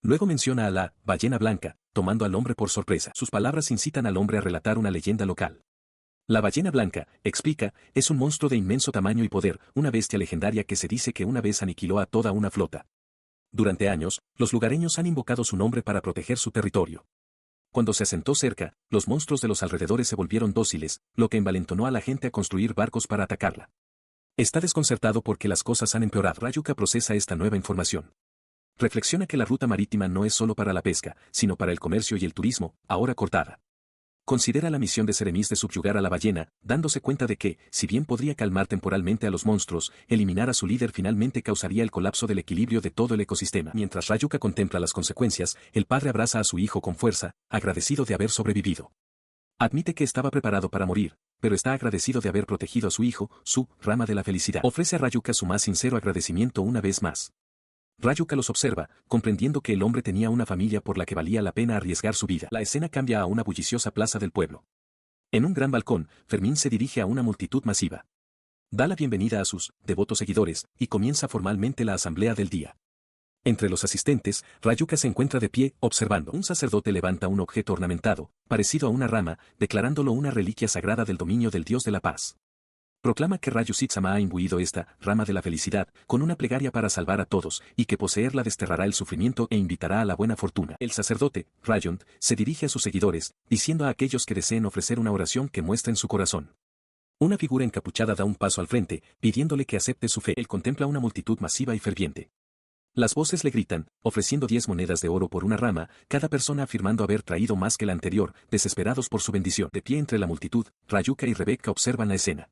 Luego menciona a la ballena blanca, tomando al hombre por sorpresa. Sus palabras incitan al hombre a relatar una leyenda local. La ballena blanca, explica, es un monstruo de inmenso tamaño y poder, una bestia legendaria que se dice que una vez aniquiló a toda una flota. Durante años, los lugareños han invocado su nombre para proteger su territorio. Cuando se asentó cerca, los monstruos de los alrededores se volvieron dóciles, lo que envalentonó a la gente a construir barcos para atacarla. Está desconcertado porque las cosas han empeorado. Rayuka procesa esta nueva información. Reflexiona que la ruta marítima no es solo para la pesca, sino para el comercio y el turismo, ahora cortada. Considera la misión de Seremis de subyugar a la ballena, dándose cuenta de que, si bien podría calmar temporalmente a los monstruos, eliminar a su líder finalmente causaría el colapso del equilibrio de todo el ecosistema. Mientras Rayuka contempla las consecuencias, el padre abraza a su hijo con fuerza, agradecido de haber sobrevivido. Admite que estaba preparado para morir, pero está agradecido de haber protegido a su hijo, su rama de la felicidad. Ofrece a Rayuka su más sincero agradecimiento una vez más. Rayuka los observa, comprendiendo que el hombre tenía una familia por la que valía la pena arriesgar su vida. La escena cambia a una bulliciosa plaza del pueblo. En un gran balcón, Fermín se dirige a una multitud masiva. Da la bienvenida a sus devotos seguidores y comienza formalmente la asamblea del día. Entre los asistentes, Rayuka se encuentra de pie, observando. Un sacerdote levanta un objeto ornamentado, parecido a una rama, declarándolo una reliquia sagrada del dominio del dios de la paz. Proclama que Rayu Sitsama ha imbuido esta rama de la felicidad con una plegaria para salvar a todos y que poseerla desterrará el sufrimiento e invitará a la buena fortuna. El sacerdote, Rayond, se dirige a sus seguidores, diciendo a aquellos que deseen ofrecer una oración que muestren su corazón. Una figura encapuchada da un paso al frente, pidiéndole que acepte su fe. Él contempla una multitud masiva y ferviente. Las voces le gritan, ofreciendo 10 monedas de oro por una rama, cada persona afirmando haber traído más que la anterior, desesperados por su bendición. De pie entre la multitud, Rayuka y Rebecca observan la escena.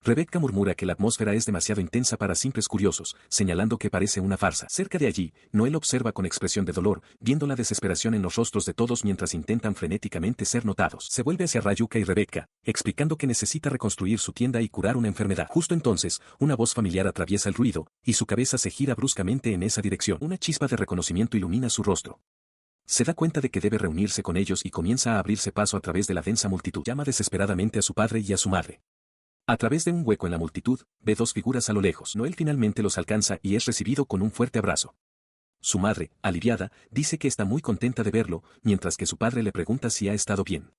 Rebecca murmura que la atmósfera es demasiado intensa para simples curiosos, señalando que parece una farsa. Cerca de allí, Noel observa con expresión de dolor, viendo la desesperación en los rostros de todos mientras intentan frenéticamente ser notados. Se vuelve hacia Rayuka y Rebecca, explicando que necesita reconstruir su tienda y curar una enfermedad. Justo entonces, una voz familiar atraviesa el ruido, y su cabeza se gira bruscamente en esa dirección. Una chispa de reconocimiento ilumina su rostro. Se da cuenta de que debe reunirse con ellos y comienza a abrirse paso a través de la densa multitud. Llama desesperadamente a su padre y a su madre. A través de un hueco en la multitud, ve 2 figuras a lo lejos. Noel finalmente los alcanza y es recibido con un fuerte abrazo. Su madre, aliviada, dice que está muy contenta de verlo, mientras que su padre le pregunta si ha estado bien.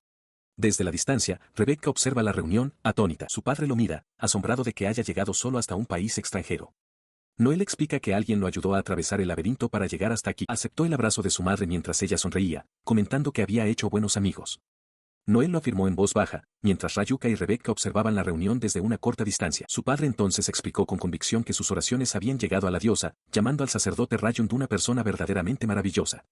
Desde la distancia, Rebecca observa la reunión, atónita. Su padre lo mira, asombrado de que haya llegado solo hasta un país extranjero. Noel explica que alguien lo ayudó a atravesar el laberinto para llegar hasta aquí. Aceptó el abrazo de su madre mientras ella sonreía, comentando que había hecho buenos amigos. Noel lo afirmó en voz baja, mientras Rayuka y Rebecca observaban la reunión desde una corta distancia. Su padre entonces explicó con convicción que sus oraciones habían llegado a la diosa, llamando al sacerdote Rayond una persona verdaderamente maravillosa.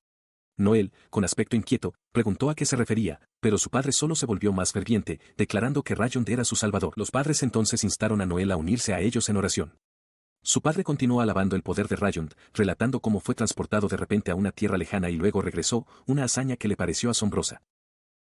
Noel, con aspecto inquieto, preguntó a qué se refería, pero su padre solo se volvió más ferviente, declarando que Rayond era su salvador. Los padres entonces instaron a Noel a unirse a ellos en oración. Su padre continuó alabando el poder de Rayond, relatando cómo fue transportado de repente a una tierra lejana y luego regresó, una hazaña que le pareció asombrosa.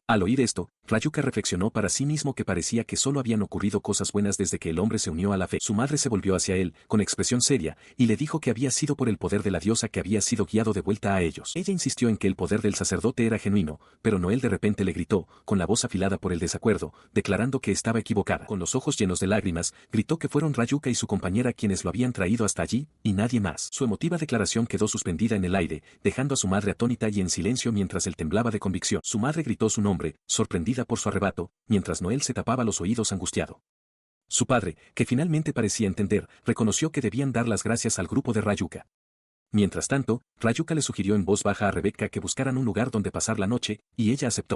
Al oír esto, Rayuka reflexionó para sí mismo que parecía que solo habían ocurrido cosas buenas desde que el hombre se unió a la fe. Su madre se volvió hacia él, con expresión seria, y le dijo que había sido por el poder de la diosa que había sido guiado de vuelta a ellos. Ella insistió en que el poder del sacerdote era genuino, pero Noel de repente le gritó, con la voz afilada por el desacuerdo, declarando que estaba equivocada. Con los ojos llenos de lágrimas, gritó que fueron Rayuka y su compañera quienes lo habían traído hasta allí, y nadie más. Su emotiva declaración quedó suspendida en el aire, dejando a su madre atónita y en silencio mientras él temblaba de convicción. Su madre gritó su nombre, sorprendida por su arrebato, mientras Noel se tapaba los oídos angustiado. Su padre, que finalmente parecía entender, reconoció que debían dar las gracias al grupo de Rayuka. Mientras tanto, Rayuka le sugirió en voz baja a Rebecca que buscaran un lugar donde pasar la noche, y ella aceptó.